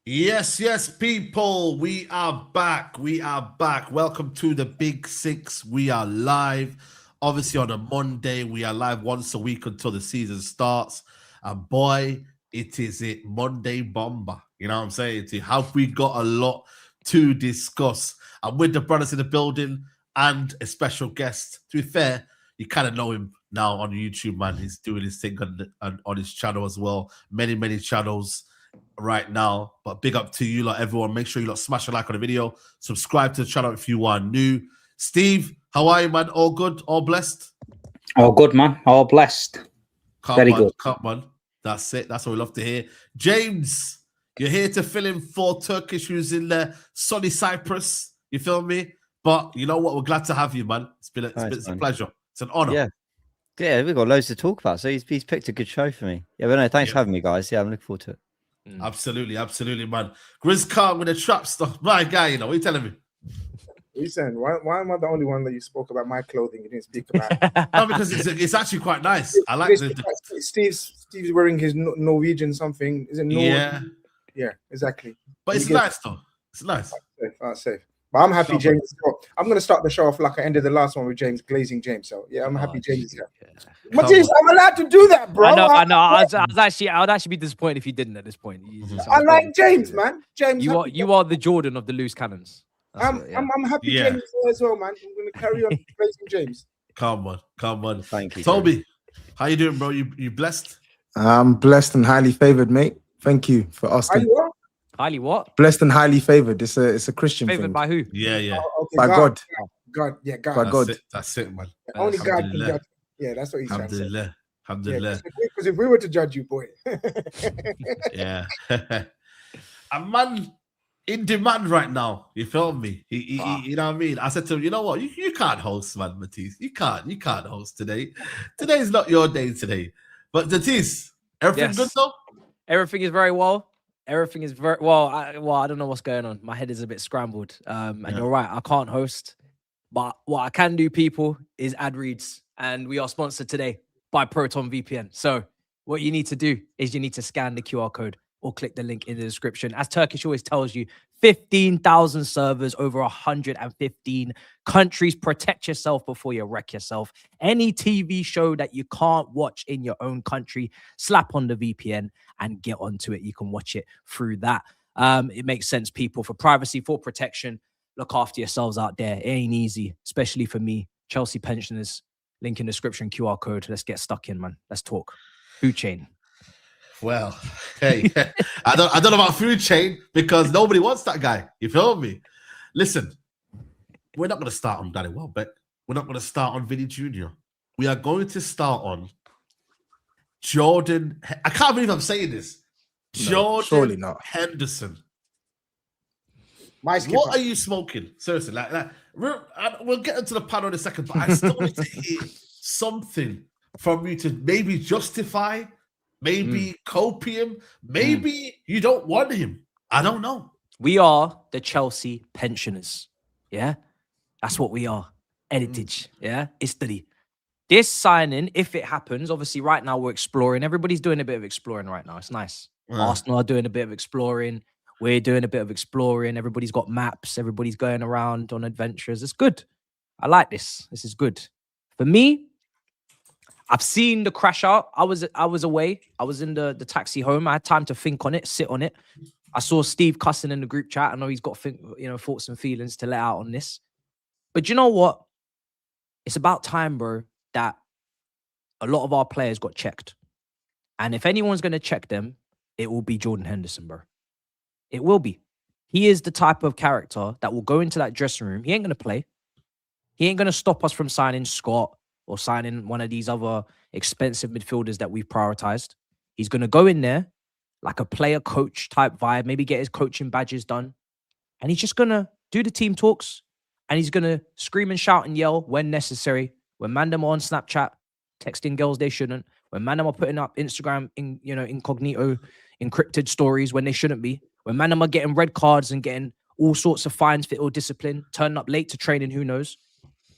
Yes, yes, people, we are back. We are back. Welcome to the Big Six. We are live. Obviously, on a Monday, we are live once a week until the season starts. And boy, it is it Monday bomber. You know what I'm saying? Have we got a lot to discuss? I'm with the brothers in the building and a special guest. To be fair, you kind of know him now on YouTube, man. He's doing his thing on his channel as well. Many channels right now. But big up to you, like everyone. Make sure you smash a like on the video. Subscribe to the channel if you are new. Steve, how are you, man? All good? All blessed? All good, man. All blessed. Very good. Come on. That's it. That's what we love to hear. James, you're here to fill in for Turkish, who's in sunny Cyprus. You feel me? But you know what? We're glad to have you, man. It's been a pleasure. It's an honor. Yeah, we've got loads to talk about. So he's picked a good show for me. Yeah, but no, thanks for having me, guys. Yeah, I'm looking forward to it. Absolutely, man. GRIZZ Khan with the trap stuff. My guy, you know, what are you telling me? What are you saying? Why am I the only one that you spoke about my clothing? You didn't speak about No, because it's actually quite nice. I like Steve's wearing his Norwegian something. Is it Norwegian? Yeah, exactly. But it's nice though. It's nice. Safe. But I'm happy, James. I'm going to start the show off like I ended the last one with James, glazing James. So yeah, I'm happy James is here. Matisse, I'm allowed to do that, bro. I know. I would actually be disappointed if you didn't at this point. I like James, man. James, you are the Jordan of the loose cannons. I'm happy James is here as well, man. I'm going to carry on glazing James. Come on. Thank you, Toby. How you doing, bro? You blessed? I'm blessed and highly favored, mate. Thank you for asking. Highly what? Blessed and highly favored. It's a Christian Favored thing. by who? Yeah. Oh, okay. By God. God. Yeah, God. By God. That's it, man. Only God can judge. Yeah, that's what he's trying to say. Alhamdulillah. Because if we were to judge you, boy. Yeah. A man in demand right now. You feel me? He you know what I mean? I said to him, you know what? You can't host, man, Matisse. You can't host today. Today's not your day today. But Matisse, everything good though? Everything is very well. Everything is very well. I don't know what's going on. My head is a bit scrambled. And you're right, I can't host. But what I can do, people, is add reads. And we are sponsored today by Proton VPN. So what you need to do is you need to scan the QR code or click the link in the description. As Turkish always tells you, 15,000 servers, over 115 countries. Protect yourself before you wreck yourself. Any TV show that you can't watch in your own country, slap on the VPN and get onto it. You can watch it through that. It makes sense, people, for privacy, for protection. Look after yourselves out there. It ain't easy, especially for me. Chelsea pensioners, link in the description, QR code. Let's get stuck in, man. Let's talk. Food chain. Well, hey, I don't know about food chain because nobody wants that guy. You feel me? Listen, we're not going to start on Danny Welbeck. We're not going to start on Vini Jr. We are going to start on Jordan. I can't believe I'm saying this. No, surely not. Henderson. My What are you smoking? Seriously, we'll get into the panel in a second, but I still need to hear something from you to maybe justify. Maybe copium. Maybe you don't want him. I don't know. We are the Chelsea pensioners. Yeah? That's what we are. Heritage. Yeah? History. This signing, if it happens, obviously right now we're exploring. Everybody's doing a bit of exploring right now. It's nice. Arsenal are doing a bit of exploring. We're doing a bit of exploring. Everybody's got maps. Everybody's going around on adventures. It's good. I like this. This is good. For me, I've seen the crash out. I was away. I was in the taxi home. I had time to think on it, sit on it. I saw Steve cussing in the group chat. I know he's got thoughts and feelings to let out on this. But you know what? It's about time, bro, that a lot of our players got checked. And if anyone's going to check them, it will be Jordan Henderson, bro. It will be. He is the type of character that will go into that dressing room. He ain't going to play. He ain't going to stop us from signing Scott or signing one of these other expensive midfielders that we've prioritized. He's going to go in there like a player-coach type vibe, maybe get his coaching badges done. And he's just going to do the team talks. And he's going to scream and shout and yell when necessary. When man them are on Snapchat, texting girls they shouldn't. When man them are putting up Instagram, incognito, encrypted stories when they shouldn't be. When man them are getting red cards and getting all sorts of fines for ill discipline, turning up late to training, who knows.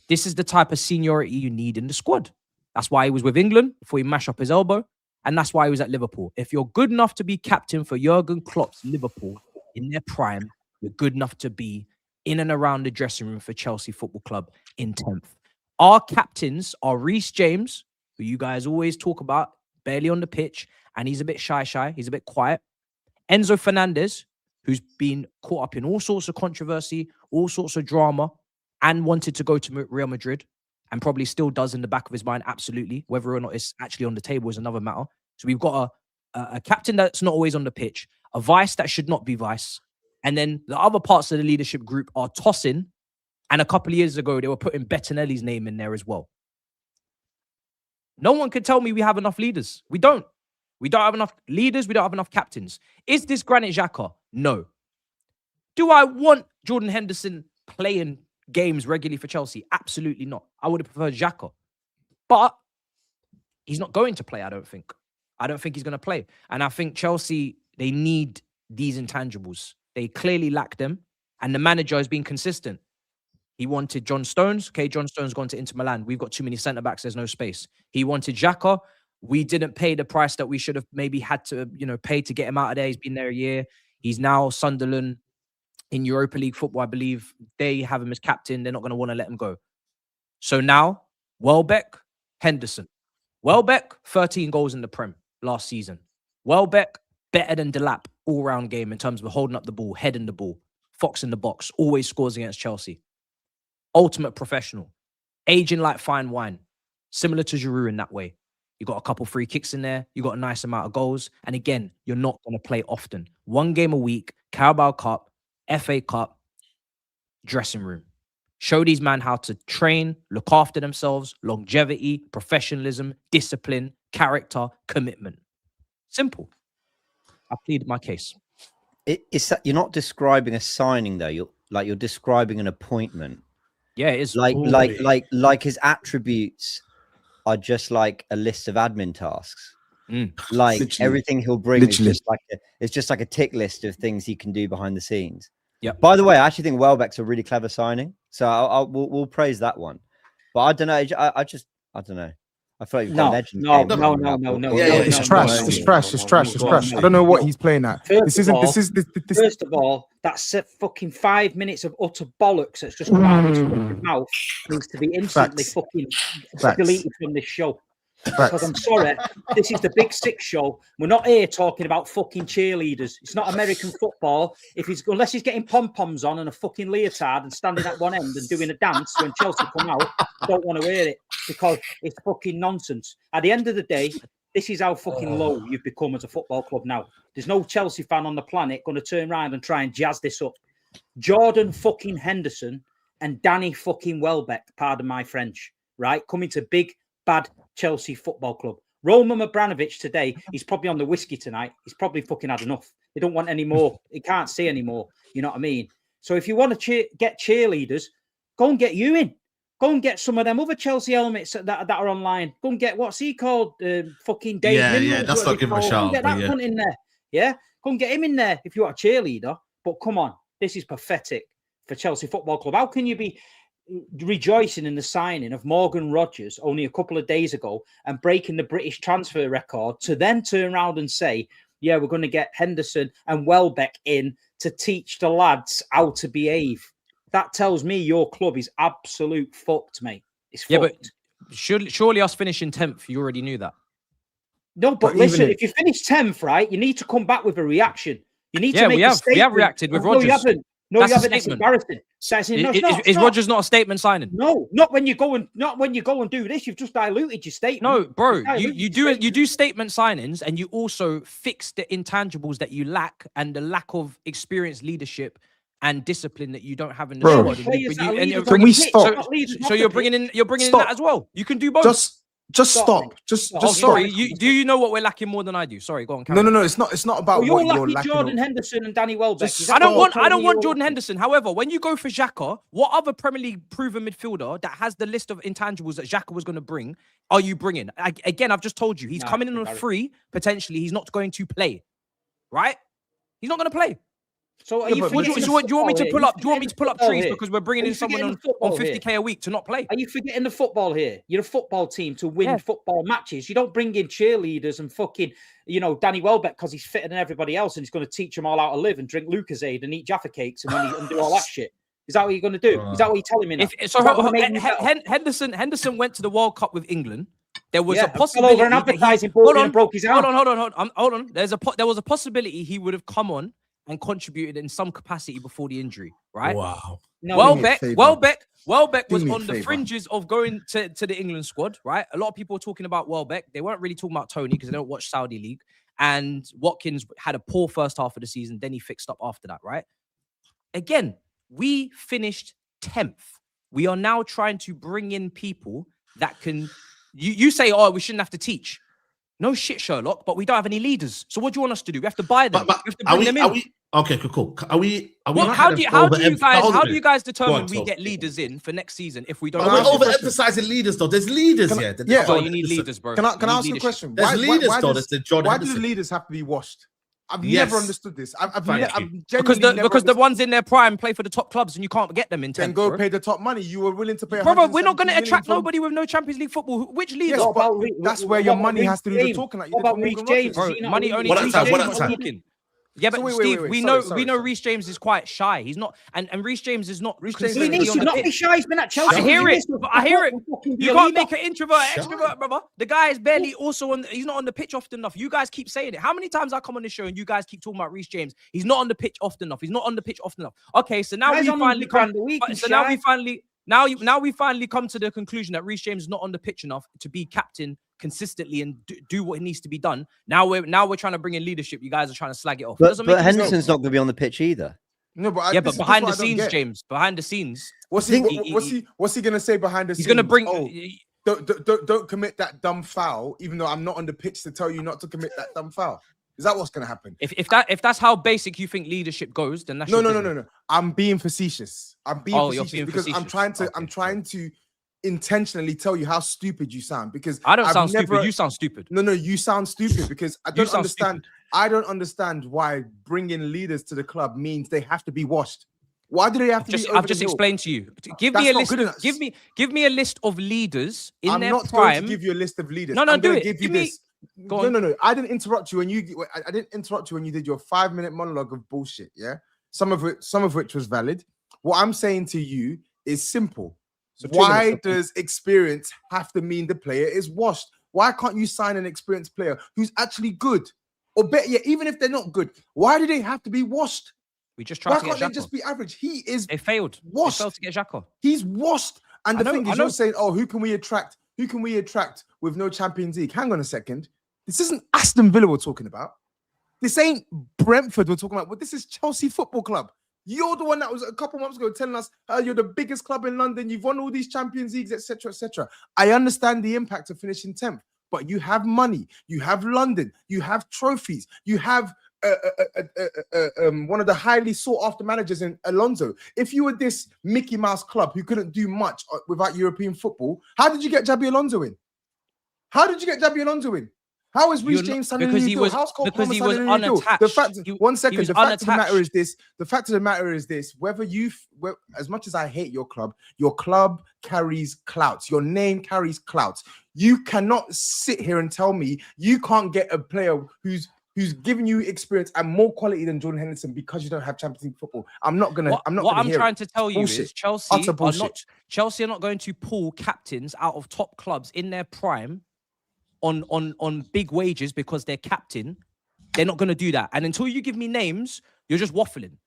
This is the type of seniority you need in the squad. That's why he was with England before he mashed up his elbow. And that's why he was at Liverpool. If you're good enough to be captain for Jurgen Klopp's Liverpool, in their prime were good enough to be in and around the dressing room for Chelsea Football Club in 10th. Our captains are Reece James, who you guys always talk about, barely on the pitch, and he's a bit shy. He's a bit quiet. Enzo Fernandez, who's been caught up in all sorts of controversy, all sorts of drama, and wanted to go to Real Madrid, and probably still does in the back of his mind, absolutely. Whether or not it's actually on the table is another matter. So we've got a captain that's not always on the pitch, a vice that should not be vice, and then the other parts of the leadership group are tossing, and a couple of years ago, they were putting Bettinelli's name in there as well. No one could tell me we have enough leaders. We don't. We don't have enough leaders. We don't have enough captains. Is this Granit Xhaka? No. Do I want Jordan Henderson playing games regularly for Chelsea? Absolutely not. I would have preferred Xhaka. But he's not going to play, I don't think. I don't think he's going to play. And I think Chelsea, they need these intangibles. They clearly lack them. And the manager has been consistent. He wanted John Stones. Okay, John Stones gone to Inter Milan. We've got too many centre-backs. There's no space. He wanted Xhaka. We didn't pay the price that we should have maybe had to, pay to get him out of there. He's been there a year. He's now Sunderland in Europa League football. I believe they have him as captain. They're not going to want to let him go. So now, Welbeck, Henderson. Welbeck, 13 goals in the Prem last season. Welbeck, better than Delap all-round game in terms of holding up the ball, heading the ball, fox in the box, always scores against Chelsea. Ultimate professional. Aging like fine wine. Similar to Giroud in that way. You got a couple free kicks in there. You got a nice amount of goals. And again, you're not going to play often. 1 game a week, Carabao Cup, FA Cup, dressing room. Show these men how to train, look after themselves, longevity, professionalism, discipline, character, commitment. Simple. I pleaded my case. It's that you're not describing a signing though. You're describing an appointment. Yeah, it is. Like his attributes are just like a list of admin tasks. Like literally, everything he'll bring is just like a tick list of things he can do behind the scenes. Yeah. By the way, I actually think Welbeck's a really clever signing, so we'll praise that one. But I don't know. I don't know. I feel like you've got a legend. No. It's trash. I don't know what he's playing at. First of all, that's fucking 5 minutes of utter bollocks that's just come out of his fucking mouth needs to be instantly fucking deleted from this show. Because I'm sorry, this is the Big Six show. We're not here talking about fucking cheerleaders. It's not American football. Unless he's getting pom-poms on and a fucking leotard and standing at one end and doing a dance when Chelsea come out, I don't want to hear it because it's fucking nonsense. At the end of the day, this is how fucking low you've become as a football club now. There's no Chelsea fan on the planet going to turn around and try and jazz this up. Jordan fucking Henderson and Danny fucking Welbeck, pardon my French, right? Coming to big, bad Chelsea Football Club. Roman Abramovich today, he's probably on the whiskey tonight. He's probably fucking had enough. They don't want any more. He can't see anymore. You know what I mean? So if you want to get cheerleaders, go and get you in. Go and get some of them other Chelsea helmets that are online. Go and get, what's he called? Fucking Dave Minerals, yeah, that's not giving a shout. Get that cunt in there. Yeah? Go and get him in there if you want a cheerleader. But come on, this is pathetic for Chelsea Football Club. How can you be rejoicing in the signing of Morgan Rogers only a couple of days ago and breaking the British transfer record to then turn around and say, yeah, we're going to get Henderson and Welbeck in to teach the lads how to behave? That tells me your club is absolute fucked, mate. It's fucked. But surely us finishing 10th, you already knew that. No, but listen, if you finish 10th, right, you need to come back with a reaction. You need to make a statement. We have reacted with Rogers. No, you haven't. No, you haven't. That's embarrassing. Is Rogers not a statement signing? No, not when you go and do this. You've just diluted your statement. No, bro, you do statement signings and you also fix the intangibles that you lack and the lack of experienced leadership and discipline that you don't have in the squad. Can we stop? So you're bringing in that as well. You can do both. Just stop. Just sorry. Stop. Do you know what we're lacking more than I do? Sorry, go on. No. It's not about what you're lacking. Jordan Henderson and Danny Welbeck. I don't want Jordan Henderson. However, when you go for Xhaka, what other Premier League proven midfielder that has the list of intangibles that Xhaka was going to bring are you bringing? Again, I've just told you he's coming in on a free. Potentially, he's not going to play. Right? He's not going to play. So, do you want me to pull up? Do you want me to pull up trees because we're bringing in someone on 50k a week to not play? Are you forgetting the football here? You're a football team to win football matches. You don't bring in cheerleaders and fucking, Danny Welbeck because he's fitter than everybody else and he's going to teach them all how to live and drink Lucozade and eat Jaffa cakes and do all that shit. Is that what you're going to do? Is that what you're telling me now? Henderson went to the World Cup with England. There was a possibility. Over an advertising board and broke his arm. Hold on. There was a possibility he would have come on and contributed in some capacity before the injury, right? Wow. No, Welbeck was on the fringes of going to the England squad, right? A lot of people were talking about Welbeck. They weren't really talking about Tony because they don't watch Saudi League. And Watkins had a poor first half of the season. Then he fixed up after that, right? Again, we finished 10th. We are now trying to bring in people that can... You say, oh, we shouldn't have to teach. No shit, Sherlock, but we don't have any leaders. So what do you want us to do? We have to buy them. We have to bring them in. Okay, cool. How do you guys determine we get leaders in for next season if we don't? We're overemphasizing leaders, though. There's leaders here. Yeah, you need leaders, bro. Can I ask you a question? There's leaders, though. Why do the leaders have to be washed? I've never understood this. Because the ones in their prime play for the top clubs and you can't get them in 10th. Then go pay the top money. You were willing to pay. Brother, we're not going to attract nobody with no Champions League football. Which leaders? Yes, that's where your money has to do the talking. What about Reece James? Money only. Yeah, but Steve, we know Reece James is quite shy. He's not, and Reece James is not. He needs to not be shy. He's been at Chelsea. I hear it. You can't make an introvert extrovert, brother. The guy is barely also on. He's not on the pitch often enough. You guys keep saying it. How many times I come on the show and you guys keep talking about Reece James? He's not on the pitch often enough. He's not on the pitch often enough. Okay, so now we finally come. So now we finally. Now we finally come to the conclusion that Reece James is not on the pitch enough to be captain consistently and do what needs to be done. Now we're trying to bring in leadership. You guys are trying to slag it off. But Henderson's not going to be on the pitch either. No, but but behind the scenes, James, behind the scenes, what's he going to say behind the scenes? He's going to bring. Don't commit that dumb foul, even though I'm not on the pitch to tell you not to commit that dumb foul. Is that what's going to happen? If that's how basic you think leadership goes, then that's no. I'm being facetious. Because I'm trying to intentionally tell you how stupid you sound. Because I don't sound stupid. You sound stupid. No, you sound stupid because I don't understand. Stupid. I don't understand why bringing leaders to the club means they have to be washed. Why do they have to be? I've just explained to you. Give me a list. Give me a list of leaders in their prime. I'm not going to give you a list of leaders. No, do it. Give me. No. I didn't interrupt you when you did your 5-minute monologue of bullshit. Yeah, some of which was valid. What I'm saying to you is simple. So why does experience have to mean the player is washed? Why can't you sign an experienced player who's actually good, or better yet, even if they're not good? Why do they have to be washed? We just tried to get Why can't they just be average? They failed. Washed. They failed to get Xhaka. He's washed. And the thing is, you're saying, oh, who can we attract? Who can we attract with no Champions League? Hang on a second. This isn't Aston Villa we're talking about. This ain't Brentford we're talking about. But this is Chelsea Football Club. You're the one that was a couple months ago telling us you're the biggest club in London. You've won all these Champions Leagues, etc., etc. I understand the impact of finishing 10th, but you have money. You have London. You have trophies. You have one of the highly sought after managers in Alonso. If you were this Mickey Mouse club who couldn't do much without European football, how did you get Xabi Alonso in? How is Reece James signing a new deal? Because he was unattached. The fact of the matter is this: as much as I hate your club carries clout. Your name carries clout. You cannot sit here and tell me you can't get a player who's giving you experience and more quality than Jordan Henderson because you don't have Champions League football. I'm not gonna. What I'm trying to tell you is Chelsea are not going to pull captains out of top clubs in their prime on big wages because they're captain. They're not going to do that. And until you give me names, you're just waffling.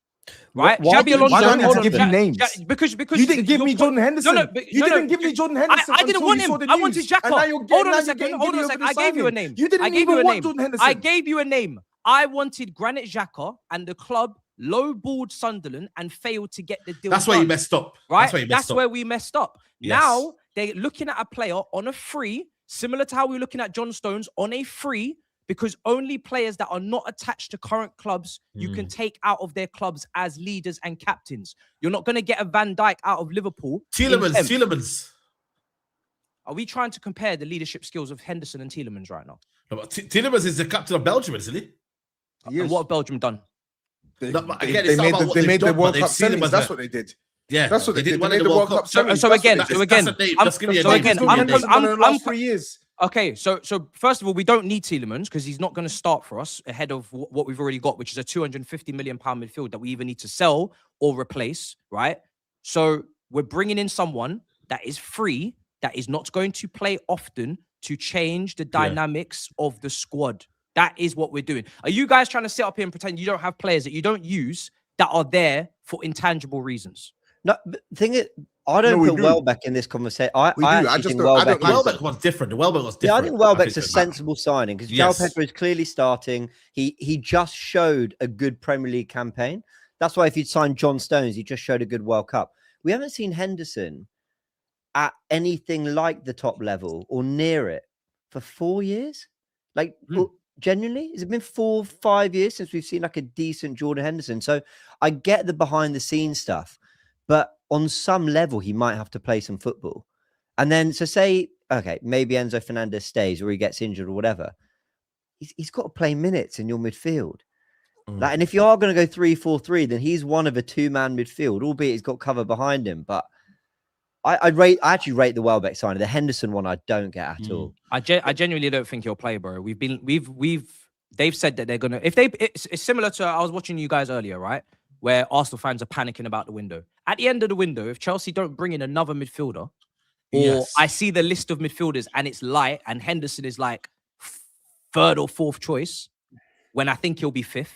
Right? Why don't you give me names? Because you didn't give me Jordan Henderson. You didn't give me Jordan Henderson. I didn't want him. I wanted Xhaka. Hold on a second. I gave you a name. You didn't even want Jordan Henderson. I gave you a name. I wanted Granit Xhaka, and the club lowballed Sunderland and failed to get the deal. That's where you messed up. Right? That's where we messed up. Yes. Now they're looking at a player on a free, similar to how we were looking at John Stones on a free, because only players that are not attached to current clubs you can take out of their clubs as leaders and captains. You're not going to get a Van Dijk out of Liverpool. Tielemans. Are we trying to compare the leadership skills of Henderson and Tielemans right now? No, but Tielemans is the captain of Belgium, isn't he? And what have Belgium done? They made the World Cup semis. That's what they did. Yeah, that's what they did. They made the World Cup semis. So again, I'm for 3 years. Okay, so first of all, we don't need Tielemans because he's not going to start for us ahead of what we've already got, which is a £250 million midfield that we either need to sell or replace, right? So we're bringing in someone that is free, that is not going to play often to change the dynamics of the squad. That is what we're doing. Are you guys trying to sit up here and pretend you don't have players that you don't use that are there for intangible reasons? No, the thing is, I don't put Welbeck in this conversation. I think Welbeck was different. Welbeck was different. Yeah, I think Welbeck's a sensible signing because João Pedro is clearly starting. He just showed a good Premier League campaign. That's why if you'd signed John Stones, he just showed a good World Cup. We haven't seen Henderson at anything like the top level or near it for 4 years. Like, genuinely, has it been 4 or 5 years since we've seen like a decent Jordan Henderson? So I get the behind the scenes stuff, but on some level, he might have to play some football. And then, so say, okay, maybe Enzo Fernandez stays or he gets injured or whatever. He's got to play minutes in your midfield. Like, and if you are going to go 3-4-3, then he's one of a 2-man midfield, albeit he's got cover behind him. But I actually rate the Welbeck signing. The Henderson one, I don't get at all. I genuinely don't think he'll play, bro. They've said that they're gonna. It's similar to I was watching you guys earlier, right? Where Arsenal fans are panicking about the window. At the end of the window, if Chelsea don't bring in another midfielder, or I see the list of midfielders and it's light, and Henderson is like 3rd or 4th choice, when I think he'll be 5th.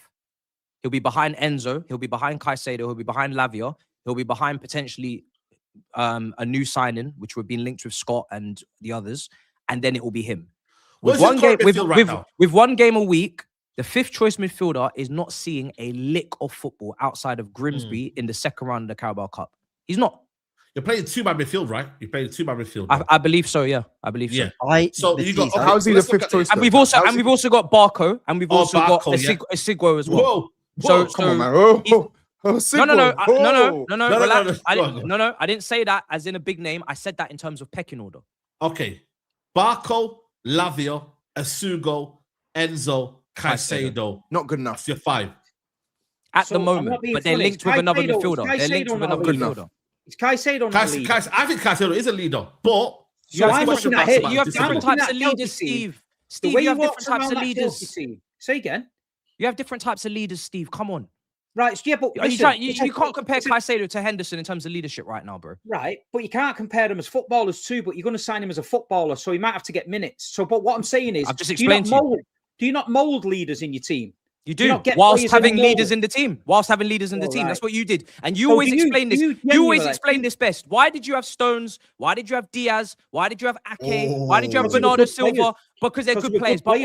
He'll be behind Enzo. He'll be behind Caicedo. He'll be behind Lavia. He'll be behind potentially a new signing, which would be linked with Scott and the others, and then it will be him. With one game a week, the 5th choice midfielder is not seeing a lick of football outside of Grimsby in the 2nd round of the Carabao Cup. He's not. You're playing 2-man midfield, right? You're playing 2-man midfield. I believe so. Yeah, I believe so. So you got how's he the 5th choice? And we've also got Barco, and we've also got Sigua as well. Whoa, come on, man. No. I didn't say that as in a big name. I said that in terms of pecking order. Okay. Barco, Lavia, Asugo, Enzo, Caicedo. Not good enough. That's your 5. At the moment, but they're linked with another midfielder. They're linked with another midfielder. Is Caicedo not a leader? I think Caicedo is a leader, but you have different types of leaders, Steve. Steve, you have different types of leaders. Say again. You have different types of leaders, Steve. Come on. Right, yeah, but you can't compare Caicedo to Henderson in terms of leadership right now, bro. Right, but you can't compare them as footballers too, but you're going to sign him as a footballer, so he might have to get minutes. So, but what I'm saying is, I've just explained do you not mold leaders in your team? You do, whilst having leaders in the team. That's what you did. And you always explain this. You always explain this best. Why did you have Stones? Why did you have Diaz? Why did you have Ake? Why did you have Bernardo Silva? Because they're good players, but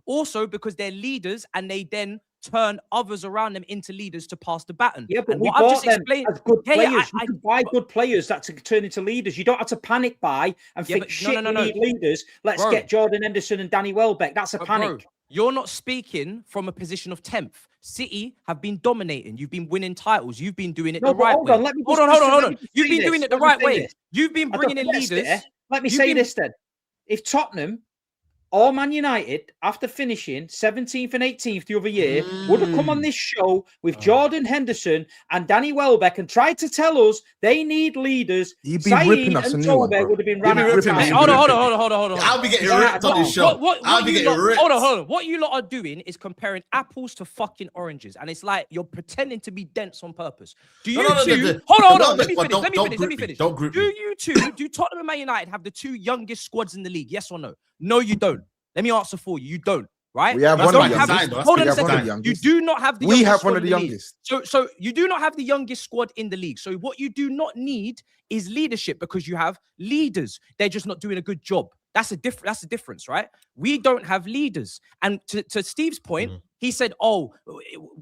also because they're leaders and they then turn others around them into leaders to pass the baton. Yeah, but we bought them as good players. You can buy good players that turn into leaders. You don't have to panic buy and think, we need leaders. Let's get Jordan Henderson and Danny Welbeck. That's a panic. Bro, you're not speaking from a position of 10th. City have been dominating. You've been winning titles. You've been doing it the right way. Hold on. You've been doing it the right way. You've been bringing in leaders. Let me say this then. If Tottenham or Man United, after finishing 17th and 18th the other year, would have come on this show with Jordan Henderson and Danny Welbeck and tried to tell us they need leaders. You'd be ripping us a new one, bro. Would have been ran out of time. Hold on. I'll be getting ripped on this show. I'll be getting ripped. Hold on. What you lot are doing is comparing apples to fucking oranges, and it's like you're pretending to be dense on purpose. Do you two? Hold on. Let me finish. Don't group me. Do Tottenham and Man United have the 2 youngest squads in the league? Yes or no? No, you don't. Let me answer for you. You don't, right? We have one of the youngest. Hold on a second. You do not have the youngest. We have one of the youngest. So you do not have the youngest squad in the league. So what you do not need is leadership because you have leaders. They're just not doing a good job. That's the difference, right? We don't have leaders. And to Steve's point, he said, "Oh,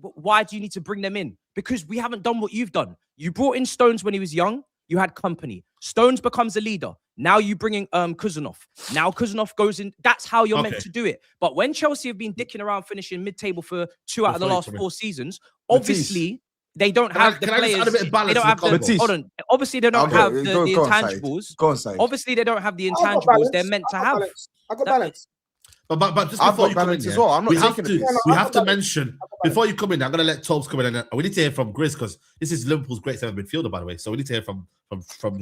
why do you need to bring them in? Because we haven't done what you've done. You brought in Stones when he was young. You had company. Stones becomes a leader. Now you bring in Kuzanov. Now Kuzanov goes in. That's how you're meant to do it. But when Chelsea have been dicking around finishing mid-table for 2 out of the last 4 seasons, obviously they don't have the players. They don't have the, hold on. Obviously they don't have the intangibles. Go on, Saeed. Obviously they don't have the intangibles they're meant to have. I got balance. But just before you come in, as well. I'm not we have to mention before you come in, I'm gonna let TOBS come in, and we need to hear from GRIZZ because this is Liverpool's greatest ever midfielder, by the way. So we need to hear from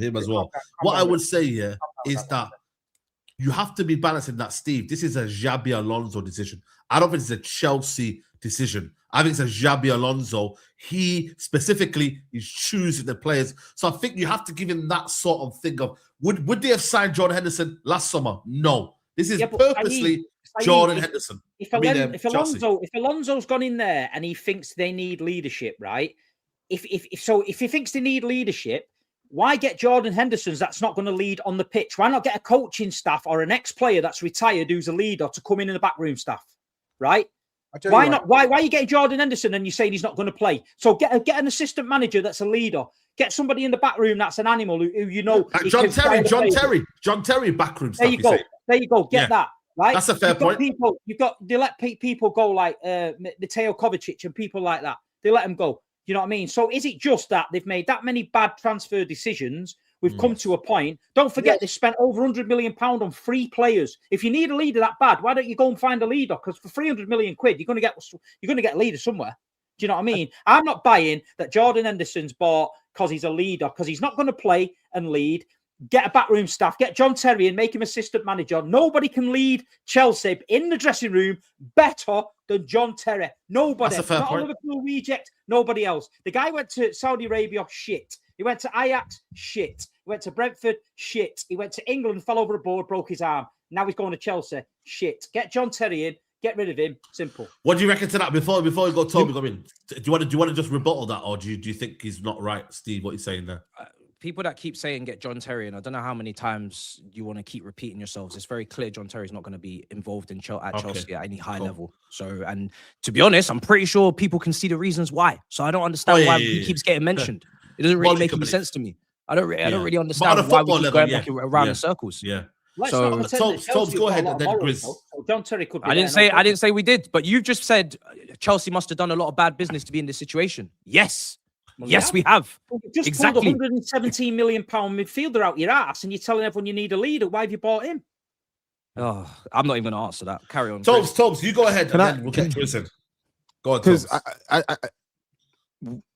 him as well. What I would say here is that you have to be balancing that, Steve. This is a Xabi Alonso decision. I don't think it's a Chelsea decision. I think it's a Xabi Alonso. He specifically is choosing the players. So I think you have to give him that sort of thing of, would they have signed Jordan Henderson last summer? No. This is purposely Jordan Henderson. If Alonso's gone in there and he thinks they need leadership, right? If he thinks they need leadership, why get Jordan Henderson's that's not going to lead on the pitch? Why not get a coaching staff or an ex-player that's retired who's a leader to come in the backroom staff, right? Why not? Why are you getting Jordan Henderson and you're saying he's not going to play? So get an assistant manager that's a leader. Get somebody in the backroom that's an animal who you know. John Terry backroom stuff. There you go. Get that. Right. That's a fair point. They let people go like Mateo Kovacic and people like that. They let them go. You know what I mean? So is it just that they've made that many bad transfer decisions? We've come to a point. Don't forget, they spent over £100 million on free players. If you need a leader that bad, why don't you go and find a leader? Because for £300 million, you're going to get a leader somewhere. Do you know what I mean? I'm not buying that Jordan Henderson's bought because he's a leader, because he's not going to play and lead. Get a backroom staff, get John Terry and make him assistant manager. Nobody can lead Chelsea in the dressing room better than John Terry. Nobody. That's a fair point. A Liverpool reject. Nobody else. The guy went to Saudi Arabia, shit. He went to Ajax, shit. He went to Brentford, shit. He went to England, fell over a board, broke his arm. Now he's going to Chelsea, shit. Get John Terry in, get rid of him. Simple. What do you reckon to that? Before we go, Toby, come in. Do you want to just rebuttal that, or do you think he's not right, Steve? What you're saying there? People that keep saying get John Terry, and I don't know how many times you want to keep repeating yourselves. It's very clear John Terry's not going to be involved in Chelsea at any high level. So, and to be honest, I'm pretty sure people can see the reasons why. So I don't understand why he keeps getting mentioned. It doesn't really make any sense to me. I don't really understand why we keep going back around in circles. Yeah. So TOBS, go ahead and then GRIZZ. John Terry could be. I didn't say we did, but you've just said Chelsea must have done a lot of bad business to be in this situation. Yes. Well, yes, we have. You just pulled a £117 million midfielder out your ass, and you're telling everyone you need a leader. Why have you bought him? Oh, I'm not even going to answer that. Carry on. TOBS, you go ahead, and then we'll get GRIZZ in. Go on, because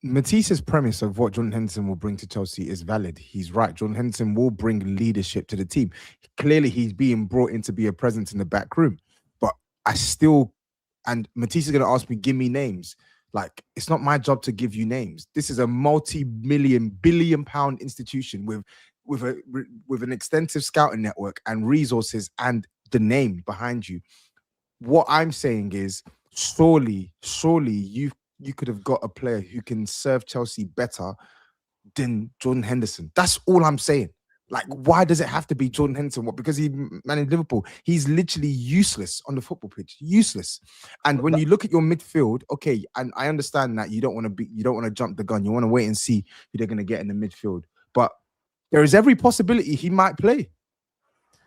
Matisse's premise of what Jordan Henderson will bring to Chelsea is valid. He's right. Jordan Henderson will bring leadership to the team. Clearly, he's being brought in to be a presence in the back room. But and Matisse is going to ask me, give me names. Like, it's not my job to give you names. This is a multi-million, billion-pound institution with an extensive scouting network and resources and the name behind you. What I'm saying is, surely you could have got a player who can serve Chelsea better than Jordan Henderson. That's all I'm saying. Like, why does it have to be Jordan Henderson? What? Because he managed Liverpool. He's literally useless on the football pitch. Useless. And when you look at your midfield, okay, and I understand that you don't want to jump the gun. You want to wait and see who they're going to get in the midfield. But there is every possibility he might play.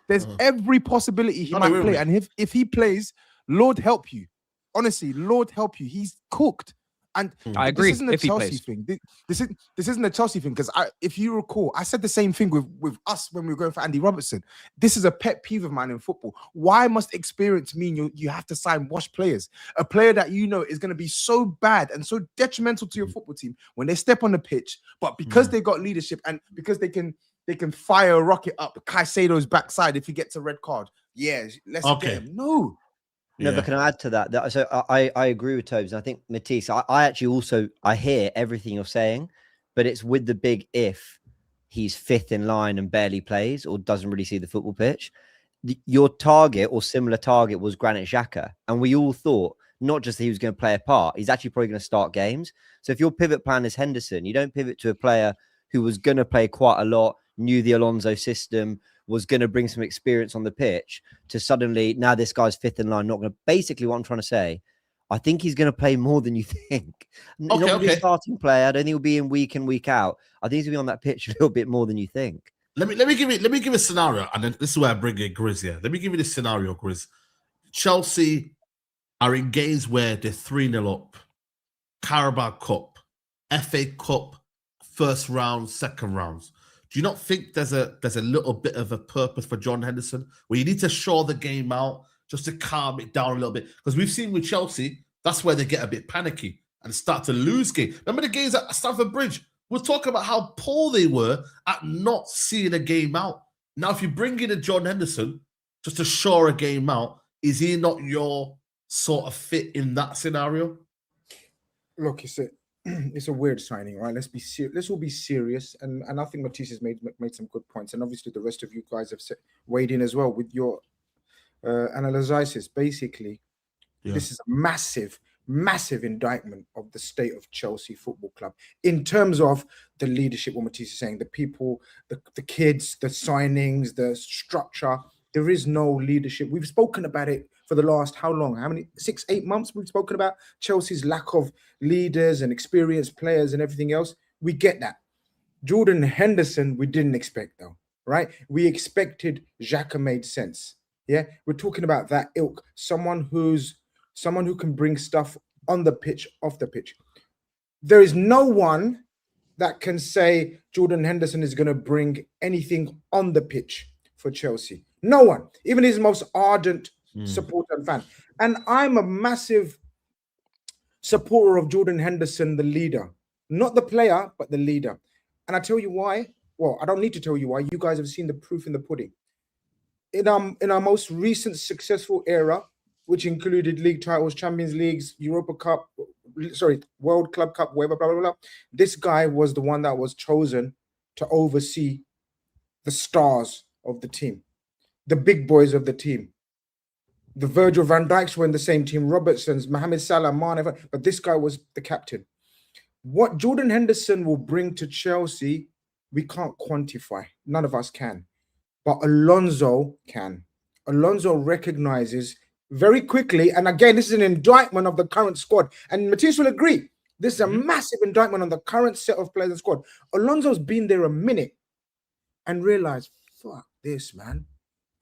There's every possibility he might play. And if he plays, Lord help you. Honestly, Lord help you. He's cooked. And I agree. This isn't a Chelsea thing. This isn't a Chelsea thing, because if you recall, I said the same thing with us when we were going for Andy Robertson. This is a pet peeve of mine in football. Why must experience mean you have to sign washed players? A player that you know is going to be so bad and so detrimental to your football team when they step on the pitch, but because they got leadership and because they can fire a rocket up Caicedo's backside if he gets a red card. Yeah, let's get him. No. No, but can I add to that? So I agree with TOBS. And I think Matisse, I actually also, I hear everything you're saying, but it's with the big if he's fifth in line and barely plays or doesn't really see the football pitch. Your target or similar target was Granit Xhaka. And we all thought not just that he was going to play a part, he's actually probably going to start games. So if your pivot plan is Henderson, you don't pivot to a player who was going to play quite a lot, knew the Alonso system, was going to bring some experience on the pitch, to suddenly, now this guy's fifth in line, not going to, basically what I'm trying to say, I think he's going to play more than you think. He's not going to be a starting player. I don't think he'll be in week in, week out. I think he's going to be on that pitch a little bit more than you think. Let me give a scenario, and then this is where I bring in GRIZZ here. Let me give you this scenario, GRIZZ. Chelsea are in games where they're 3-0 up. Carabao Cup, FA Cup, first round, second rounds. Do you not think there's a little bit of a purpose for John Henderson where you need to shore the game out just to calm it down a little bit? Because we've seen with Chelsea, that's where they get a bit panicky and start to lose games. Remember the games at Stamford Bridge? We're talking about how poor they were at not seeing a game out. Now, if you bring in a John Henderson just to shore a game out, is he not your sort of fit in that scenario? Look, it's a weird signing, right? Let's all be serious. And I think Matisse has made some good points. And obviously the rest of you guys have weighed in as well with your analysis. Basically, this is a massive indictment of the state of Chelsea Football Club in terms of the leadership, what Matisse is saying, the people, the kids, the signings, the structure. There is no leadership. We've spoken about it for the last, how long? How many? 6-8 months we've spoken about Chelsea's lack of leaders and experienced players and everything else. We get that. Jordan Henderson, we didn't expect though, right? We expected Xhaka made sense. Yeah, we're talking about that ilk, someone who can bring stuff on the pitch, off the pitch. There is no one that can say Jordan Henderson is going to bring anything on the pitch for Chelsea. No one, even his most ardent supporter and fan. And I'm a massive supporter of Jordan Henderson, the leader, not the player, but the leader. And I tell you why. Well, I don't need to tell you why. You guys have seen the proof in the pudding. In our most recent successful era, which included league titles, Champions Leagues, Europa Cup, World Club Cup, whatever, blah, blah, blah. This guy was the one that was chosen to oversee the stars of the team, the big boys of the team. The Virgil van Dijks were in the same team, Robertson's, Mohamed Salah, Mane, but this guy was the captain. What Jordan Henderson will bring to Chelsea, we can't quantify. None of us can. But Alonso can. Alonso recognizes very quickly, and again, this is an indictment of the current squad, and Matisse will agree, this is a massive indictment on the current set of players and squad. Alonso's been there a minute and realized, fuck this, man.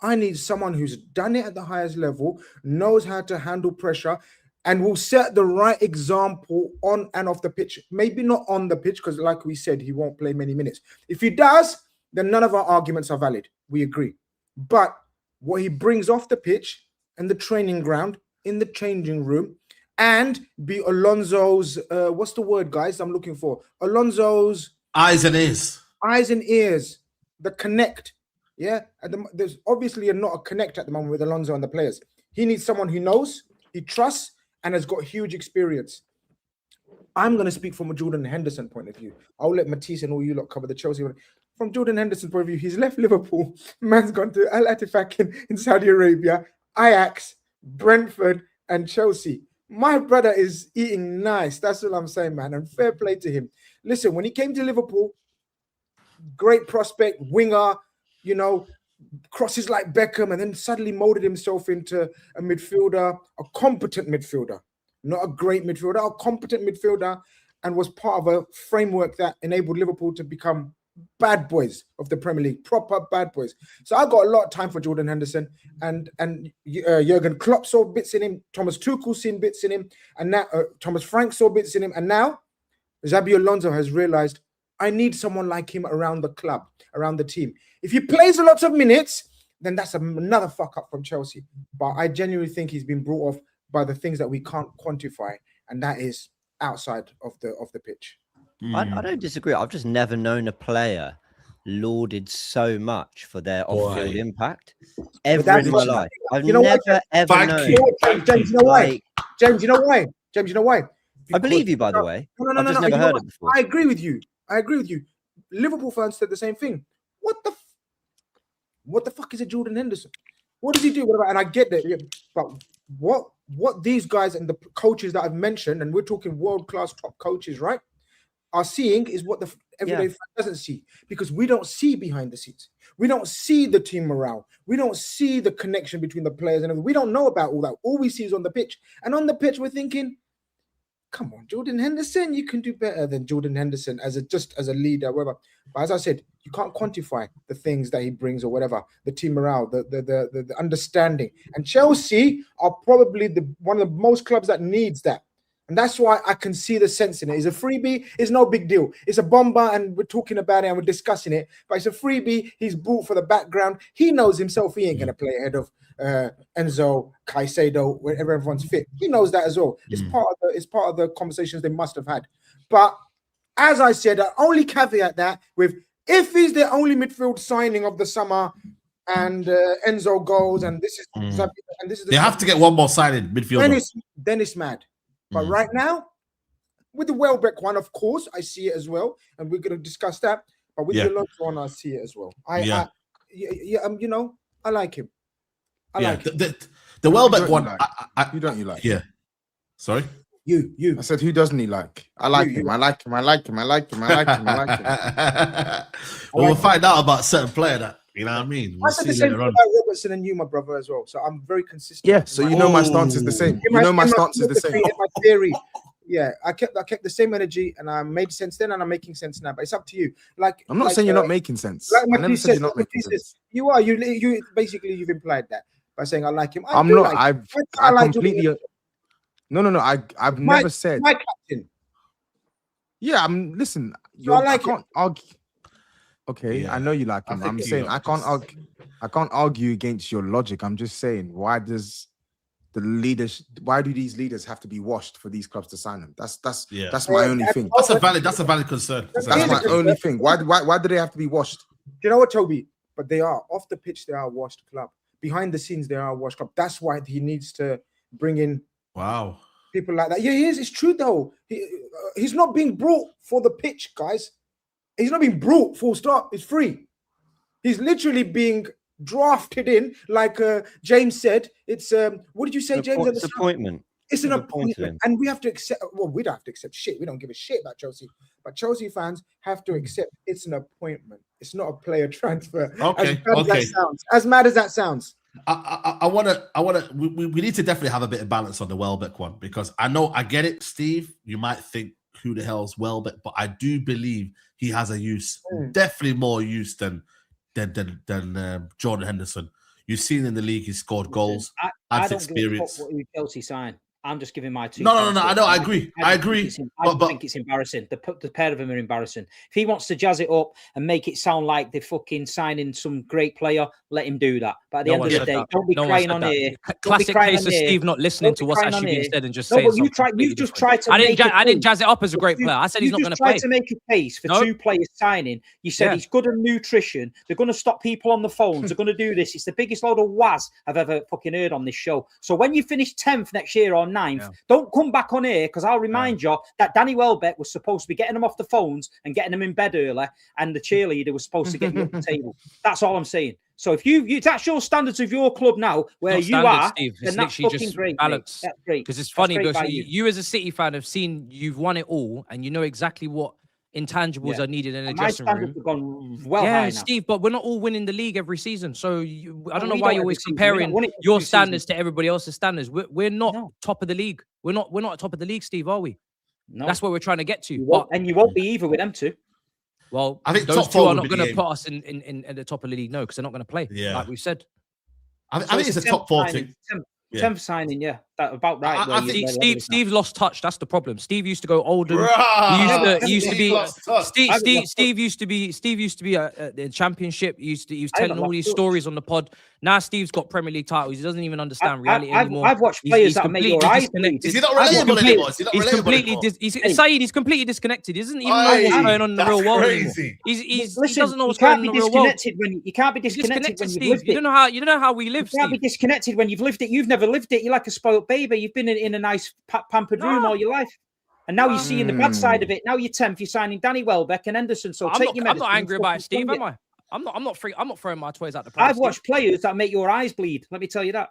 I need someone who's done it at the highest level, knows how to handle pressure, and will set the right example on and off the pitch. Maybe not on the pitch, because like we said, he won't play many minutes. If he does, then none of our arguments are valid. We agree. But what he brings off the pitch and the training ground, in the changing room, and be Alonso's, what's the word, guys, I'm looking for? Alonso's... Eyes and ears. Eyes and ears. The connect. Yeah, there's obviously not a connect at the moment with Alonso and the players. He needs someone who knows, he trusts, and has got huge experience. I'm going to speak from a Jordan Henderson point of view. I'll let Matisse and all you lot cover the Chelsea one. From Jordan Henderson's point of view, he's left Liverpool. Man's gone to Al Attifaq in Saudi Arabia, Ajax, Brentford, and Chelsea. My brother is eating nice. That's all I'm saying, man. And fair play to him. Listen, when he came to Liverpool, great prospect, winger, you know, crosses like Beckham, and then suddenly molded himself into a midfielder, a competent midfielder, not a great midfielder, a competent midfielder, and was part of a framework that enabled Liverpool to become bad boys of the Premier League, proper bad boys. So I got a lot of time for Jordan Henderson, and Jurgen Klopp saw bits in him, Thomas Tuchel seen bits in him, and now Thomas Frank saw bits in him, and now Xabi Alonso has realized, I need someone like him around the club, around the team. If he plays a lot of minutes, then that's another fuck up from Chelsea. But I genuinely think he's been brought off by the things that we can't quantify, and that is outside of the pitch. I don't disagree. I've just never known a player lauded so much for their off-field impact ever in my life. I've never ever known. James, you know why? James, you know why? James, you know why? I believe you, by the way. No. I've just never heard it before. I agree with you. Liverpool fans said the same thing. What the fuck is a Jordan Henderson? What does he do? And I get that, but what these guys and the coaches that I've mentioned, and we're talking world-class top coaches, right, are seeing is what the everyday fan doesn't see, because we don't see behind the scenes. We don't see the team morale. We don't see the connection between the players and everything. We don't know about all that. All we see is on the pitch. And on the pitch, we're thinking, come on, Jordan Henderson, you can do better than Jordan Henderson as a leader, whatever. But as I said, you can't quantify the things that he brings or whatever, the team morale, the understanding. And Chelsea are probably one of the most clubs that needs that. And that's why I can see the sense in it. It's a freebie. It's no big deal. It's a bomber, and we're talking about it and we're discussing it. But it's a freebie. He's bought for the background. He knows himself he ain't going to play ahead of Enzo, Caicedo, wherever everyone's fit. He knows that as well. It's part of the conversations they must have had. But as I said, I only caveat that with if he's the only midfield signing of the summer and Enzo goes and this is they have to get one more signing midfielder. Then it's mad. But right now, with the Welbeck one, of course, I see it as well, and we're going to discuss that. But with the Alonso one, I see it as well. You know, I like him. I like him. The Welbeck one. Who don't you like? Yeah. Sorry. You. I said, who doesn't he like? I like him. I like him. I like him. I like him. I like him. I like him. Well, we'll find out about certain player that, you know what I mean? We'll I said the same thing about Robertson and you, my brother, as well. So I'm very consistent. Yeah, so you know my stance is the same. You know my stance is the same. My theory. Yeah, I kept the same energy, and I made sense then, and I'm making sense now. But it's up to you. Like I'm not saying you're not making sense. Like I never said you're not making sense. You are. You basically you've implied that by saying I like him. I'm not. I completely. No. I've never said. My captain. Yeah, listen. I can't argue. Okay, I know you like him. I'm saying I can't argue against your logic. I'm just saying, why do these leaders have to be washed for these clubs to sign them? That's my only thing. That's a valid concern. That's my only thing. Why do they have to be washed? Do you know what, Toby? But they are off the pitch. They are a washed club. Behind the scenes, they are a washed club. That's why he needs to bring in people like that. Yeah, he is. It's true though. He's not being brought for the pitch, guys. He's not being brought full stop. It's free. He's literally being drafted in, like James said. It's what did you say, James? It's an appointment. It's an appointment, and we have to accept. Well, we don't have to accept shit. We don't give a shit about Chelsea, but Chelsea fans have to accept it's an appointment. It's not a player transfer. Okay. As mad as that sounds. We need to definitely have a bit of balance on the Welbeck one, because I get it, Steve. You might think, who the hell's Welbeck? But I do believe he has a use, definitely more use than Jordan Henderson. You've seen in the league, he scored goals. I don't experience. Give a fuck what Chelsea sign. I'm just giving my 2 No. I know. I agree. I think it's embarrassing. The pair of them are embarrassing. If he wants to jazz it up and make it sound like they're fucking signing some great player, let him do that. But at the end of the day, don't be crying on here. Classic case of Steve not listening to what's actually being said and just saying something. You've just tried to. I didn't jazz it up as a great player. I said he's not going to play. You tried to make a case for 2 players signing. You said he's good at nutrition. They're going to stop people on the phones. They're going to do this. It's the biggest load of waz I've ever fucking heard on this show. So when you finish 10th next year or 9th, don't come back on here, because I'll remind you that Danny Welbeck was supposed to be getting them off the phones and getting them in bed early, and the cheerleader was supposed to get you off the table. That's all I'm saying. So if that's your standards of your club now, where you are, Steve, then that's fucking great. Balance. That's great. Because it's funny, because you as a City fan have seen you've won it all, and you know exactly what intangibles are needed in a dressing room. Have gone well high now. Steve, but we're not all winning the league every season. So I don't know why you're always comparing your standards to everybody else's standards. We're not top of the league. We're not top of the league, Steve, are we? No. That's what we're trying to get to. You won't be either with them two. Well, I think those 2 are not going to put us in at the top of the league, no, because they're not going to play. Yeah, like we've said. I think it's a top 4 thing. 10th signing, that about right. Steve lost touch. That's the problem. Steve used to go older. Steve used to be a championship. He was telling all these stories on the pod. Now Steve's got Premier League titles. He doesn't even understand reality anymore. I've watched players that make your eyes bleed. Is he not relatable anymore? He's completely disconnected. He doesn't even know what's going on in the real world anymore. He doesn't know what's going on in the real world. You can't be disconnected when you've lived it. You don't know how we live, Steve. You can't be disconnected when you've lived it. You've never lived it. You're like a spoiled baby. You've been in a nice pampered room all your life. And now you're seeing the bad side of it. Now you're 10th. You're signing Danny Welbeck and Henderson. So take your medicine. I'm not angry about it, Steve, am I? I'm not throwing my toys out the pram. I've watched players that make your eyes bleed. Let me tell you that.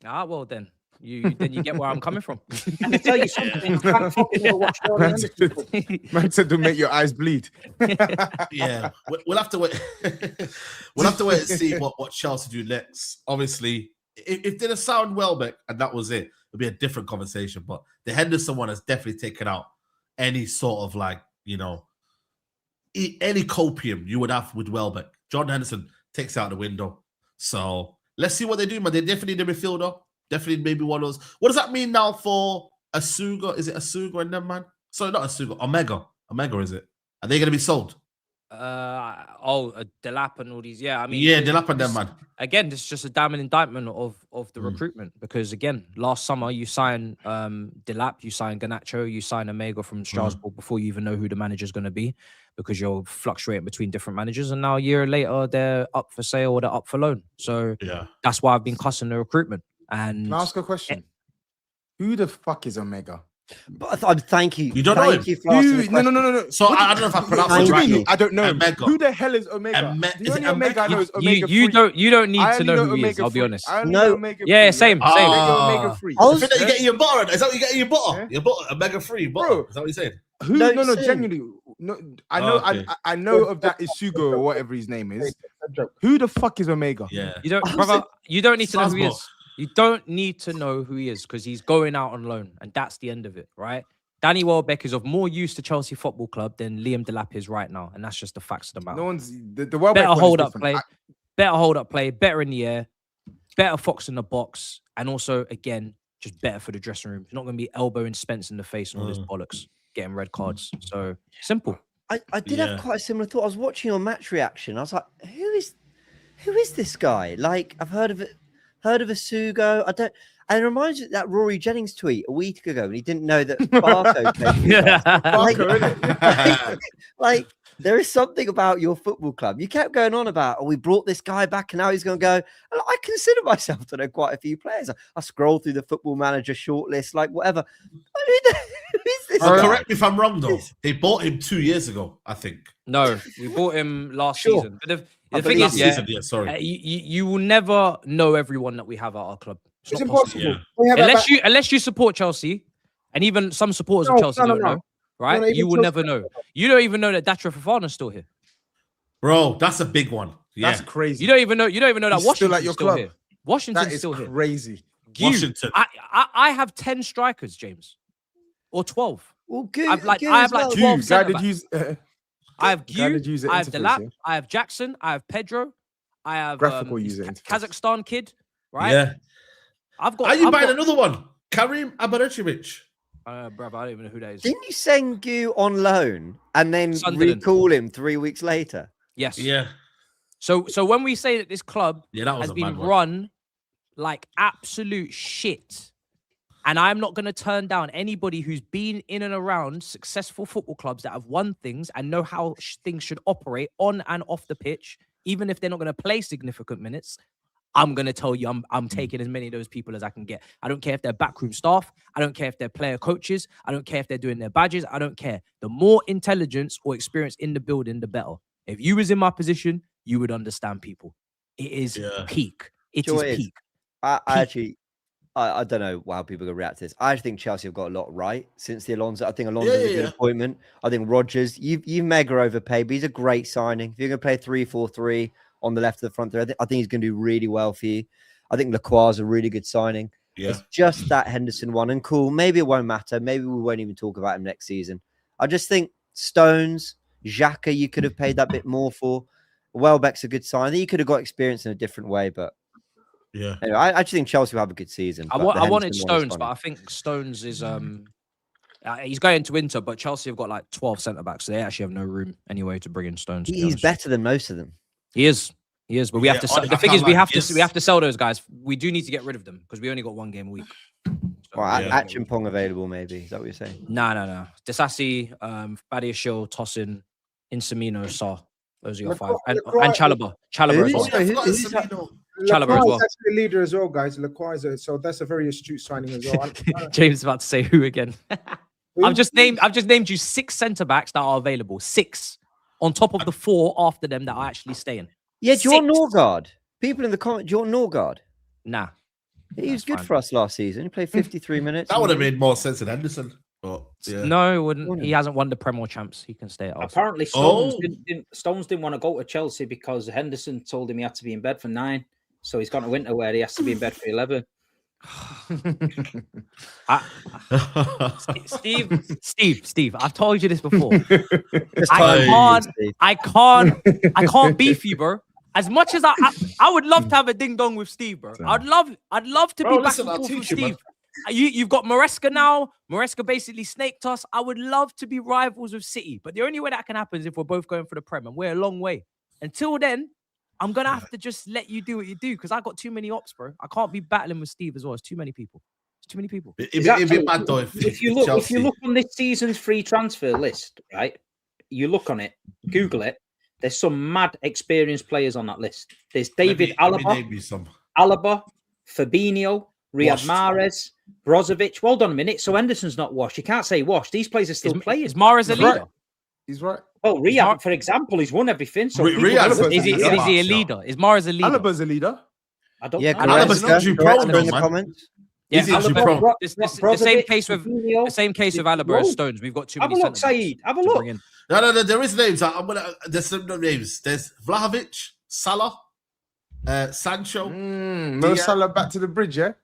Well then. You get where I'm coming from. And I tell you something, man said to make your eyes bleed. Yeah, we'll have to wait. We'll have to wait and see what Chelsea do next. Obviously, if they'd have signed Welbeck and that was it, it'd be a different conversation. But the Henderson one has definitely taken out any sort of any copium you would have with Welbeck. John Henderson takes out the window. So let's see what they do, man. They definitely need a midfielder. Definitely maybe one of those. What does that mean now for Asuga? Is it Asuga and them, man? Sorry, not Asuga. Omega, is it? Are they going to be sold? Delap and all these. Yeah, I mean, Yeah, Delap and them, man. Again, this is just a damning indictment of the recruitment, because again, last summer you sign Delap, you sign Garnacho, you sign Omega from Strasbourg before you even know who the manager's going to be, because you're fluctuating between different managers, and now a year later they're up for sale or they're up for loan. So that's why I've been cussing the recruitment. And can I ask a question? Who the fuck is Omega? But thank you. You don't know him? No. So I don't know if I pronounced it right. I don't know. Omega. Who the hell is Omega? Is it Omega? I know is Omega. You don't need to know who he is. I'll be honest. No. Yeah, same. Omega free. I think that you get your butter. Is that what you get your butter? Your butter, Omega free butter. Is that what you're saying? Who? No, genuinely. No, I know. I know of that Isugo or whatever his name is. Who the fuck is Omega? Yeah. You don't, brother. You don't need to know who he is. You don't need to know who he is, because he's going out on loan, and that's the end of it, right? Danny Welbeck is of more use to Chelsea Football Club than Liam Delap is right now, and that's just the facts of the matter. No one's the Welbeck better hold up play, better hold up play, better in the air, better fox in the box, and also again just better for the dressing room. He's not going to be elbowing Spence in the face and all this bollocks, getting red cards. So simple. I did have quite a similar thought. I was watching your match reaction. I was like, who is this guy? Like, I've heard of it. Heard of Isugo? I don't. And it reminds me of that Rory Jennings tweet a week ago, and he didn't know that Barco played. Like, there is something about your football club. You kept going on about, oh, we brought this guy back, and now he's going to go. And I consider myself to know quite a few players. I scroll through the Football Manager shortlist, like whatever. Who is this guy? Correct me if I'm wrong, though. They bought him 2 years ago, I think. No, we bought him last season. But the thing is, you will never know everyone that we have at our club. It's impossible. Unless you support Chelsea, and even some supporters of Chelsea don't know, right? You will never know. You don't even know that Datra Fofana's still here. Bro, that's a big one. Yeah. That's crazy. You don't even know that Washington's still here. Washington's still here. Crazy. Washington. I have 10 strikers, James. Or 12. Well, good. I have like 12 centre-backs. I have Gu, I have Delap, I have Jackson, I have Pedro, I have Kazakhstan kid, right? Yeah. Are you buying another one? Karim Abarachevich. Brother, I don't even know who that is. Didn't you send Gu on loan and then recall him 3 weeks later? Yes. Yeah. So when we say that this club has been run like absolute shit, and I'm not going to turn down anybody who's been in and around successful football clubs that have won things and know how things should operate on and off the pitch, even if they're not going to play significant minutes. I'm going to tell you, I'm taking as many of those people as I can get. I don't care if they're backroom staff. I don't care if they're player coaches. I don't care if they're doing their badges. I don't care. The more intelligence or experience in the building, the better. If you was in my position, you would understand people. It is peak. It is peak. I don't know how people are going to react to this. I actually think Chelsea have got a lot right since the Alonso. I think Alonso's a good appointment. I think Rodgers, you've mega overpaid, but he's a great signing. If you're going to play 3-4-3 on the left of the front there, I think he's going to do really well for you. I think Lacroix's a really good signing. Yeah. It's just that Henderson one. And cool, maybe it won't matter. Maybe we won't even talk about him next season. I just think Stones, Xhaka, you could have paid that bit more for. Welbeck's a good sign. You could have got experience in a different way, but yeah. Anyway, I actually think Chelsea will have a good season. I wanted Stones, but I think Stones is he's going to Inter, but Chelsea have got like 12 centre backs, so they actually have no room anyway to bring in Stones. He's better than most of them. He is, but we have to. The thing is, we have to sell those guys. We do need to get rid of them because we only got one game a week. So, Achimpong available, maybe. Is that what you're saying? No. Disasi, Badiashile, Tosin, Insamino, Sa. Those are your five, and Chalobah as well. Chalobah as well. That's the leader as well, guys. Lacroix, so that's a very astute signing as well. James is about to say who again? I've just named you 6 centre backs that are available. 6 on top of the 4 after them that are actually staying. Yeah, do you want Norgard? People in the comments, do you want Norgard? Nah. He was good for us last season. He played 53 minutes. That would have made more sense than Henderson. But, yeah. No, it wouldn't. He hasn't won the Premier Champs. He can stay at Arsenal. Apparently, Stones didn't want to go to Chelsea because Henderson told him he had to be in bed for 9. So he's gone to Winter where he has to be in bed for 11. Steve, I've told you this before. I can't beef you, bro. As much as I would love to have a ding dong with Steve, bro. I'd love to be back and forth with Steve. you've got Maresca now. Maresca basically snaked us. I would love to be rivals with City, but the only way that can happen is if we're both going for the Prem, and we're a long way. Until then, I'm gonna have to just let you do what you do because I got too many ops, bro. I can't be battling with Steve as well. It's too many people. It's too many people. It'd be bad though if you look on this season's free transfer list, right? You look on it, Google it. There's some mad experienced players on that list. There's David Alaba, Fabinho, Riyad Mahrez, Brozovic. Hold on a minute. So Henderson's not washed. You can't say washed. These players are still playing. Is Mahrez a leader? He's right. Well, Riyad, for example, he's won everything. So Riyad, is he a leader? Is Mahrez a leader? Alaba's a leader. I don't. Yeah, Alaba's not due pro, in the comments. Yeah, Alaba, the same case with Alaba as Stones. We've got too many. Have a look, SAEED. Have a look. No, there is names. There's some names. There's Vlahovic, Salah, Sancho. Mo Salah back to the bridge, yeah.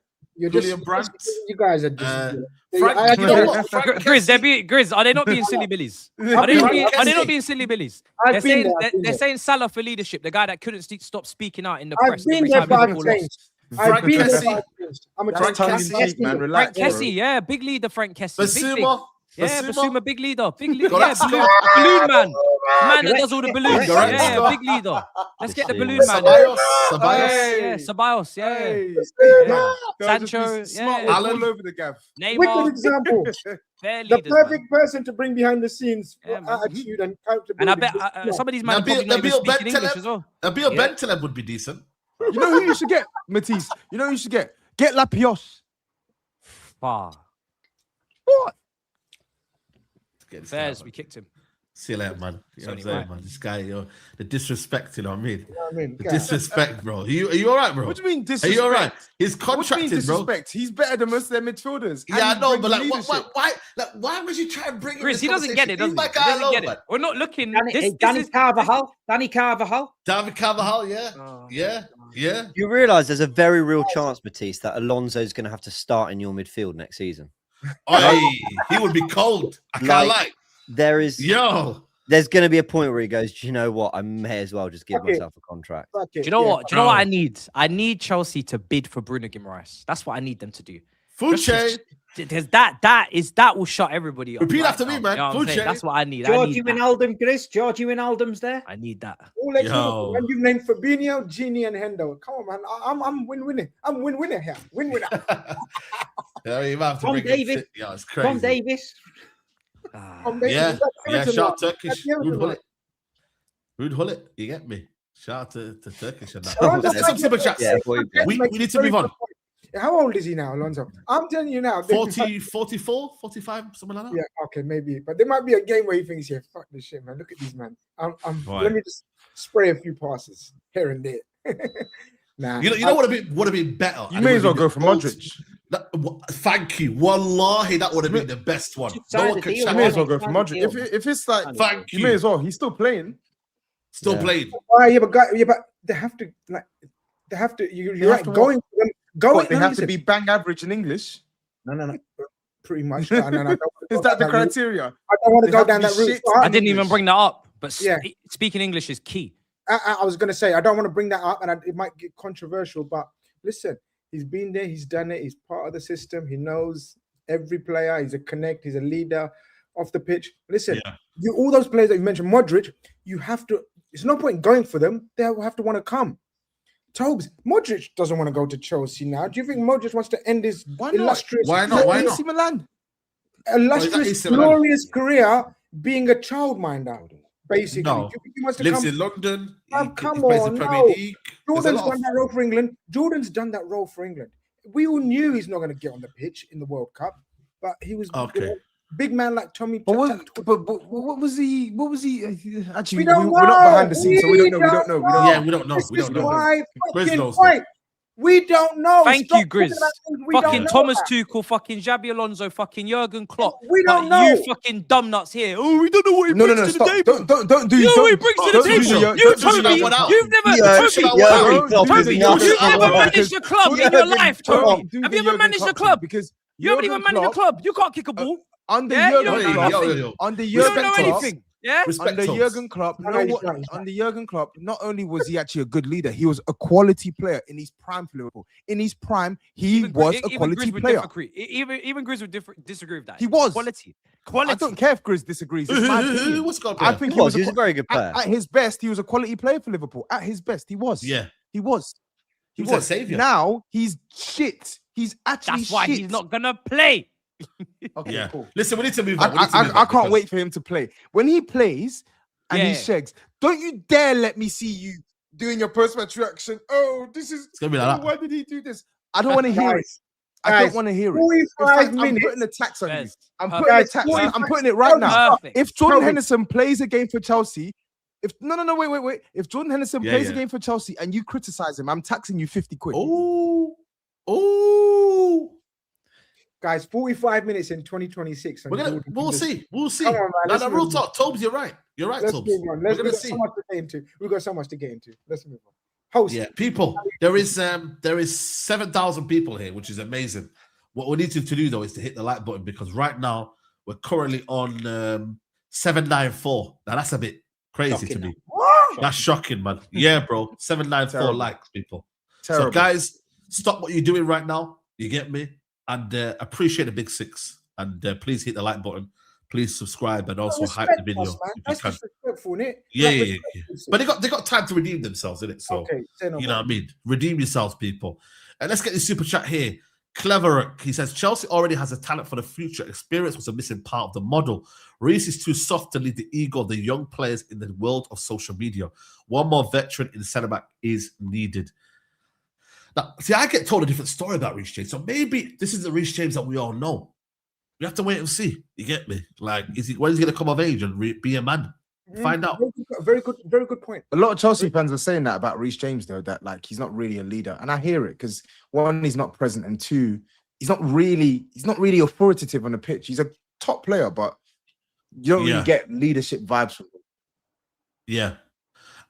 Julian Brandt. You guys are just. Frank, you know what? Grizz, are they not being silly billies? Are they not being silly billies? They're saying Salah for leadership, the guy that couldn't stop speaking out in the press. I've been there 5 times. Frank Kessie. I'm a Frank Kessie, man. Relax, Frank Kessie, yeah, big leader, Frank Kessie. Basuma. Yeah, Basuma, big leader. Yeah, balloon man. Man that does all the balloons. Yeah, big leader. Let's get the balloon man. Ceballos. Yeah. Sancho. Yeah. All over the gaff. Wicked Neymar. example. The perfect person to bring behind the scenes for attitude and accountability. And I bet some of these men probably not even speaking English as well. Nabil Bentaleb would be decent. You know who you should get, Matisse? You know who you should get? Get Lapios. What? Fairs, we kicked him. See you later, man. You know what I'm saying, man? This guy, the disrespect, you know what I mean? You know what I mean? The disrespect, bro. Are you all right, bro? What do you mean disrespect? Are you all right? He's contracted, bro. Disrespect? He's better than most of their midfielders. Yeah, I know, but why would you try and bring him? Chris, he doesn't get it, doesn't he? He doesn't get it. We're not looking. Danny Carvajal. David Carvajal, yeah. You realise there's a very real chance, Matisse, that Alonso's going to have to start in your midfield next season. He would be cold. I can't lie. There's going to be a point where he goes, do you know what? I may as well just give myself a contract. Do you know what? Do you know what I need? I need Chelsea to bid for Bruno Guimaraes. That's what I need them to do. Food chain. That will shut everybody up. Repeat after me, man. You know Food chain. That's what I need. Georgie Wijnaldum, Grizz. Georgie Wijnaldum's there. I need that. When you've named Fabinho, Gini, and Hendo. Come on, man. I'm win-winner. I'm win-winner here. Win-winner. Tom Davis. Yeah, it's crazy. Tom Davis. Shout out Turkish. Rude Hullet. You get me? Shout out to Turkish and that. Some super chats. We need to move on. How old is he now, Alonso? I'm telling you now. 40, 44, 45, something like that. Yeah, okay, maybe. But there might be a game where he thinks, yeah, fuck this shit, man. Look at these man. Let me just spray a few passes here and there. Nah. You know what would have been better? You may as well go for Modric. Thank you. Wallahi, that would have been the best one. No one can you may as well go for Modric. If it's like, thank you. You may as well. He's still playing. Playing. But they have to You're right. Going. They have to be bang average in English. No. Pretty much. No, Is that the criteria? I don't want to go down that route. I didn't even bring that up. But speaking English is key. I was going to say, I don't want to bring that up, and it might get controversial, but listen, he's been there, he's done it, he's part of the system, he knows every player, he's a connect, he's a leader off the pitch. Listen, all those players that you mentioned, Modric, you have to, there's no point in going for them, they'll have to want to come. TOBS, Modric doesn't want to go to Chelsea now. Do you think Modric wants to end his illustrious... Why not? AC Milan? Illustrious, glorious career being a childminder? Basically, no. He wants to lives come. In London. Come on, no. Jordan's done that role for England. Jordan's done that role for England. We all knew he's not going to get on the pitch in the World Cup, but he was big man like Tommy. But what was he? Actually, we're not behind the scenes, so we don't know. We don't know. We don't know. Thank you, Grizz. Fucking Thomas Tuchel, fucking Xabi Alonso, fucking Jurgen Klopp. We don't know. You fucking dumb nuts here. Oh, we don't know what he brings to the table. Don't do. You know what he brings to the table. You, Toby, you've never managed a club in your life, Toby. Have you ever managed a club? Because you haven't even managed a club. You can't kick a ball. Under Jurgen Klopp, you don't know anything. Yeah. Respect Under Tobes. Jurgen Klopp, No, he's what? not, he's Under Jurgen Klopp, not only was he actually a good leader, he was a quality player in his prime for Liverpool. In his prime, he was a quality player. Even Grizz would disagree with that. He was. Quality. I don't care if Grizz disagrees. It's my opinion. What's going I on? think He was a very good player. At his best, he was a quality player for Liverpool. At his best, he was. Yeah. He was. He was a savior. Now he's shit. He's actually That's why shit. he's not gonna play. Okay, Yeah. cool. Listen, we need to move on. We need to move I on can't because- wait for him to play. When he plays and he Yeah. shags, don't you dare let me see you doing your post-match reaction. Oh, this is. It's gonna be like that. Why did he do this? I don't want to hear it. Guys, I guys, don't want to hear it. 45 I'm minutes. putting a tax on you. Yes. I'm Perfect. putting a Guys, tax. 45 I'm putting it right now. Perfect. If Jordan Tell me. Henderson plays a game for Chelsea, wait. If Jordan Henderson plays a yeah. game for Chelsea and you criticize him, I'm taxing you 50 quid. Oh. Guys, 45 minutes in 2026. and Jordan We'll Henderson. see. We'll see. Come on, man, No, let's real move talk. Tobes, you're right. You're right, Let's Tobes. move on. We're We've gonna got see. so much to get into. We've got so much to get into. Let's move on. Host. Yeah, people. There is 7,000 people here, which is amazing. What we need to do though is to hit the like button because right now we're currently on 794. Now that's a bit crazy to me. That's shocking, man. Yeah, bro. 794 Terrible. likes, people. Terrible. So, guys, stop what you're doing right now. You get me? And appreciate the big six. And please hit the like button. Please subscribe and also hype the video. Us, man. if you That's can. disrespectful, innit? Yeah, Like, yeah, yeah. But they got time to redeem themselves, innit? So okay, say no you more. know what I mean? Redeem yourselves, people. And let's get this super chat here. Clever, he says Chelsea already has a talent for the future. Experience was a missing part of the model. Reece is too soft to lead the ego of the young players in the world of social media. One more veteran in the centre back is needed. Now, see, I get told a different story about Reece James. So maybe this is the Reece James that we all know. We have to wait and see. You get me? Like, when is he going to come of age and be a man? Find out. Very good point. A lot of Chelsea fans are saying that about Reece James, though, that like he's not really a leader, and I hear it because one, he's not present, and two, he's not really authoritative on the pitch. He's a top player, but you don't really get leadership vibes from him. Yeah,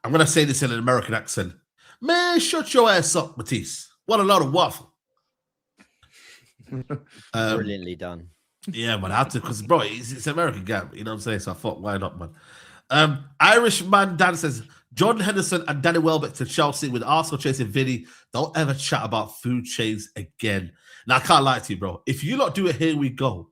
I'm gonna say this in an American accent. Man, shut your ass up, Matisse. What a lot of waffle. Brilliantly done. Yeah, man, I have to because bro, it's American game. You know what I'm saying? So I thought, why not, man? Irish man Dan says Jordan Henderson and Danny Welbeck to Chelsea with Arsenal chasing Vini. Don't ever chat about food chains again. Now I can't lie to you, bro. If you lot do it, here we go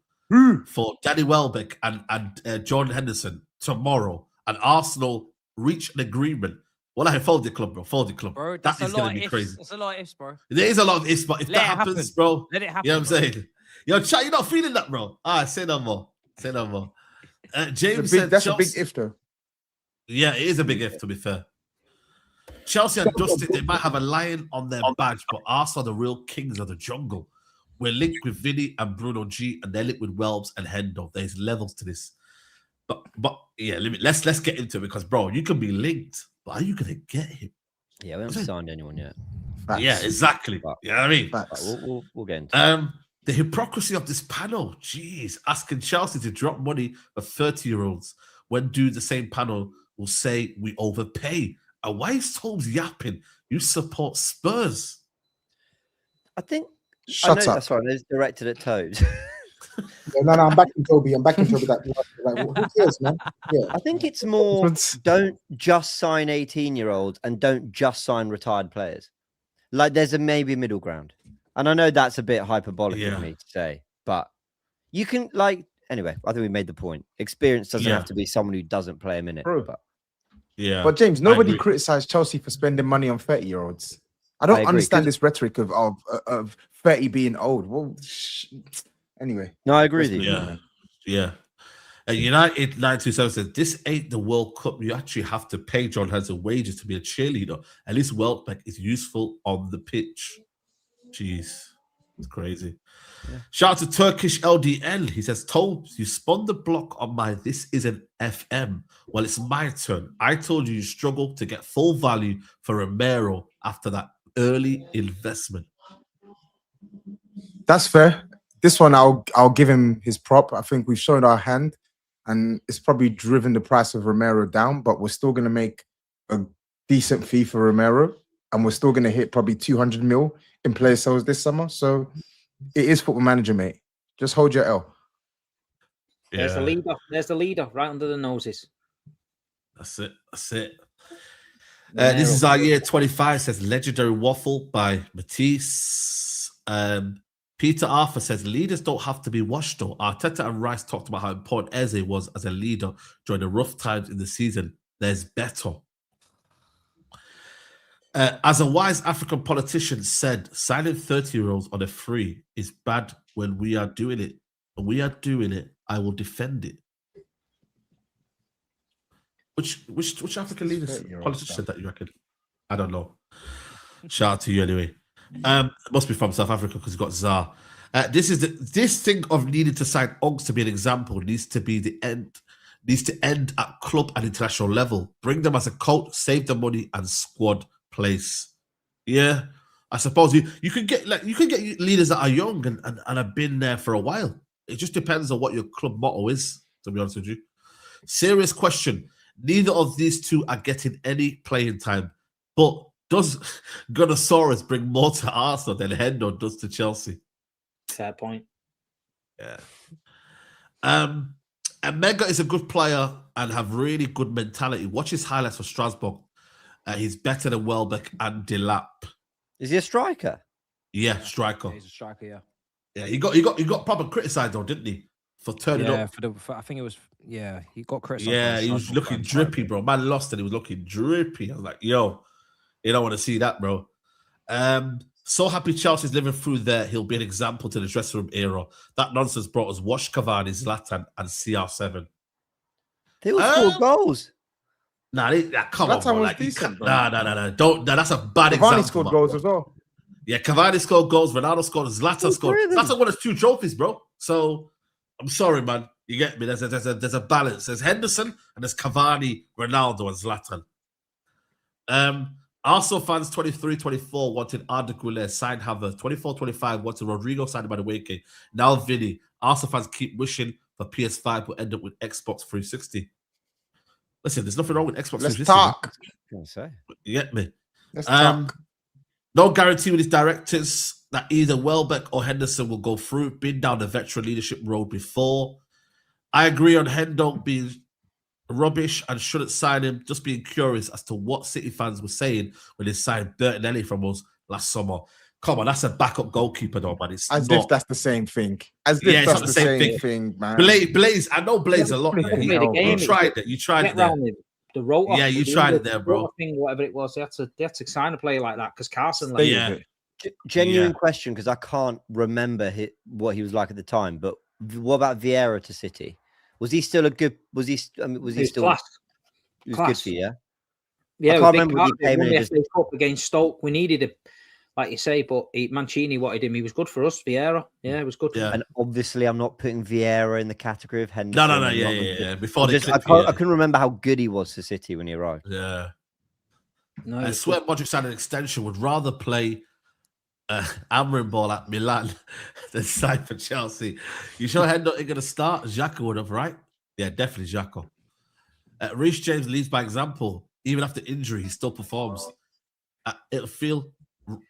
for Danny Welbeck and Jordan Henderson tomorrow, and Arsenal reach an agreement. Well, I fold the club, bro. Fold the club. Bro, That that's is a lot going to of be ifs. crazy. That's a lot of ifs, bro. There is a lot of ifs, but if Let that it happens, happen. bro, Let it happen. you know what I'm bro. saying? Yo, chat, you're not feeling that, bro. Say no more. Say no more. James said That's a Chelsea- big if, though. Yeah, it is a big if, to be fair. Chelsea and Dustin, they might have a lion on their badge, but us are the real kings of the jungle. We're linked with Vini and Bruno G, and they're linked with Welbs and Hendo. There's levels to this. But yeah, let's get into it because, bro, you can be linked, but are you gonna get him? Yeah, we haven't signed anyone yet. Facts. Yeah, exactly. But- You know what I mean? But Facts. we'll get into it. The hypocrisy of this panel, jeez, asking Chelsea to drop money for 30-year-olds when do the same panel will say we overpay. And why is Tobes yapping? You support Spurs. I think Shut I know, up. Sorry, it's directed at Toes. No, I'm backing Toby. Like, who cares, man? Yeah. I think it's more don't just sign 18-year-olds and don't just sign retired players. Like there's maybe middle ground. And I know that's a bit hyperbolic Yeah. of me to say, but you can anyway, I think we made the point. Experience doesn't Yeah. have to be someone who doesn't play a minute. True. But Yeah. But James, nobody agree. criticized Chelsea for spending money on 30-year-olds. I don't agree, understand 'cause- this rhetoric of 30 being old. Well, anyway. no, I agree with you. Yeah. Yeah. United 927 says this ain't the World Cup. You actually have to pay John Henderson wages to be a cheerleader. At least Welbeck is useful on the pitch. Jeez, it's crazy. Yeah. Shout out to Turkish LDL. He says, Tobes, you spun the block on my this is an FM. Well, it's my turn. I told you struggled to get full value for Romero after that early investment. That's fair. This one, I'll give him his prop. I think we've shown our hand, and it's probably driven the price of Romero down, but we're still going to make a decent fee for Romero, and we're still going to hit probably 200 mil in player sales this summer. So it is Football Manager, mate. Just hold your L. There's the leader. There's the leader right under the noses. That's it. That's it. This is our year 25, says Legendary Waffle by Matisse. Peter Arthur says leaders don't have to be washed though. Arteta and Rice talked about how important Eze was as a leader during the rough times in the season. There's better. As a wise African politician said, signing 30-year-olds on a free is bad when we are doing it. When we are doing it, I will defend it. Which African leaders, politician said that, you reckon? I don't know. Shout out to you anyway. It must be from South Africa because he's got Zar. This thing of needing to sign Onks to be an example needs to end at club and international level. Bring them as a coach, save the money and squad place. Yeah, I suppose you could get leaders that are young and have been there for a while. It just depends on what your club motto is, to be honest with you. Serious question. Neither of these two are getting any playing time, but does Gunnosaurus bring more to Arsenal than Hendo does to Chelsea? Fair point. Yeah. And Mega is a good player and have really good mentality. Watch his highlights for Strasbourg. He's better than Welbeck and Delap. Is he a striker? Yeah, striker. He's a striker, yeah. Yeah, he got proper criticised though, didn't he? For turning up. I think it was, he got criticised. Yeah, he was looking drippy, bro. Man lost and he was looking drippy. I was like, yo, you don't want to see that, bro. So happy Chelsea's living through there. He'll be an example to the dressing room era. That nonsense brought us Wash Cavani, Zlatan, and CR7. They all scored goals. Nah, come on, bro. Was decent, bro. Nah. Don't. That's a bad example. Cavani scored goals as well. Yeah, Cavani scored goals. Ronaldo scored. Zlatan scored. Zlatan won us 2 trophies, bro. So I'm sorry, man. You get me? There's a balance. There's Henderson and there's Cavani, Ronaldo, and Zlatan. Arsenal fans 23-24 wanted Arda Güler, signed Havertz. 24-25 wanted Rodrigo, signed by the Wake. Now Vini. Arsenal fans keep wishing for PS5 will end up with Xbox 360. Listen, there's nothing wrong with Xbox 360. Let's talk. You get me? Let's talk. No guarantee with his directors that either Welbeck or Henderson will go through. Been down the veteran leadership road before. I agree on Hendo being rubbish and shouldn't sign him. Just being curious as to what City fans were saying when they signed Bertinelli from us last summer. Come on, that's a backup goalkeeper, though, man. It's as not. If that's the same thing. As if that's the same thing, man. Blaze, I know Blaze a lot. Yeah. You tried it. You tried it there. The rotor. Yeah, you tried it there, bro. Thing, whatever it was, they had to sign a player like that because Carson. Genuine question, because I can't remember what he was like at the time. But what about Vieira to City? Was he still a good? Was he still class? He was good for you, yeah. Yeah, I can't remember when he came in the FA Cup against Stoke. We needed him, like you say, but Mancini wanted him. He was good for us, Vieira. Yeah, it was good. Yeah. And obviously, I'm not putting Vieira in the category of Henderson. No. Yeah. Before I couldn't remember how good he was to City when he arrived. Yeah. No, I swear, Modric signed an extension. Would rather play Amrin ball at Milan than sign for Chelsea. You sure Hendo ain't going to start? Xhaka would have, right? Yeah, definitely Xhaka. Reece James leads by example. Even after injury, he still performs. It'll feel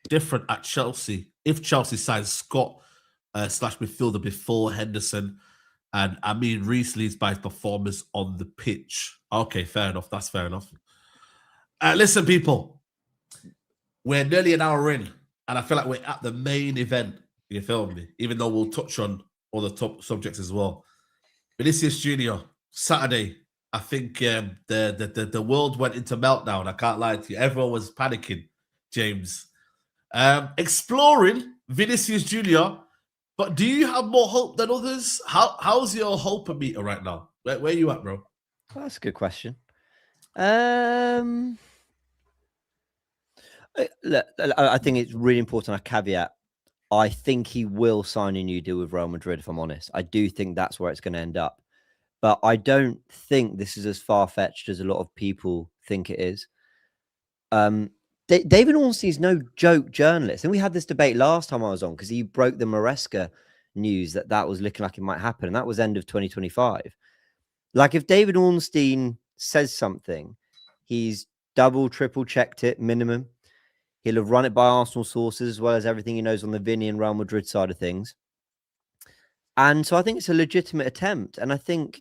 different at Chelsea if Chelsea signs Scott / midfielder before Henderson. And I mean, Reece leads by his performance on the pitch. Okay, fair enough. That's fair enough. Listen, people, we're nearly an hour in, and I feel like we're at the main event. You feel me? Even though we'll touch on all the top subjects as well. Vinicius Junior, Saturday. I think the world went into meltdown. I can't lie to you. Everyone was panicking, James. Exploring Vinicius Junior, but do you have more hope than others? How's your hope meter right now? Where are you at, bro? Well, that's a good question. Look, I think it's really important. A caveat. I think he will sign a new deal with Real Madrid, if I'm honest. I do think that's where it's going to end up. But I don't think this is as far-fetched as a lot of people think it is. David Ornstein is no joke journalist. And we had this debate last time I was on because he broke the Maresca news that was looking like it might happen. And that was end of 2025. Like if David Ornstein says something, he's double, triple checked it minimum. He'll have run it by Arsenal sources as well as everything he knows on the Vini and Real Madrid side of things. And so I think it's a legitimate attempt. And I think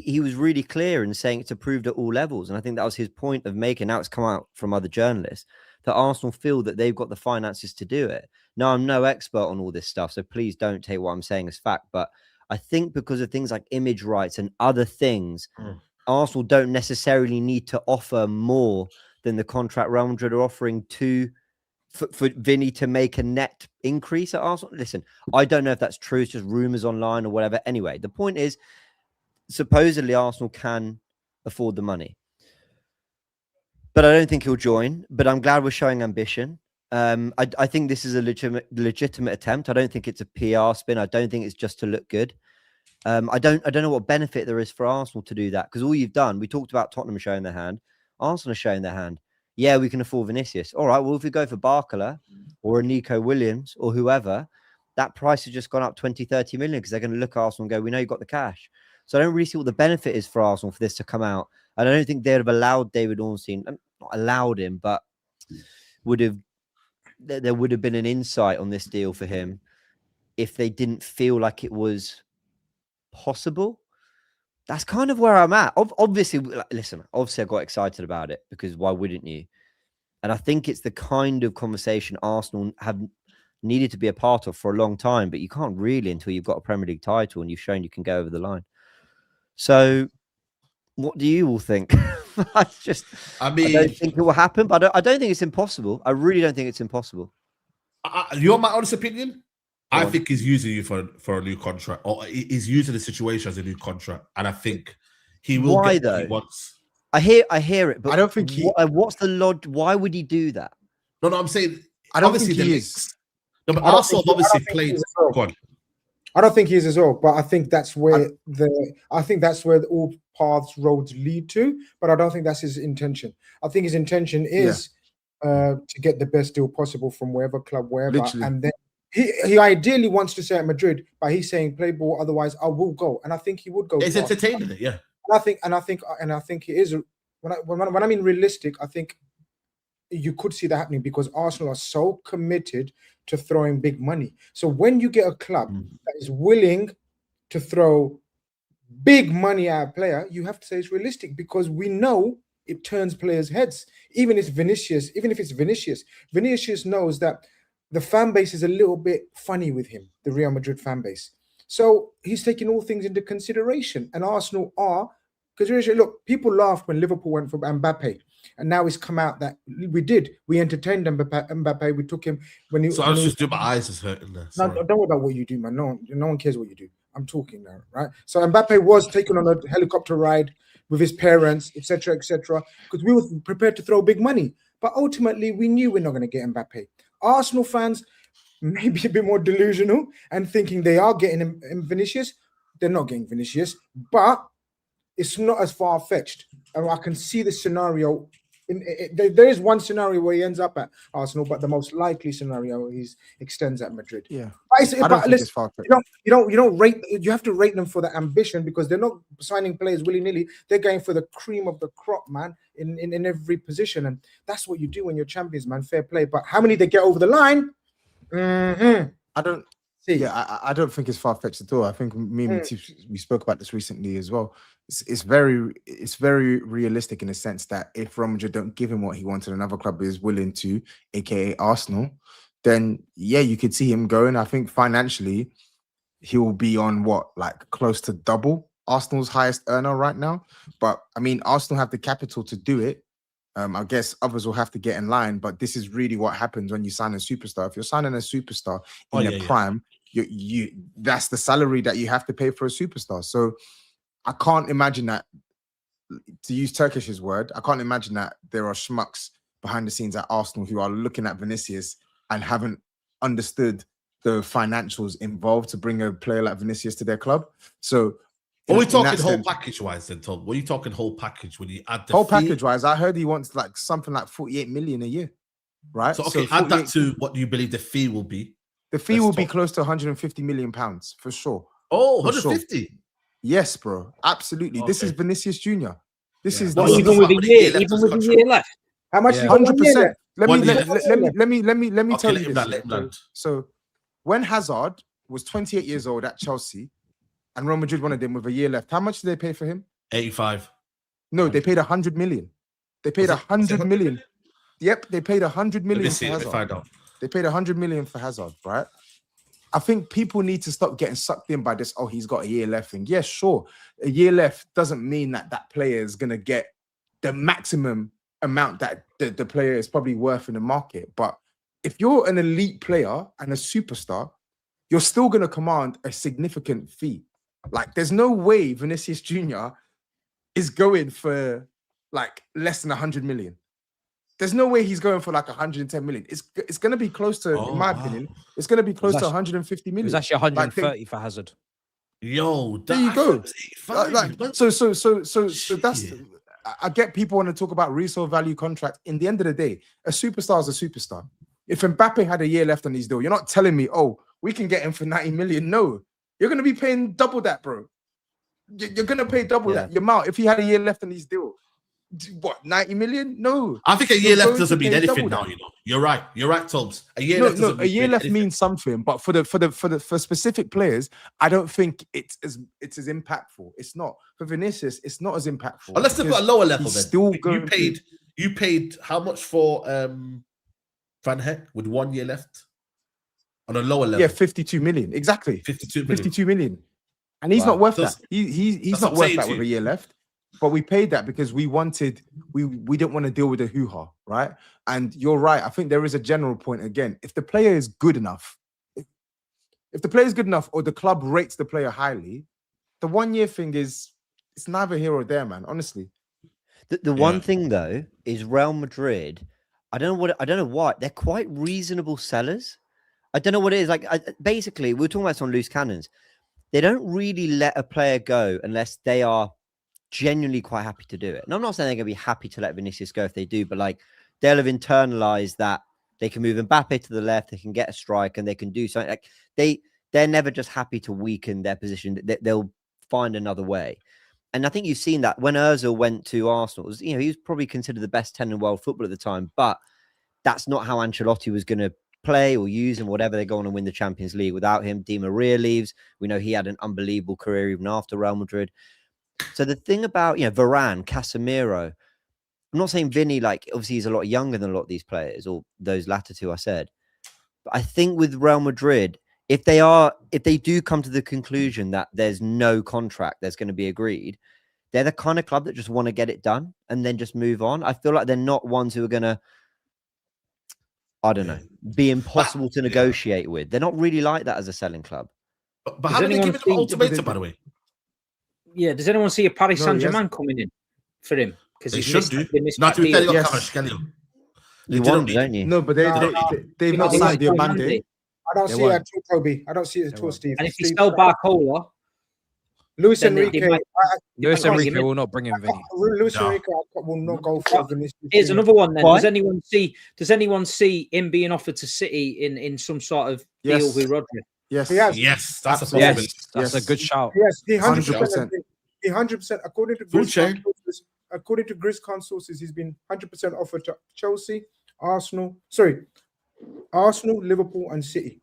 he was really clear in saying it's approved at all levels. And I think that was his point of making. Now it's come out from other journalists that Arsenal feel that they've got the finances to do it. Now, I'm no expert on all this stuff, so please don't take what I'm saying as fact. But I think because of things like image rights and other things, Arsenal don't necessarily need to offer more than the contract Real Madrid are offering for Vini to make a net increase at Arsenal. Listen, I don't know if that's true. It's just rumors online or whatever. Anyway, the point is, supposedly Arsenal can afford the money. But I don't think he'll join. But I'm glad we're showing ambition. I think this is a legitimate attempt. I don't think it's a PR spin. I don't think it's just to look good. I don't know what benefit there is for Arsenal to do that, because all you've done, we talked about Tottenham showing their hand. Arsenal are showing their hand. Yeah, we can afford Vinicius. All right, well, if we go for Barcola or a Nico Williams or whoever, that price has just gone up 20, 30 million because they're going to look at Arsenal and go, we know you've got the cash. So I don't really see what the benefit is for Arsenal for this to come out. And I don't think they'd have allowed David Ornstein, not allowed him, but there would have been an insight on this deal for him if they didn't feel like it was possible. That's kind of where I'm at. Obviously, listen, obviously I got excited about it because why wouldn't you? And I think it's the kind of conversation Arsenal have needed to be a part of for a long time, but you can't really until you've got a Premier League title and you've shown you can go over the line. So what do you all think? I don't think it will happen, but I don't think it's impossible. I really don't think it's impossible. You want my honest opinion? I think he's using you for a new contract, or he's using the situation as a new contract, and I think he will. Why get though? What he wants. I hear it, but I don't think he. What's the log? Why would he do that? No, I'm saying I don't think he is. No, but Arsenal obviously played. I don't think he is as well, but I think that's where all roads lead to. But I don't think that's his intention. I think his intention is to get the best deal possible from wherever club, wherever, Literally. and then. He ideally wants to stay at Madrid, but he's saying play ball. Otherwise, I will go, and I think he would go. It's entertaining it, yeah. And I think it is. When I mean realistic, I think you could see that happening because Arsenal are so committed to throwing big money. So when you get a club that is willing to throw big money at a player, you have to say it's realistic because we know it turns players' heads. Even if it's Vinicius knows that the fan base is a little bit funny with him, the Real Madrid fan base. So he's taking all things into consideration. And Arsenal are, because look, people laughed when Liverpool went for Mbappe. And now it's come out that we entertained Mbappe. We took him when he. So I was just doing my eyes is hurting there. No, don't worry about what you do, man. No one cares what you do. I'm talking now, right? So Mbappe was taken on a helicopter ride with his parents, etc., because we were prepared to throw big money. But ultimately, we knew we're not going to get Mbappe. Arsenal fans may be a bit more delusional and thinking they are getting Vinicius. They're not getting Vinicius, but it's not as far-fetched. And I can see the scenario. There is one scenario where he ends up at Arsenal, but the most likely scenario is extends at Madrid. Yeah, I don't think it's far-fetched. You don't rate. You have to rate them for the ambition because they're not signing players willy-nilly. They're going for the cream of the crop, man, in every position, and that's what you do when you're champions, man. Fair play. But how many they get over the line? I don't see. Yeah, I don't think it's far-fetched at all. I think me and Matif, we spoke about this recently as well. It's very realistic in the sense that if Real Madrid don't give him what he wanted, another club is willing to, aka Arsenal, then yeah, you could see him going. I think financially, he will be on like close to double Arsenal's highest earner right now. But I mean, Arsenal have the capital to do it. I guess others will have to get in line, but this is really what happens when you sign a superstar. If you're signing a superstar in their prime, you that's the salary that you have to pay for a superstar. So I can't imagine that, to use Turkish's word, I can't imagine that there are schmucks behind the scenes at Arsenal who are looking at Vinicius and haven't understood the financials involved to bring a player like Vinicius to their club. So are we talking whole package wise then, Tom? What are you talking whole package when you add the whole fee? package wise? I heard he wants like something like 48 million a year, right? So okay, add that to what you believe the fee will be. The fee will be close to 150 million pounds for sure. Oh, 150. Sure. Yes, bro. Absolutely. Okay. This is Vinicius Jr. This is even with a year left. How much? 100%. Let me tell you this. Let him land. So when Hazard was 28 years old at Chelsea, and Real Madrid wanted him with a year left. How much did they pay for him? 85. No, they paid 100 million. They paid 100 million. Yep, they paid 100 million for Hazard. They paid 100 million for Hazard, right? I think people need to stop getting sucked in by this. Oh, he's got a year left thing. Yes, sure. A year left doesn't mean that that player is going to get the maximum amount that the player is probably worth in the market. But if you're an elite player and a superstar, you're still going to command a significant fee. Like, there's no way Vinicius Jr. is going for like less than 100 million. There's no way he's going for like 110 million. It's going to be close to, in my opinion, it's going to be close to 150 million. It was actually 130 for Hazard. Yo, there you go. So that's. I get people want to talk about resale value contract. In the end of the day, a superstar is a superstar. If Mbappe had a year left on his deal, you're not telling me, oh, we can get him for 90 million. No, you're going to be paying double that, bro. You're going to pay double that. Your amount. If he had a year left on his deal, what, 90 million? No. I think a year left doesn't mean anything now, you know. You're right. You're right, TOBS. A year left doesn't mean anything. Left means something, but for specific players, I don't think it's as impactful. It's not. For Vinicius, it's not as impactful. Unless they've got a lower level, then. Still you paid how much for Van Heck with 1 year left? On a lower level. Yeah, 52 million. Exactly. 52 million. And he's not worth that. He's not worth that with a year left. But we paid that because we didn't want to deal with the hoo-ha, right? And you're right. I think there is a general point again. If the player is good enough, if the player is good enough or the club rates the player highly, the 1 year thing it's neither here or there, man. Honestly. The one thing though is Real Madrid. I don't know why they're quite reasonable sellers. I don't know what it is. Like, basically, we were talking about this on Loose Cannons. They don't really let a player go unless they are genuinely quite happy to do it. And I'm not saying they're going to be happy to let Vinicius go if they do, but like, they'll have internalized that they can move Mbappe to the left, they can get a strike, and they can do something. Like, they're never just happy to weaken their position. They'll find another way. And I think you've seen that when Ozil went to Arsenal. He was probably considered the best 10 in world football at the time, but that's not how Ancelotti was going to play or use him, whatever. They go on and win the Champions League without him. Di Maria leaves. We know he had an unbelievable career even after Real Madrid. So the thing about, Varane, Casemiro, I'm not saying Vini, like, obviously he's a lot younger than a lot of these players, or those latter two I said. But I think with Real Madrid, if they do come to the conclusion that there's no contract that's going to be agreed, they're the kind of club that just want to get it done and then just move on. I feel like they're not ones who are going to, I don't know, be impossible to negotiate with. They're not really like that as a selling club. But how do they give it an ultimatum, by the way? Yeah, does anyone see a Paris Saint-Germain coming in for him? Because they should do. Not to be fair, they got Kvaratskhelia. You want, don't you? No, but they've not signed the Abande. I don't see it at all, Toby. I don't see it at all, Steve. And if you spell Barcola, Luis Enrique will not bring him Vini. Luis Enrique will not go for Vinicius. Here's another one then. Why? Does anyone see him being offered to City in some sort of deal with Rodri? Yes. Yes, that's a possibility. That's a good shout. Yes, 100%. 100%. According to GRIZZ sources, he's been 100% offered to Chelsea, Arsenal, Liverpool, and City.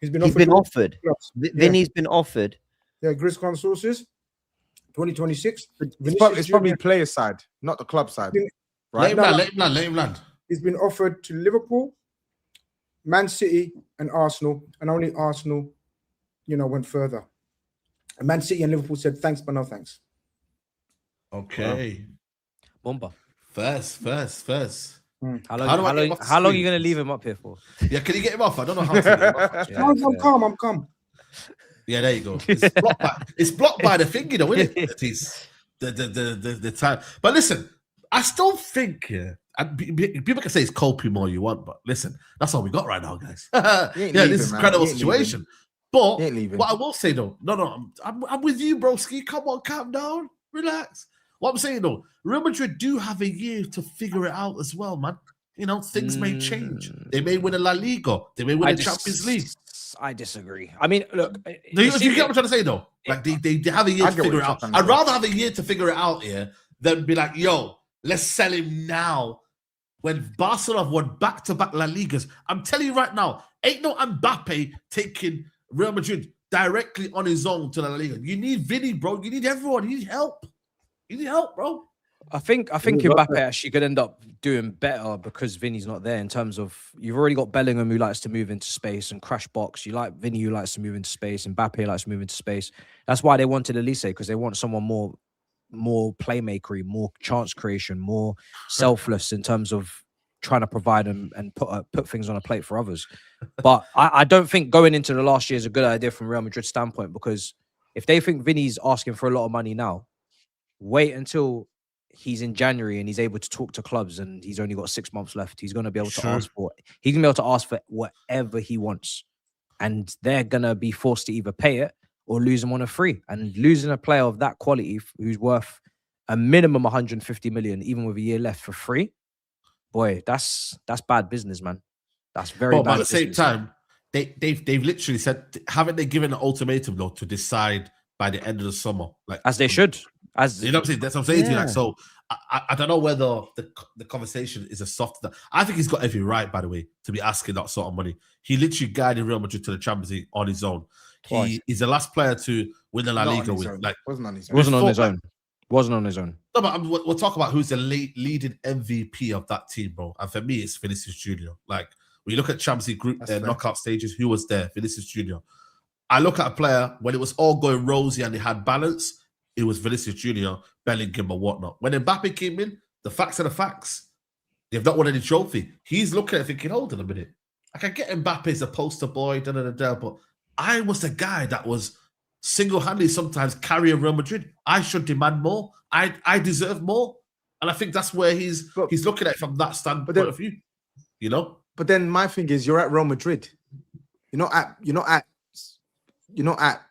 He's been offered. Vinny's been offered. Yeah, GRIZZ sources, 2026. It's probably player side, not the club side. Right? Let him land. He's been offered to Liverpool, Man City, and Arsenal, and only Arsenal, went further. And Man City and Liverpool said thanks, but no thanks. Okay. Bomba. First. How long are you going to leave him up here for? Yeah, can you get him off? I don't know how to get him off. I'm calm. Yeah, there you go. It's blocked by the thing, isn't it? It's the time. But listen, I still think and people can say it's coping all you want, but listen, that's all we got right now, guys. This is incredible situation. But what I will say though, I'm with you, broski. Come on, calm down, relax. What I'm saying though, Real Madrid do have a year to figure it out as well, man. Things may change. They may win a La Liga. They may win a Champions League. I disagree. I mean, look. Do you get what I'm trying to say though? Like they have a year to figure it out. I'd rather have a year to figure it out here than be like, yo, let's sell him now. When Barcelona have won back-to-back La Ligas, I'm telling you right now, ain't no Mbappe taking Real Madrid directly on his own to the La Liga. You need Vini, bro. You need everyone. You need help. You need help, bro. I think Mbappe actually could end up doing better because Vini's not there in terms of you've already got Bellingham who likes to move into space and crash box. You like Vini who likes to move into space, and Mbappe likes to move into space. That's why they wanted Elise, because they want someone more playmakery, more chance creation, more selfless in terms of trying to provide and put things on a plate for others. But I don't think going into the last year is a good idea from Real Madrid's standpoint, because if they think Vini's asking for a lot of money now, wait until he's in January and he's able to talk to clubs and he's only got 6 months left. He's going to be able to ask for whatever he wants. And they're going to be forced to either pay it or lose him on a free. And losing a player of that quality who's worth a minimum 150 million, even with a year left, for free, boy, that's bad business, man. That's very bad. But at the same time, they've literally said, haven't they given an ultimatum though to decide by the end of the summer? Like, as they should. As you know what I'm saying? That's what I'm saying to you. Like, so I don't know whether the conversation is a soft. I think he's got every right, by the way, to be asking that sort of money. He literally guided Real Madrid to the Champions League on his own. He's the last player to win the La Liga with. Like, wasn't on his own. Wasn't on his own. No, but we'll talk about who's the leading MVP of that team, bro. And for me, it's Vinicius Junior. Like, when you look at Champions League group knockout stages, who was there? Vinicius Junior. I look at a player when it was all going rosy and they had balance. It was Vinicius Junior, Bellingham and whatnot. When Mbappe came in, the facts are the facts. They've not won any trophy. He's looking at it thinking, hold on a minute. I can get Mbappe as a poster boy, but I was the guy that was single-handedly sometimes carrying Real Madrid. I should demand more. I deserve more. And I think that's where he's looking at it from that standpoint of view. You know? But then my thing is, you're at Real Madrid. You're not at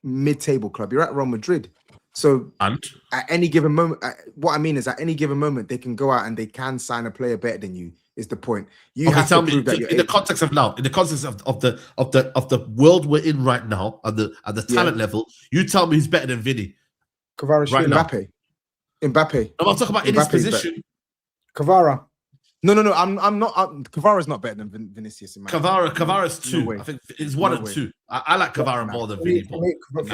mid-table club. You're at Real Madrid. So at any given moment, what I mean is, at any given moment, they can go out and they can sign a player better than you. Is the point? You have to prove that in the context of now, in the context of the world we're in right now, and the talent level, you tell me who's better than Vini. Kvaratskhelia, right Mbappe. No, I'm talking about in his position. Kvara. No. I'm not. Kvara's not better than Vinicius. Kvara's 2. No, I think it's 1 and 2. I like Kvara more than Vini. For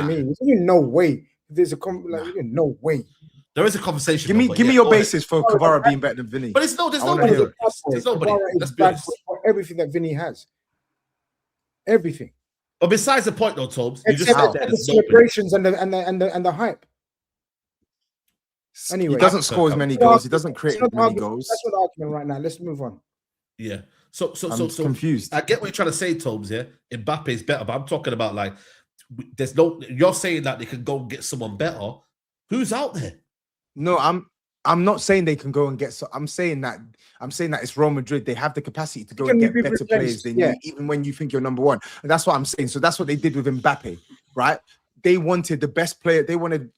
me, there's no way. There's no way. There is a conversation. Give me your basis for Kvara being better than Vini. But there's nobody. There's nobody. That's bad for everything that Vini has. Everything. But besides the point, though, TOBS, you just said the celebrations and the hype. Anyway, he doesn't score as many goals. He doesn't create as many goals. That's not the argument right now. Let's move on. Yeah. So confused. I get what you're trying to say, TOBS. Yeah, Mbappe is better, but I'm talking about like there's no. You're saying that they can go and get someone better. Who's out there? No, I'm not saying they can go and get. So I'm saying that it's Real Madrid. They have the capacity to go and get better players than you, even when you think you're number one. And that's what I'm saying. So that's what they did with Mbappe, right? They wanted the best player. They wanted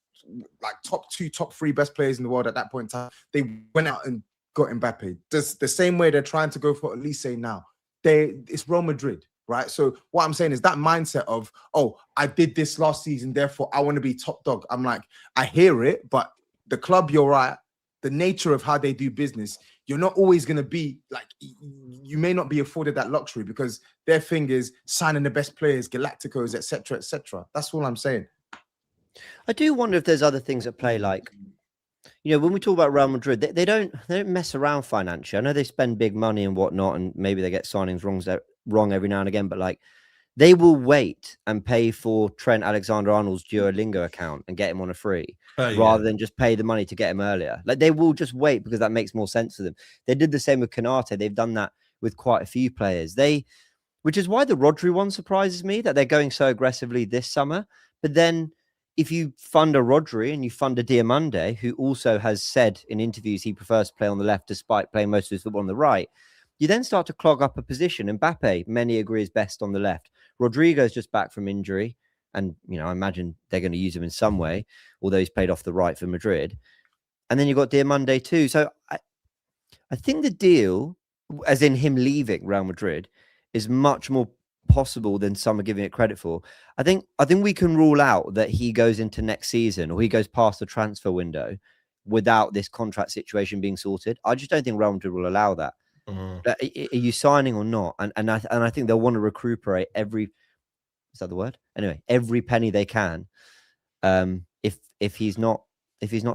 like top 2, top 3 best players in the world at that point in time. They went out and got Mbappe. Just the same way they're trying to go for Elise now. It's Real Madrid, right? So what I'm saying is that mindset of, oh, I did this last season, therefore I want to be top dog. I'm like, I hear it, but the club you're at, the nature of how they do business, you're not always going to be like, you may not be afforded that luxury because their thing is signing the best players, Galacticos, etc., etc. That's all I'm saying. I do wonder if there's other things at play, like, you know, when we talk about Real Madrid, they don't mess around financially. I know they spend big money and whatnot, and maybe they get signings wrong every now and again, but like, they will wait and pay for Trent Alexander-Arnold's Duolingo account and get him on a free rather than just pay the money to get him earlier. Like, they will just wait because that makes more sense to them. They did the same with Konate. They've done that with quite a few players. Which is why the Rodri one surprises me, that they're going so aggressively this summer. But then if you fund a Rodri and you fund a Diamande, who also has said in interviews he prefers to play on the left despite playing most of his football on the right, you then start to clog up a position. Mbappe, many agree, is best on the left. Rodrigo's just back from injury. And, you know, I imagine they're going to use him in some way, although he's played off the right for Madrid. And then you've got Diamande too. So I think the deal, as in him leaving Real Madrid, is much more possible than some are giving it credit for. I think we can rule out that he goes into next season or he goes past the transfer window without this contract situation being sorted. I just don't think Real Madrid will allow that. Are you signing or not? And I think they'll want to recuperate every Is that the word? Anyway, every penny they can. If he's not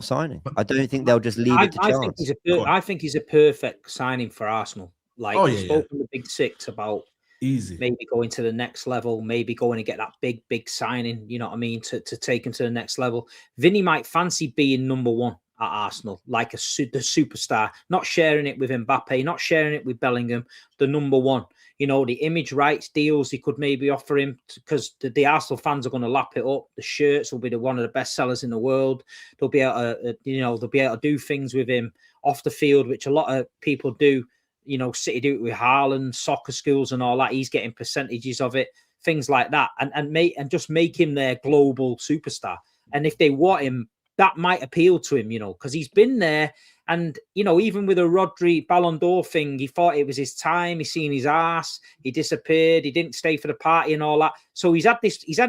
signing, I don't think they'll just leave it to chance. I think he's a perfect signing for Arsenal. Like, Oh, you spoke on the Big Six about easy, maybe going to the next level, maybe going and get that big signing, you know what I mean, to take him to the next level. Vinny might fancy being number one at Arsenal, like the superstar, not sharing it with Mbappe, not sharing it with Bellingham, the number one. You know, the image rights deals he could maybe offer him, because the Arsenal fans are going to lap it up. The shirts will be one of the best sellers in the world. They'll be able to, they'll be able to do things with him off the field, which a lot of people do. You know, City do it with Haaland, soccer schools and all that. He's getting percentages of it, things like that, and just make him their global superstar. And if they want him, that might appeal to him, because he's been there. And, even with a Rodri Ballon d'Or thing, he thought it was his time. He's seen his ass. He disappeared. He didn't stay for the party and all that. So he's had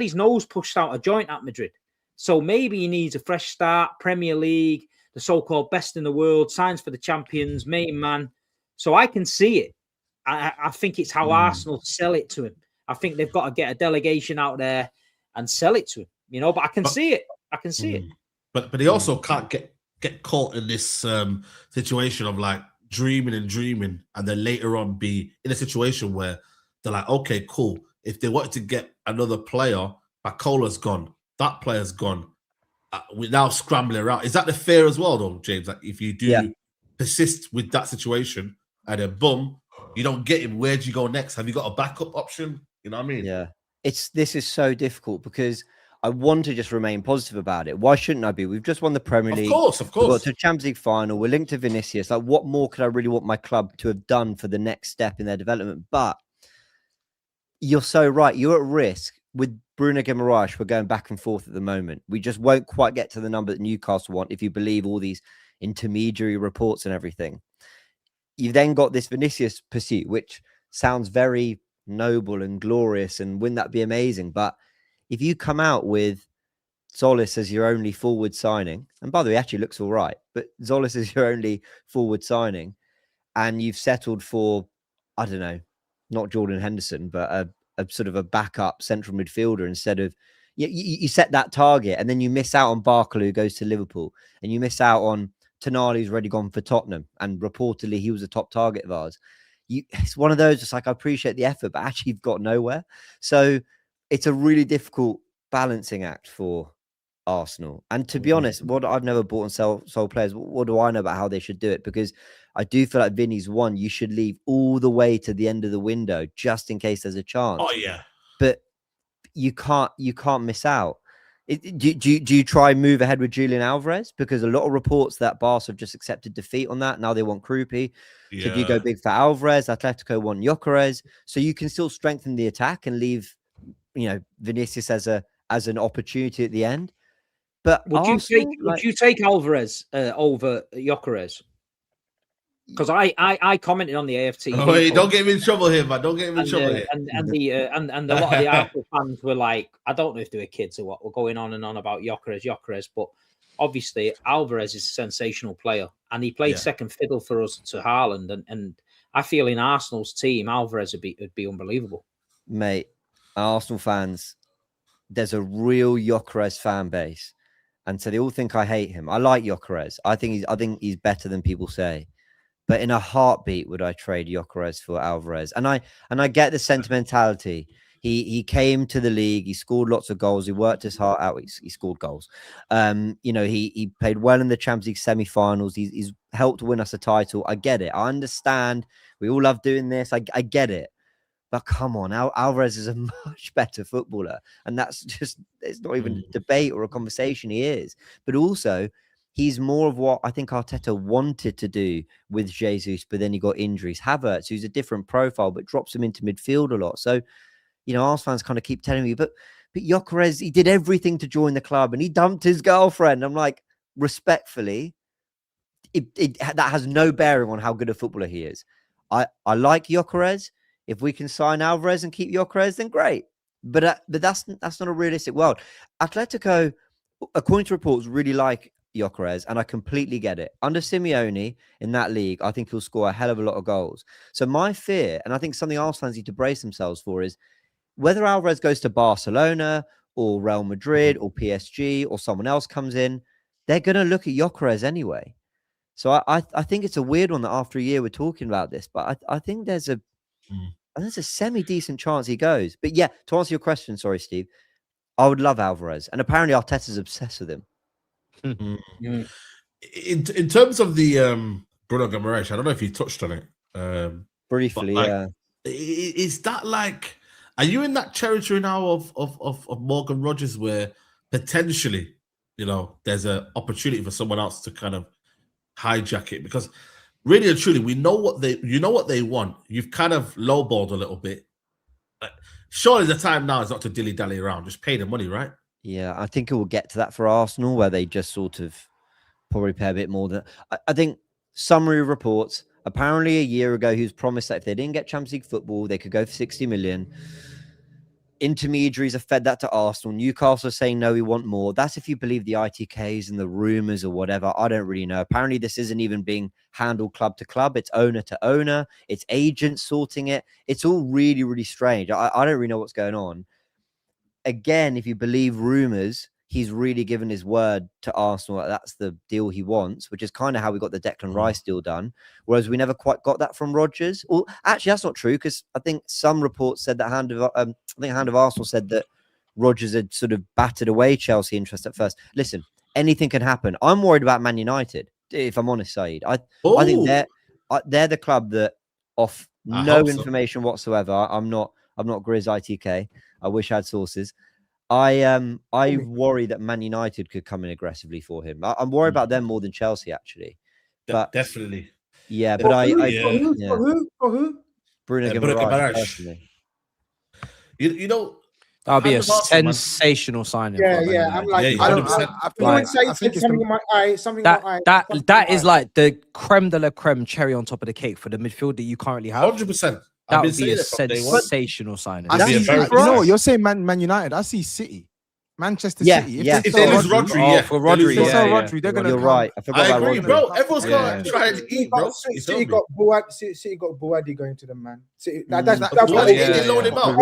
his nose pushed out a joint at Madrid. So maybe he needs a fresh start, Premier League, the so-called best in the world, signs for the champions, main man. So I can see it. I think it's how Arsenal sell it to him. I think they've got to get a delegation out there and sell it to him, but I can see it. I can see it. But they also can't get caught in this situation of like dreaming, and then later on be in a situation where they're like, okay, cool. If they wanted to get another player, BARCOLA's gone, that player's gone. We're now scrambling around. Is that the fear as well, though, James? Like, if you do persist with that situation and then boom, you don't get him, where do you go next? Have you got a backup option? You know what I mean? Yeah. This is so difficult because I want to just remain positive about it. Why shouldn't I be? We've just won the Premier League. Of course. We've got to the Champions League final. We're linked to Vinicius. Like, what more could I really want my club to have done for the next step in their development? But you're so right. You're at risk. With Bruno Guimaraes, we're going back and forth at the moment. We just won't quite get to the number that Newcastle want if you believe all these intermediary reports and everything. You've then got this Vinicius pursuit, which sounds very noble and glorious, and wouldn't that be amazing? But if you come out with Zolis as your only forward signing, and by the way, he actually looks all right, but Zolis is your only forward signing, and you've settled for, I don't know, not Jordan Henderson, but a sort of a backup central midfielder instead of, you set that target, and then you miss out on BARCOLA, who goes to Liverpool, and you miss out on Tonali, who's already gone for Tottenham, and reportedly he was a top target of ours. It's one of those, just like, I appreciate the effort, but actually you've got nowhere. So it's a really difficult balancing act for Arsenal. And to be honest, I've never bought and sold players. What do I know about how they should do it? Because I do feel like Vinny's one, you should leave all the way to the end of the window just in case there's a chance. Oh yeah. But you can't miss out. Do you try and move ahead with Julian Alvarez? Because a lot of reports that Barca have just accepted defeat on that. Now they want Krupi. Yeah. So do you go big for Alvarez? Atletico want Gyökeres. So you can still strengthen the attack and leave, Vinicius as an opportunity at the end. But would you take Alvarez over Gyökeres? Because I commented on the AFT. Oh, hey, don't get me in trouble here, man. Don't get me in trouble here. And a lot of the Arsenal fans were like, I don't know if they were kids or what, were going on and on about Gyökeres, but obviously Alvarez is a sensational player, and he played second fiddle for us to Haaland, and I feel in Arsenal's team, Alvarez would be unbelievable. Mate, Arsenal fans, there's a real Gyökeres fan base, and so they all think I hate him. I like Gyökeres. I think he's better than people say. But in a heartbeat, would I trade Gyökeres for Alvarez? And I get the sentimentality. He came to the league. He scored lots of goals. He worked his heart out. He scored goals. He played well in the Champions League semi-finals. He's helped win us a title. I get it. I understand. We all love doing this. I get it. But come on, Alvarez is a much better footballer. And it's not even a debate or a conversation. He is. But also, he's more of what I think Arteta wanted to do with Jesus, but then he got injuries. Havertz, who's a different profile, but drops him into midfield a lot. So, Arsenal fans kind of keep telling me, but Gyökeres, he did everything to join the club and he dumped his girlfriend. I'm like, respectfully, that has no bearing on how good a footballer he is. I like Gyökeres. If we can sign Alvarez and keep Gyökeres, then great. But that's not a realistic world. Atletico, according to reports, really like Gyökeres, and I completely get it. Under Simeone in that league, I think he'll score a hell of a lot of goals. So my fear, and I think something Arsenal fans need to brace themselves for, is whether Alvarez goes to Barcelona or Real Madrid or PSG or someone else comes in, they're going to look at Gyökeres anyway. So I think it's a weird one that after a year we're talking about this, but I think there's a semi-decent chance he goes. But yeah, to answer your question, sorry, Steve, I would love Alvarez. And apparently Arteta's obsessed with him. In terms of the Bruno Guimaraes, I don't know if you touched on it. Briefly, like, yeah. Is that like, are you in that territory now of Morgan Rogers where potentially, you know, there's an opportunity for someone else to kind of hijack it? Because really and truly, we know what they want. You've kind of lowballed a little bit. Surely the time now is not to dilly-dally around. Just pay the money, right? Yeah, I think it will get to that for Arsenal, where they just sort of probably pay a bit more than... I think summary reports, apparently a year ago, he was promised that if they didn't get Champions League football, they could go for 60 million. Intermediaries have fed that to Arsenal. Newcastle are saying, no, we want more. That's if you believe the ITKs and the rumours or whatever. I don't really know. Apparently, this isn't even being handled club to club. It's owner to owner. It's agents sorting it. It's all really, really strange. I don't really know what's going on. Again, if you believe rumours, he's really given his word to Arsenal that that's the deal he wants, which is kind of how we got the Declan Rice deal done. Whereas we never quite got that from Rodgers. Well, actually, that's not true, because I think some reports said that Hand of Arsenal said that Rodgers had sort of battered away Chelsea interest at first. Listen, anything can happen. I'm worried about Man United, if I'm honest, Saeed. I think they're the club that, off no information whatsoever, I'm not GRIZZ ITK. I wish I had sources. I worry that Man United could come in aggressively for him. I'm worried about them more than Chelsea, actually. But definitely. Yeah, but who? Bruno Guimaraes personally. You know, that'll be a sensational signing. Yeah. I'm like, that is like the creme de la creme cherry on top of the cake for the midfield that you currently have. 100%. That would be a sensational signing. You know what you're saying, Man United. I see City, Manchester City. If they lose Rodri, for Rodri, they're gonna. You're right. I forgot about agree, Rodri. bro. Everyone's going to try and eat, bro. City got Buadi going to the man. That's load him out.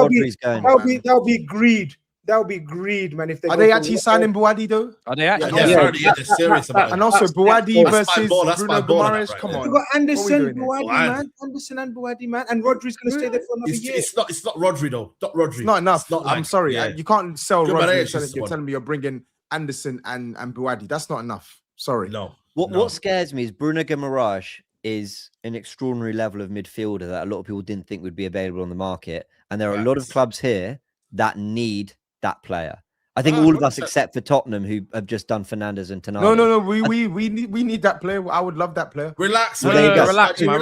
That'll be greed. That would be greed, man. If they are they actually signing Buadi though? Are they actually? Yeah, they're serious about it. And also Buadi versus Bruno Guimaraes. Come on, you got Anderson, Buadi, man. Anderson and Buadi, man. And Rodri's going to stay there for another year. It's not Rodri though. Not Rodri. It's not enough. I'm sorry. You can't sell Rodri. You're telling me you're bringing Anderson and Buadi. That's not enough. Sorry. No. What scares me is Bruno Guimaraes is an extraordinary level of midfielder that a lot of people didn't think would be available on the market, and there are a lot of clubs here that need that player. I think all of us except for Tottenham, who have just done Fernandes and Tonali. No. We need that player. I would love that player. Relax, relax. All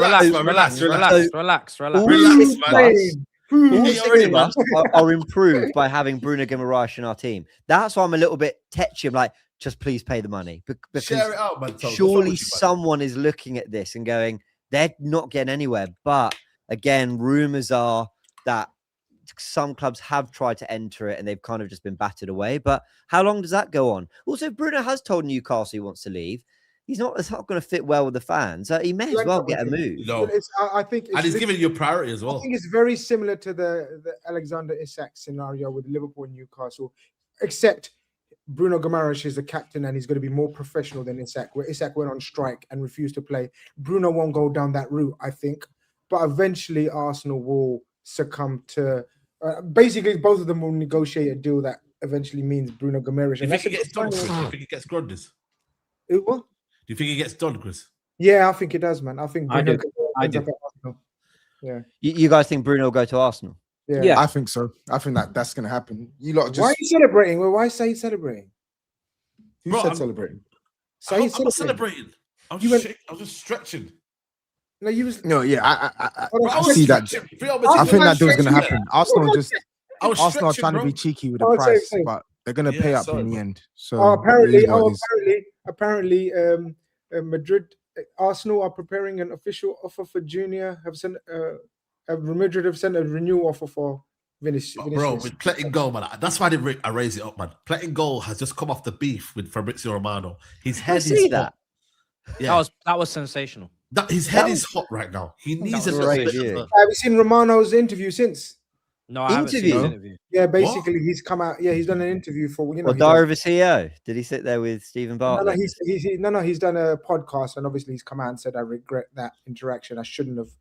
six of us are improved by having Bruno Guimaraes in our team. That's why I'm a little bit tetchy. I'm like, just please pay the money. Because share it out, man. Surely someone is looking at this and going, they're not getting anywhere. But again, rumors are that some clubs have tried to enter it and they've kind of just been battered away. But how long does that go on? Also, Bruno has told Newcastle he wants to leave. It's not going to fit well with the fans. He may as well get a move. No, I think, and he's giving you a priority as well. I think it's very similar to the Alexander Isak scenario with Liverpool and Newcastle, except Bruno Guimaraes is the captain and he's going to be more professional than Isak, where Isak went on strike and refused to play. Bruno won't go down that route, I think. But eventually Arsenal will succumb to... basically, both of them will negotiate a deal that eventually means Bruno Guimaraes. Do you think he gets done, Chris? Do you think he gets Grodis? What? Do you think he gets done, Chris? Yeah, I think it does, man. I think Bruno I do. Yeah. You guys think Bruno will go to Arsenal? Yeah. I think so. I think that's going to happen. You lot just... Why are you celebrating? Well, why say celebrating? Who said celebrating? I'm not celebrating. I was just stretching. No, I see that. I think that deal's going to happen. Arsenal are trying to be cheeky with the price, but they're going to pay up in the end. So apparently, Madrid, Arsenal are preparing an official offer for Junior. Madrid have sent a renewal offer for Vinicius. Bro, with Pletin-Goal, man, that's why I raise it up, man. Pletin-Goal has just come off the beef with Fabrizio Romano. His head is hot. Yeah, that was sensational. His head is hot right now. He needs a little bit. Have you seen Romano's interview since? No, I haven't seen his interview. Yeah, basically he's come out. Yeah, he's done an interview for Diary of a CEO. Did he sit there with Stephen Bartlett? No, he's done a podcast, and obviously he's come out and said, "I regret that interaction. I shouldn't have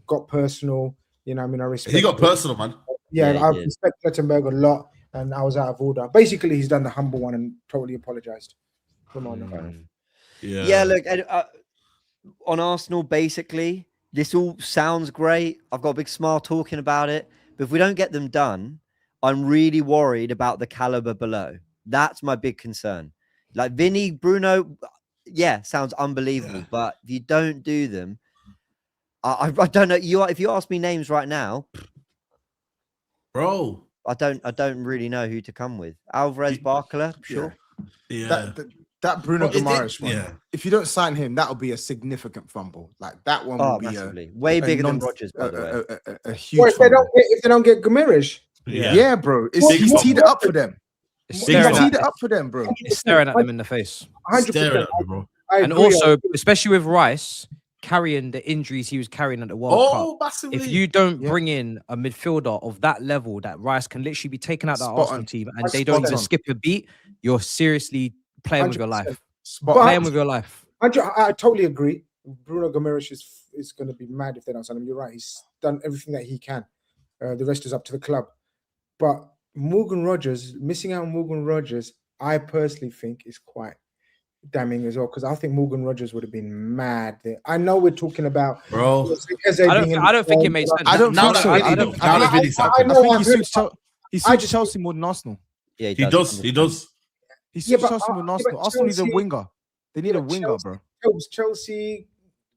got personal." You know, I mean, I respect. He got personal, man. Yeah, I respect Plettenberg a lot, and I was out of order. Basically, he's done the humble one and totally apologized. Come on, yeah. Look, on Arsenal, basically, this all sounds great. I've got a big smile talking about it. But if we don't get them done, I'm really worried about the caliber below. That's my big concern. Like Vini, Bruno, sounds unbelievable. But if you don't do them, I don't know. If you ask me names right now, bro, I don't really know who to come with. Alvarez, Barcola, sure. Yeah. That Bruno Guimaraes one. Yeah. If you don't sign him, that'll be a significant fumble. Like that one will be way bigger than Rodgers, by the way. A huge. If they don't get Guimaraes. Yeah, bro. He's teed it up for them. He's teed it up for them, bro. He's staring at them in the face. 100%, bro. And also, especially with Rice carrying the injuries he was carrying at the World Cup. Massively. If you don't bring in a midfielder of that level that Rice can literally be taken out of the Arsenal team and they don't even skip a beat, you're seriously playing 100%. With your life. Playing with your life. I totally agree. Bruno Guimaraes is going to be mad if they don't sign him. You're right. He's done everything that he can. The rest is up to the club. But Morgan Rogers, missing out on Morgan Rogers, I personally think is quite damning as well, because I think Morgan Rogers would have been mad there. I know we're talking about, bro. I don't think it makes sense. I don't think so. He suits Chelsea more than Arsenal. Yeah, he does. He suits Chelsea more than Arsenal. Arsenal needs a winger. They need a winger, bro. Chelsea,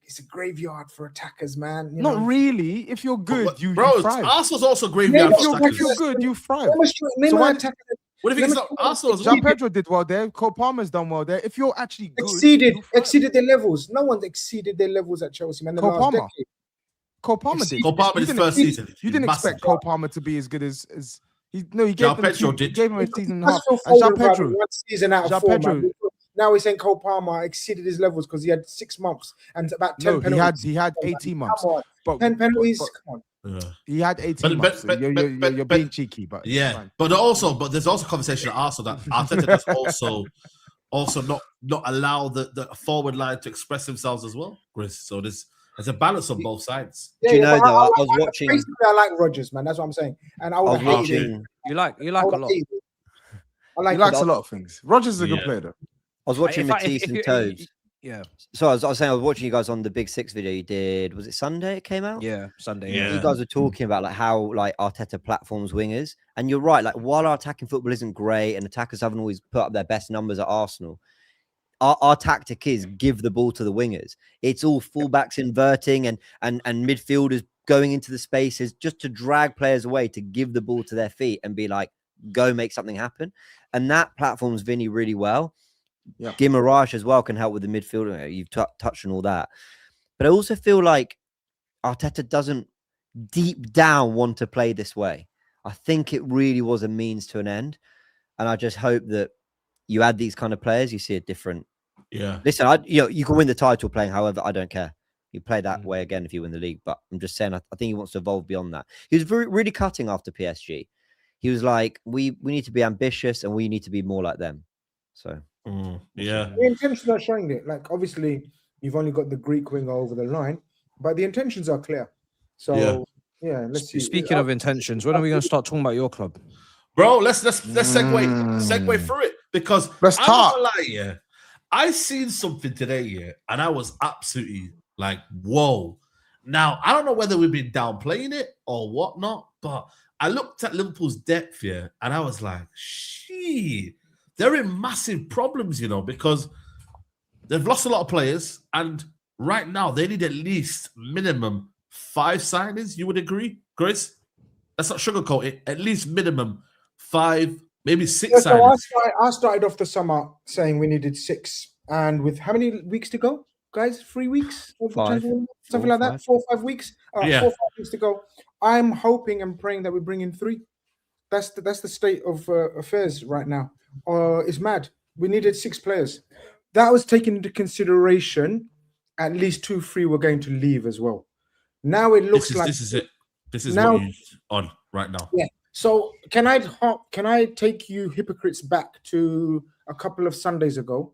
it's a graveyard for attackers, man. Not really. If you're good, you thrive. Arsenal's also graveyard for attackers. If you're good, you thrive. So why attack? What if it's not Arsenal? Jean Pedro did well there. Cole Palmer's done well there. If you're actually good, exceeded their levels. No one exceeded their levels at Chelsea, man. Cole Palmer did. Cole Palmer did first season. You didn't expect Cole Palmer to be as good as he gave him a season and a half. And Jean Pedro, 1 season out of 4, man. Now he's saying Cole Palmer exceeded his levels because he had 6 months and about 10 penalties. He had 18 months. But 10 penalties. Come on. He had 18 months. You're being cheeky, but but there's also conversation at Arsenal that Arteta does also not allow the forward line to express themselves as well, Chris. So there's a balance on both sides. Do you know though? I was watching. Basically, I like Rodgers, man. That's what I'm saying. And I was watching. You like a lot. He likes a lot of things. Rodgers is a good player, though. I was watching Matisse and TOBS. Yeah. So I was saying I was watching you guys on the Big Six video you did. Was it Sunday it came out? Yeah, Sunday. Yeah. You guys were talking about like how like Arteta platforms wingers, and you're right. Like while our attacking football isn't great and attackers haven't always put up their best numbers at Arsenal, our tactic is give the ball to the wingers. It's all fullbacks inverting and midfielders going into the spaces just to drag players away, to give the ball to their feet and be like, go make something happen. And that platforms Vini really well. Yeah, Guimaraes as well can help with the midfield. You've touched on all that, but I also feel like Arteta doesn't deep down want to play this way. I think it really was a means to an end, and I just hope that you add these kind of players, you see a different. Yeah. Listen, you can win the title playing however. I don't care. You play that way again if you win the league. But I'm just saying, I think he wants to evolve beyond that. He was really cutting after PSG. He was like, we need to be ambitious and we need to be more like them. So. Yeah, the intentions are showing it. Like obviously, you've only got the Greek winger over the line, but the intentions are clear. So yeah let's see. Speaking of intentions, when are we going to start talking about your club, bro? Let's segue through it because let's talk. I'm not gonna lie, yeah, I seen something today, and I was absolutely like, whoa. Now I don't know whether we've been downplaying it or whatnot, but I looked at Liverpool's depth here, and I was like, shit. They're in massive problems, because they've lost a lot of players, and right now they need at least minimum 5 signings. You would agree, Chris? Let's not sugarcoat it. At least minimum 5, maybe 6 signings. So I started off the summer saying we needed 6, and with how many weeks to go, guys? 3 weeks, 5, something like that. 4 or 5 weeks. 4 or 5 weeks to go. I'm hoping and praying that we bring in 3. That's the state of affairs right now. It's mad. We needed 6 players. That was taken into consideration. At least 2-3 were going to leave as well. Now it looks like this is it. This is now, what you're on right now. Yeah. So can I take you hypocrites back to a couple of Sundays ago,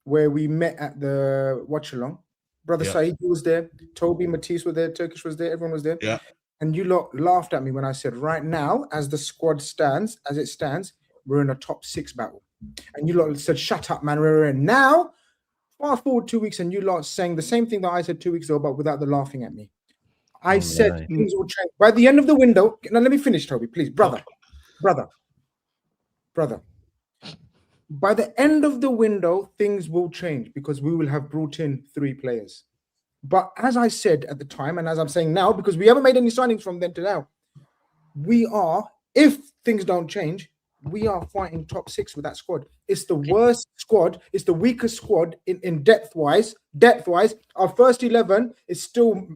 where we met at the watch along? Brother SAEED was there, Toby, Matisse was there, Turkish was there, everyone was there. Yeah. And you lot laughed at me when I said, right now, as the squad stands, we're in a top 6 battle. And you lot said, shut up, man, we're in. Now, fast forward 2 weeks, and you lot saying the same thing that I said 2 weeks ago, but without the laughing at me. I said things will change. By the end of the window, now let me finish, Toby, please. Brother. By the end of the window, things will change because we will have brought in 3 players. But as I said at the time, and as I'm saying now, because we haven't made any signings from then to now, we are, if things don't change, we are fighting top 6 with that squad. It's the worst squad. It's the weakest squad in depth-wise. Our first 11 is still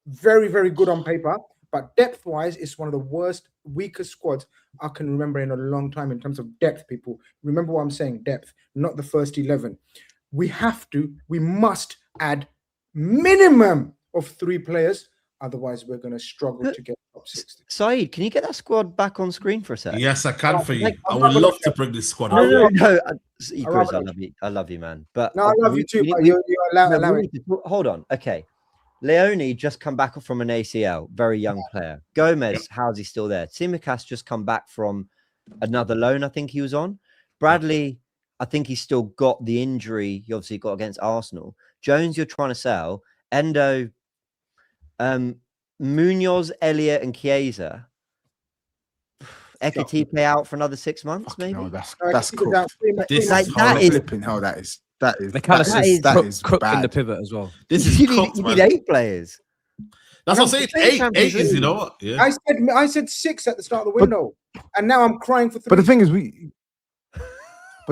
very, very good on paper, but depth-wise, it's one of the worst, weakest squads I can remember in a long time in terms of depth, people. Remember what I'm saying, depth, not the first 11. We must add minimum of 3 players, otherwise we're going to struggle to get top 6. SAEED, can you get that squad back on screen for a sec? Yes, I can for you. I would love to bring this squad out. No, GRIZZ, I love you, man. But no, I love you too, but you're allow it. Hold on, okay. Leone just come back from an ACL, very young player. Gomez, how's he still there? Tsimikas just come back from another loan, I think he was on. Bradley, I think he's still got the injury he obviously got against Arsenal. Jones, you're trying to sell. Endo, Munoz, Elliott, and Chiesa. Ekitike out for another 6 months, maybe. No, that's cool. That is cooked in the pivot as well. This is you need 8 players. That's what I'm saying. 8 is, you know what? Yeah. I said 6 at the start of the window, and now I'm crying for 3. But the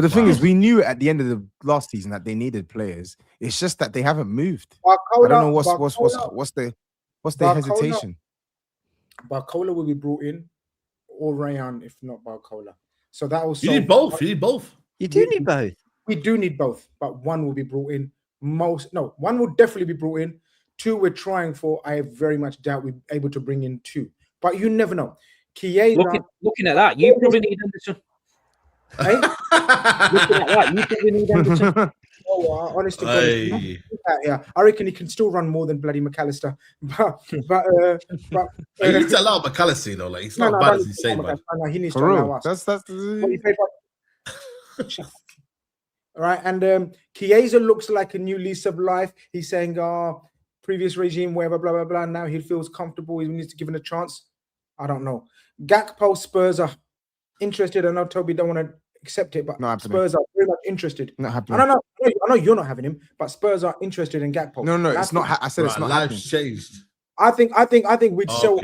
thing is, we knew at the end of the last season that they needed players. It's just that they haven't moved. I don't know what's the hesitation. BARCOLA will be brought in, or Rayan, if not BARCOLA. So that also you need both. You need both. You do need both. We do need both, but one will be brought in. One will definitely be brought in. 2 we're trying for. I very much doubt we're able to bring in 2, but you never know. Chiesa, looking at that, you probably need Anderson. Hey? Looking at that, you probably need Anderson. Honestly, yeah, I reckon he can still run more than bloody McAllister. But you need to allow McAllister, though. Like, it's not bad as you say, man. No, he needs to allow us. All right, and Chiesa looks like a new lease of life. He's saying, previous regime, whatever, blah, blah, blah. Now he feels comfortable. He needs to give him a chance. I don't know. Gakpo, Spurs are interested. I know Toby don't want to accept it, but Spurs are very much interested. Not happening. I know you're not having him, but Spurs are interested in Gakpo. No, it's not. I said it's not. Life's changed. I think we'd sell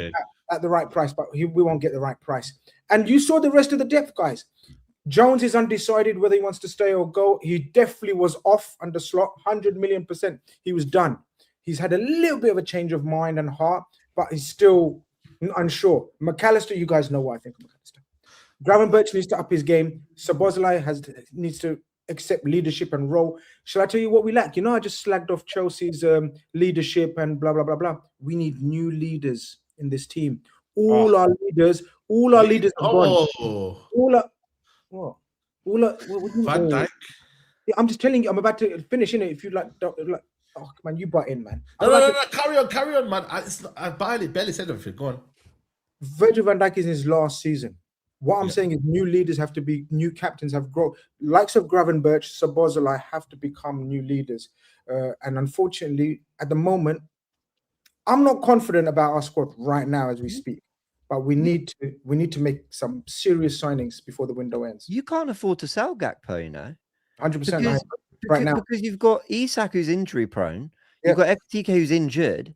at the right price, but we won't get the right price. And you saw the rest of the depth, guys. Jones is undecided whether he wants to stay or go. He definitely was off under Slot, 100,000,000%. He was done. He's had a little bit of a change of mind and heart, but he's still unsure. McAllister, you guys know what I think of McAllister. Gravenberch needs to up his game. Szoboszlai needs to accept leadership and role. Shall I tell you what we lack? You know, I just slagged off Chelsea's leadership and blah, blah, blah, blah. We need new leaders in this team. All our leaders are gone. Van Dijk. Yeah, I'm just telling you, I'm about to finish in it. If you like, oh man, you butt in, man. No, carry on, man. I barely said anything. Go on. Virgil van Dijk is in his last season. What I'm saying is new leaders have to be, new captains have grown. Likes of Gravenberch, Szoboszlai have to become new leaders. And unfortunately, at the moment, I'm not confident about our squad right now as we speak. But we need to make some serious signings before the window ends. You can't afford to sell Gakpo, you know. 100% right now. Because you've got Isak who's injury prone, you've got Ekitike who's injured,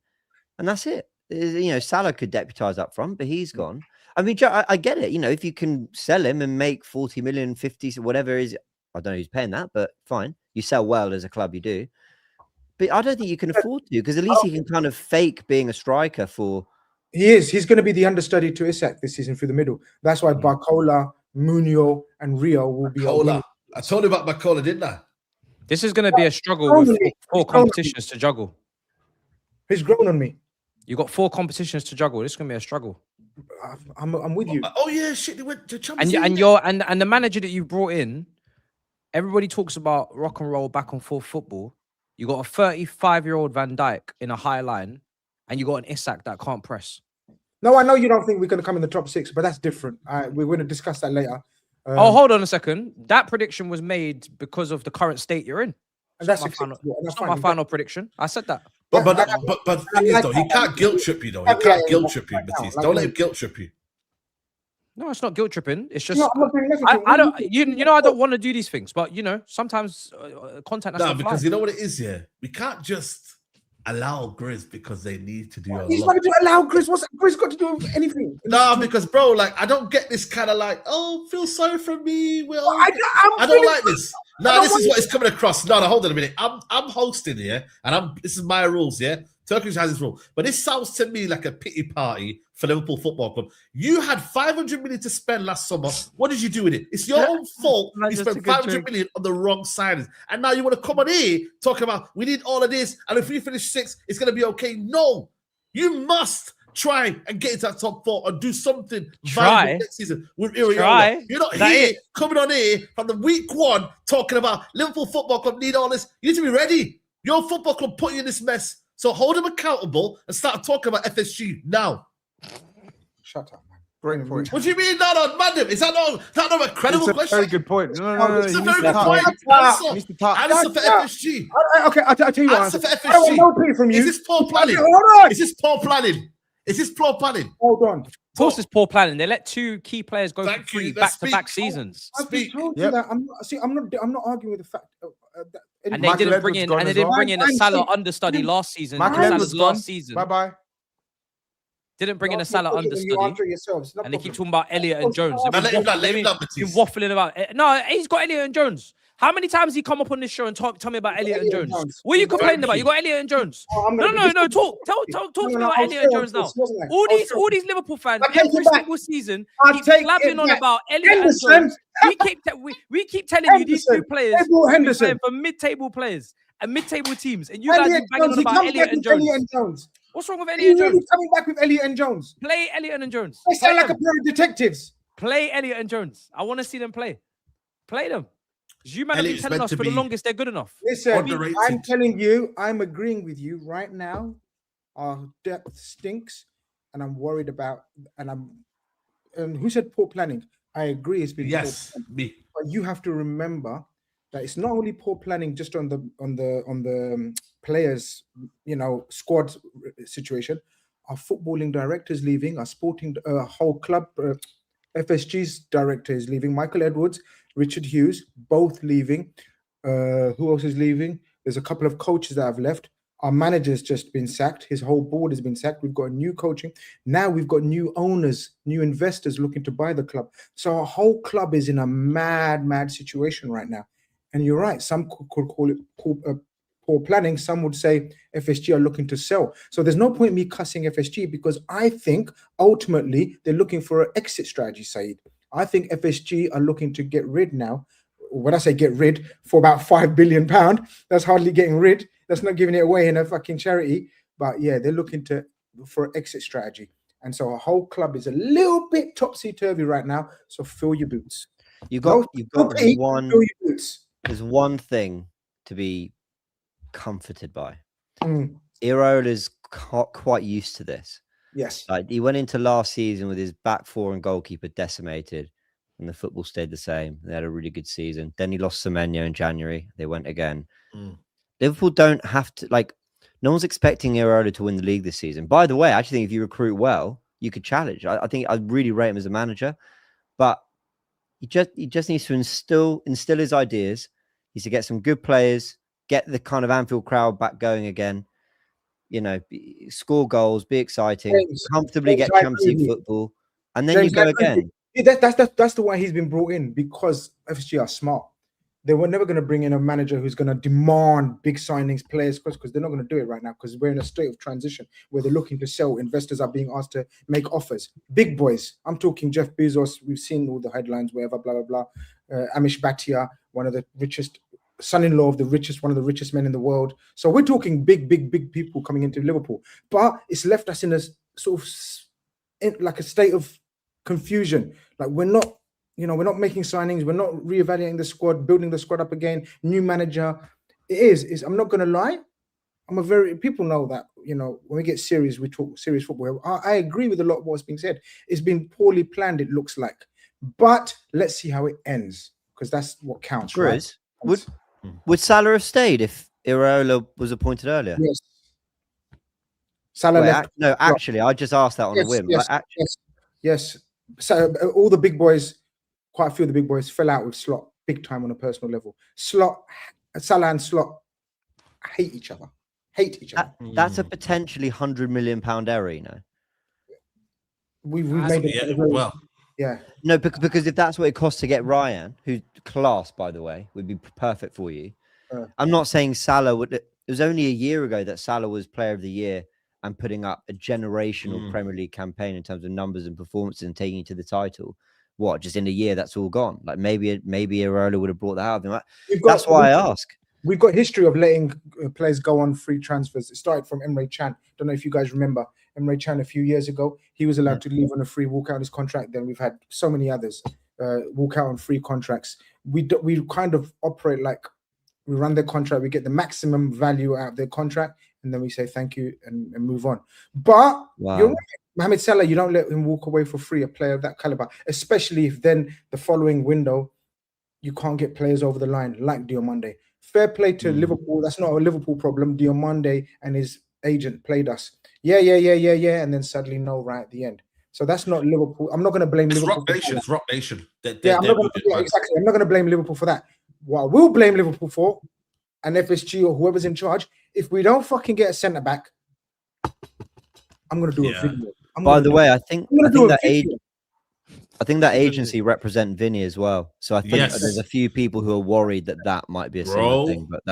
and that's it. You know, Salah could deputise up front, but he's gone. I mean, I get it. You know, if you can sell him and make 40 million, 50, whatever it is, I don't know who's paying that, but fine. You sell well as a club, you do. But I don't think you can afford to, because at least he can kind of fake being a striker for. He is. He's going to be the understudy to Isak this season through the middle. That's why BARCOLA, Munoz, and Rio will be. I told you about BARCOLA, didn't I? This is going to be a struggle with 4 competitions to juggle. He's grown on me. You got 4 competitions to juggle. This is gonna be a struggle. I'm with you. Oh yeah, shit. They went to Champions League. And the manager that you brought in, everybody talks about rock and roll, back and forth football. You got a 35-year-old Van Dijk in a high line, and you got an Isak that can't press. No, I know you don't think we're going to come in the top 6, but that's different. We're going to discuss that later. Hold on a second. That prediction was made because of the current state you're in. And that's not my final prediction. I said that. But the thing is, though, he can't guilt trip you, though. He can't guilt trip you, Matisse. Don't let him guilt trip you. No, it's not guilt tripping. It's just No, I don't. You know, I don't want to do these things, but you know, sometimes content. No, because you know what it is. Yeah, we can't just allow GRIZZ because they need to do a He's lot. not going to allow GRIZZ. What's GRIZZ got to do with anything? No, because bro, like I don't get this kind of like, oh, feel sorry for me. Well, I don't feeling- like this. No, this is what is coming across. No, hold on a minute. I'm hosting here, and this is my rules. Yeah, Turkish has his rule, but this sounds to me like a pity party for Liverpool Football Club. You had 500 million to spend last summer. What did you do with it? It's your own fault. You spent 500 million on the wrong signings, and now you want to come on here talking about we need all of this, and if we finish 6th, it's going to be okay. No, you must try and get into that top 4 and do something valuable next season with Iriola. You're not here coming on here from the week 1 talking about Liverpool Football Club need all this. You need to be ready. Your football club put you in this mess. So hold them accountable and start talking about FSG now. Shut up, man. Great point. What do you mean, not madam? Is that not a credible It's a question? very good point. No. It's a he very needs to good talk. point. He needs to talk. Answer for FSG. Okay, I'll tell you what. Answer for I don't want no FSG. pay from you. Is this poor planning? Hold on. Is this poor planning? Is this poor planning? Hold on. Of course, it's poor planning. They let 2 key players go Thank for free you. Let's back-to-back speak. seasons. I've just told you that. I'm not arguing with the fact. That And they Michael didn't bring Edwards in, gone and they as didn't well. bring in a Salah understudy last season. Michael Salah's Edwards gone. last season Bye. didn't bring in a You Salah answer understudy. yourselves. No And they keep problem. talking about Elliot and Jones. Now, let him down, They've been waffling about it. No, he's got Elliot and Jones. How many times has he come up on this show and tell me about Elliot and Jones? What are you complaining about? You got Elliot and Jones. No. Talk to me about Elliot and Jones now. All these Liverpool fans every single season keep blabbing on about Elliot and Jones. We keep telling you these 2 players are playing for mid-table players and mid-table teams, and you guys are banging on about Elliot and Jones. What's wrong with Elliot and Jones? Coming back with Elliot and Jones. Play Elliot and Jones. They sound like a pair of detectives. Play Elliot and Jones. I want to see them play. Play them. You man have been Elliot's telling meant us to for the be longest they're good enough. Listen, underrated. I'm telling you, I'm agreeing with you right now. Our depth stinks, and I'm worried about. And who said poor planning? I agree. It's been Yes, poor, me. but you have to remember that it's not only poor planning just on the players, squad situation. Our footballing director is leaving. Our sporting whole club, FSG's director is leaving. Michael Edwards, Richard Hughes, both leaving. Who else is leaving? There's a couple of coaches that have left. Our manager's just been sacked. His whole board has been sacked. We've got new coaching. Now we've got new owners, new investors looking to buy the club. So our whole club is in a mad situation right now. And you're right. Some could call it poor planning. Some would say FSG are looking to sell. So there's no point in me cussing FSG because I think ultimately they're looking for an exit strategy, SAEED. I think FSG are looking to get rid now. When I say get rid, for about £5 billion, that's hardly getting rid. That's not giving it away in a fucking charity. But yeah, they're looking for an exit strategy. And so our whole club is a little bit topsy-turvy right now. So fill your boots. You've got one. Fill your boots. There's one thing to be comforted by. Iraola's quite used to this. Yes. Like he went into last season with his back 4 and goalkeeper decimated, and the football stayed the same. They had a really good season. Then he lost Semenyo in January. They went again. Liverpool don't have to, like, no one's expecting Iraola to win the league this season. By the way, I actually think if you recruit well, you could challenge. I think I really rate him as a manager, but he just needs to instill his ideas. He needs to get some good players, get the kind of Anfield crowd back going again. Score goals, be exciting, comfortably get Champions League football, and then you go again. Yeah, that's the way he's been brought in, because FSG are smart. They were never going to bring in a manager who's going to demand big signings, players, because they're not going to do it right now, because we're in a state of transition where they're looking to sell. Investors are being asked to make offers. Big boys. I'm talking Jeff Bezos. We've seen all the headlines, whatever, blah, blah, blah. Amish Bhatia, one of the richest son-in-law of one of the richest men in the world. So we're talking big people coming into Liverpool. But it's left us in a sort of like a state of confusion. Like we're not making signings. We're not reevaluating the squad, building the squad up again. New manager. It's I'm not going to lie. People know that, when we get serious, we talk serious football. I agree with a lot of what's being said. It's been poorly planned, it looks like. But let's see how it ends, because that's what counts, GRIZZ, right? would Salah have stayed if Iraola was appointed earlier? Yes. Salah left. No, actually, I just asked that on a whim. Yes. So all the big boys, quite a few of the big boys fell out with Slot big time on a personal level. Salah and Slot hate each other. That's a potentially £100 million error, We've made it well. Yeah. No, because if that's what it costs to get Ryan, who's class, by the way, would be perfect for you. I'm not saying Salah would. It was only a year ago that Salah was Player of the Year and putting up a generational Premier League campaign in terms of numbers and performances and taking you to the title. What? Just in a year, that's all gone. Like maybe Iraola would have brought that out of him. That's why I ask. We've got history of letting players go on free transfers. It started from Emre Can. Don't know if you guys remember Emre Can a few years ago. He was allowed to leave on a free walk out his contract. Then we've had so many others walk out on free contracts. We kind of operate like we run their contract, we get the maximum value out of their contract, and then we say thank you and move on. But you're right, Mohamed Salah, you don't let him walk away for free, a player of that caliber, especially if then the following window you can't get players over the line like Diomande. Fair play to Liverpool. That's not a Liverpool problem. Diomande and his agent played us. Yeah. And then suddenly no right at the end. So that's not Liverpool. I'm not going to blame Liverpool. It's Rock Nation. Exactly. I'm not going to blame Liverpool for that. What I will blame Liverpool for, and FSG or whoever's in charge, if we don't fucking get a centre back, I'm going to do a video. By the way, I think that agency represent Vini as well. So I think there's a few people who are worried that might be a similar thing, but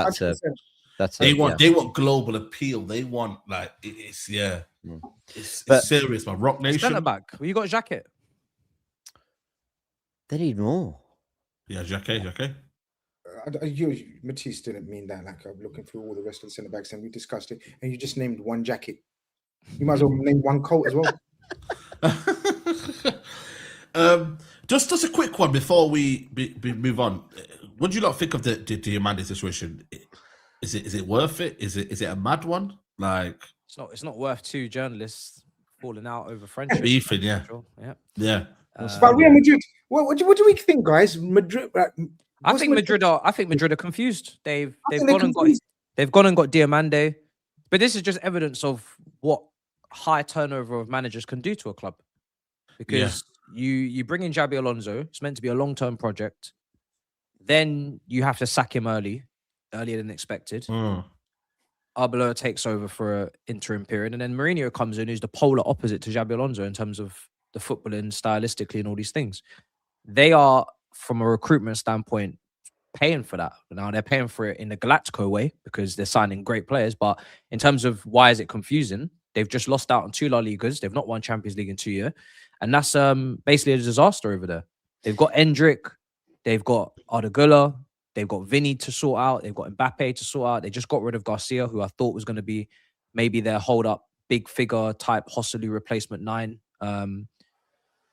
they want global appeal. They want it's serious, man. Rock Nation. Centre back. Well, you got Jacket. They need more. Yeah, Jacket. Matisse didn't mean that. Like I'm looking through all the rest of the centre backs, and we discussed it, and you just named one jacket. You might as well name one coat as well. Just a quick one before we move on. What do you not think of the Diomande situation? Is it worth it? Is it a mad one? Like it's not worth two journalists falling out over friendship. Beefing, yeah. But Real Madrid, what do we think, guys? Madrid. I think Madrid are confused. They've gone and got Diomande, but this is just evidence of what high turnover of managers can do to a club. Because you bring in Xabi Alonso, it's meant to be a long-term project. Then you have to sack him earlier than expected. Arbeloa takes over for an interim period, and then Mourinho comes in, who's the polar opposite to Xabi Alonso in terms of the footballing, stylistically, and all these things. They are, from a recruitment standpoint, paying for that. Now they're paying for it in the Galactico way because they're signing great players. But in terms of why is it confusing, they've just lost out on 2 La Ligas. They've not won Champions League in 2 years. And that's basically a disaster over there. They've got Endrick, they've got Ardagula, they've got Vini to sort out, they've got Mbappe to sort out. They just got rid of Garcia, who I thought was going to be maybe their hold-up, big figure type Hosselu replacement 9.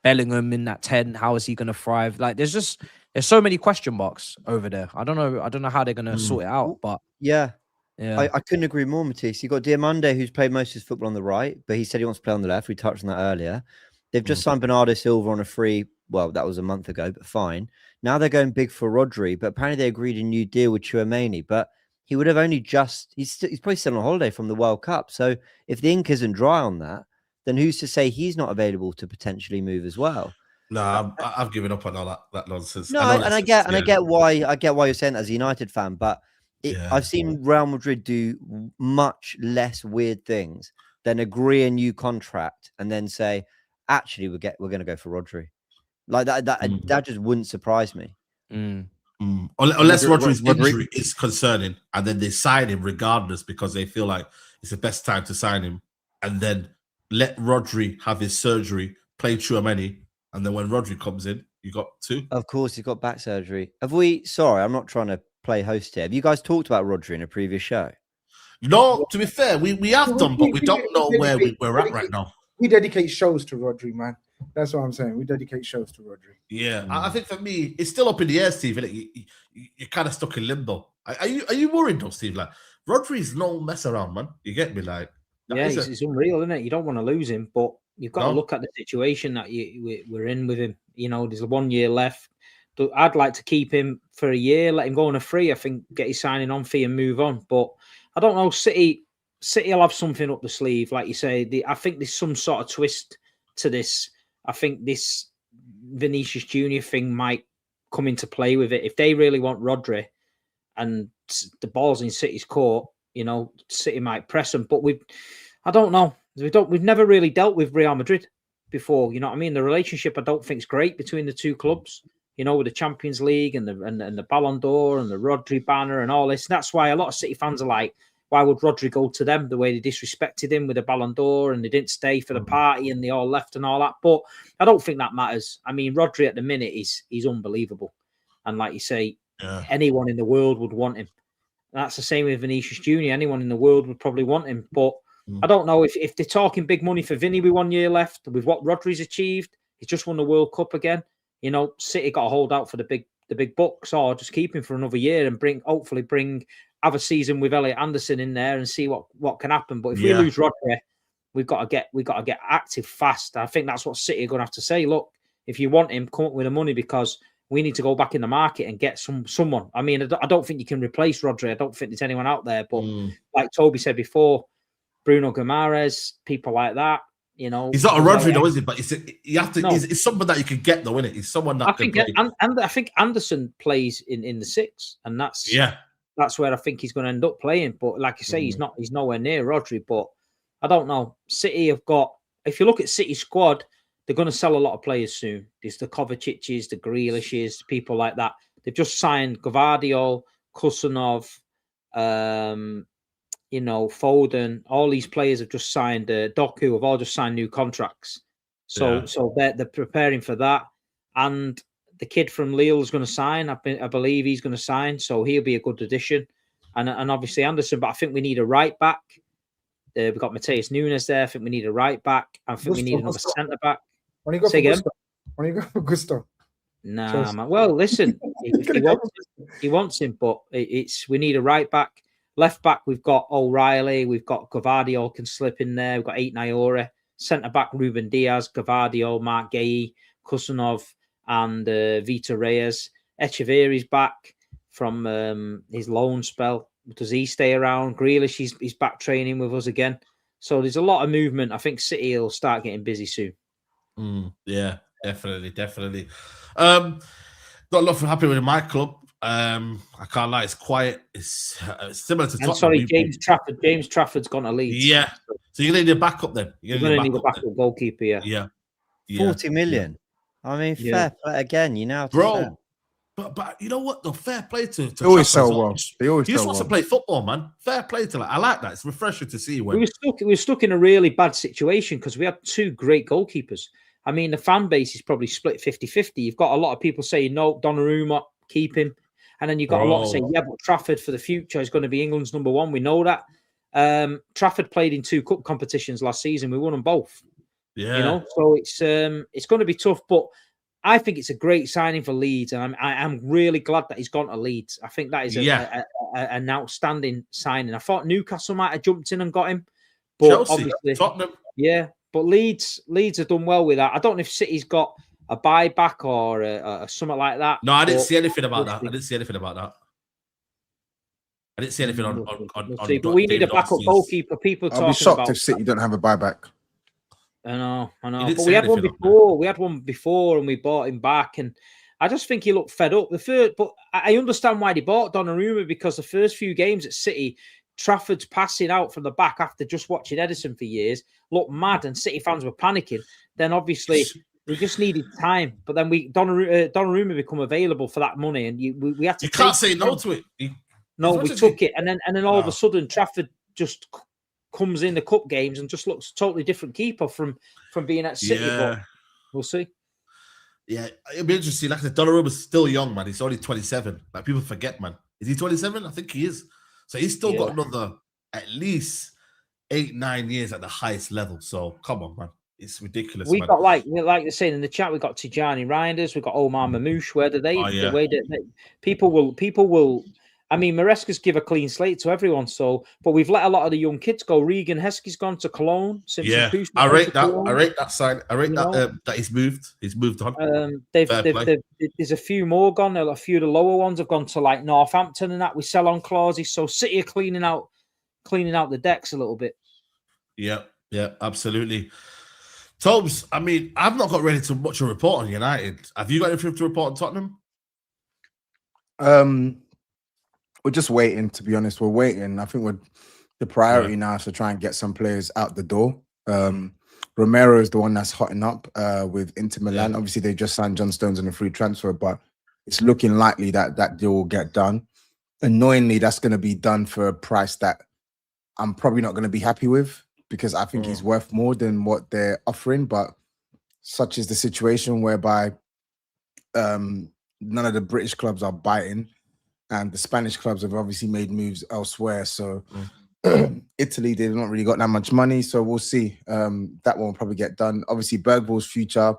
Bellingham in that 10, how is he going to thrive? Like there's so many question marks over there. I don't know how they're going to sort it out, but I couldn't agree more, Matisse. You got Diomande, who's played most of his football on the right, but he said he wants to play on the left. We touched on that earlier. They've just signed Bernardo Silva on a free. Well, that was a month ago, but fine. Now they're going big for Rodri, but apparently they agreed a new deal with Tchouaméni, but he would have only he's probably still on holiday from the World Cup. So if the ink isn't dry on that, then who's to say he's not available to potentially move as well? No, I've given up on all that nonsense. No, I get why you're saying that as a United fan, but I've seen Real Madrid do much less weird things than agree a new contract and then say, actually, we're going to go for Rodri. Like that just wouldn't surprise me. Unless Rodri's injury is concerning, and then they sign him regardless because they feel like it's the best time to sign him, and then let Rodri have his surgery, play Tchouaméni, and then when Rodri comes in, you got 2. Of course, he's got back surgery. Sorry, I'm not trying to play host here. Have you guys talked about Rodri in a previous show? No, to be fair, we have done, but we don't know where we're at right now. We dedicate shows to Rodri, man. That's what I'm saying. We dedicate shows to Rodri. Yeah, I think for me, it's still up in the air, Steve. You're kind of stuck in limbo. Are you worried though, Steve? Like, Rodri's no mess around, man. You get me? Like, yeah, it's unreal, isn't it? You don't want to lose him, but you've got to look at the situation that we're in with him. You know, there's 1 year left. I'd like to keep him for a year, let him go on a free. I think get his signing on fee and move on. But I don't know. City will have something up the sleeve, like you say. I think there's some sort of twist to this. I think this Vinicius Junior thing might come into play with it. If they really want Rodri and the ball's in City's court, you know, City might press them. But I don't know. We've never really dealt with Real Madrid before. You know what I mean? The relationship I don't think is great between the two clubs. You know, with the Champions League and the Ballon d'Or and the Rodri banner and all this. And that's why a lot of City fans are like, why would Rodri go to them the way they disrespected him with the Ballon d'Or and they didn't stay for the party and they all left and all that? But I don't think that matters. I mean, Rodri at the minute is unbelievable. And like you say, anyone in the world would want him. And that's the same with Vinicius Junior. Anyone in the world would probably want him. But I don't know if they're talking big money for Vini with 1 year left, with what Rodri's achieved. He's just won the World Cup again. You know, City got to hold out for the big bucks, or just keep him for another year and hopefully have a season with Elliot Anderson in there and see what can happen. But if we lose Rodri, we've got to get active fast. I think that's what City are going to have to say. Look, if you want him, come up with the money because we need to go back in the market and get someone. I mean, I don't think you can replace Rodri. I don't think there's anyone out there. But like Toby said before, Bruno Guimaraes, people like that. You know, he's not a Rodri, though, is he? But you have to. No. It's someone that you can get, though, isn't it? He's someone that I think Anderson plays in the six, and that's where I think he's going to end up playing. But like I say, he's nowhere near Rodri. But I don't know. City have got. If you look at City's squad, they're going to sell a lot of players soon. There's the Kovacic's, the Grealishes, people like that. They've just signed Gvardiol, Kusanov, you know, Foden. All these players have just signed. Doku have all just signed new contracts. So they're preparing for that. And the kid from Lille is going to sign. I believe he's going to sign. So he'll be a good addition. And obviously Anderson. But I think we need a right back. We've got Mateus Nunes there. I think we need a right back. I think we need another centre back. When you go for Gusto? Nah, man. Well, listen, he wants him, but we need a right back. Left back, we've got O'Reilly, we've got Gvardiol can slip in there, we've got Eight Naora. Centre back, Ruben Diaz, Gvardiol, Mark Gay, Kusanov, and Vita Reyes. Echeverry's back from his loan spell. Does he stay around? Grealish, he's back training with us again. So there's a lot of movement. I think City will start getting busy soon. Yeah, definitely. Not a lot happening with my club. I can't lie, it's quiet. It's similar to Tottenham. Sorry, James Trafford's gone to Leeds. Yeah. So you're going to need a backup then. You're going to need a backup goalkeeper, yeah. 40 million. I mean, fair play again, you know. Bro. But you know what? The fair play to they always sell well. He just wants to play football, man. Fair play to that. I like that. It's refreshing to see when we were stuck in a really bad situation because we had two great goalkeepers. I mean, the fan base is probably split 50-50. You've got a lot of people saying, no, Donnarumma, keep him. And then you've got a lot saying, yeah, but Trafford for the future is going to be England's number one. We know that. Trafford played in 2 cup competitions last season. We won them both. Yeah. You know, so it's going to be tough. But I think it's a great signing for Leeds. And I'm really glad that he's gone to Leeds. I think that is an outstanding signing. I thought Newcastle might have jumped in and got him. But Chelsea, obviously, Tottenham. Yeah. But Leeds have done well with that. I don't know if City's got a buyback or something like that. No, I didn't see anything about that. I didn't see anything on but we need a backup goalkeeper. People talking about. I'll be shocked if City don't have a buyback. I know. But we had one before. We had one before, and we bought him back. And I just think he looked fed up. But I understand why they bought Donnarumma, because the first few games at City, Trafford's passing out from the back after just watching Edison for years looked mad, and City fans were panicking. Then obviously we just needed time, but then Donnarumma become available for that money, and we had to. You can't say no to it. We took it, and then all of a sudden Trafford just comes in the cup games and just looks totally different keeper from being at City. Yeah. But we'll see. Yeah, it'll be interesting. Like I said, Donnarumma's still young, man. He's only 27. Like, people forget, man. Is he 27? I think he is. So he's still got another at least 8-9 years at the highest level. So come on, man. It's ridiculous. We got like you're saying in the chat, we got Tijani Reinders, we got Omar Mamouche. Where do they? The way that people will. I mean, Maresca's give a clean slate to everyone. So, but we've let a lot of the young kids go. Regan Heskey's gone to Cologne. I rate that. I rate that sign. I rate that he's moved. He's moved on. There's a few more gone. A few of the lower ones have gone to like Northampton and that with sell-on clauses. So City are cleaning out the decks a little bit. Yeah, absolutely. TOBS, I mean, I've not got ready to much a report on United. Have you got anything to report on Tottenham? We're just waiting, to be honest. We're waiting. I think the priority now is to try and get some players out the door. Romero is the one that's hotting up with Inter Milan. Obviously, they just signed John Stones on a free transfer, but it's looking likely that deal will get done. Annoyingly, that's going to be done for a price that I'm probably not going to be happy with, because I think he's worth more than what they're offering. But such is the situation whereby none of the British clubs are biting, and the Spanish clubs have obviously made moves elsewhere. So Italy, they've not really got that much money. So we'll see. That one will probably get done. Obviously, Bergvall's future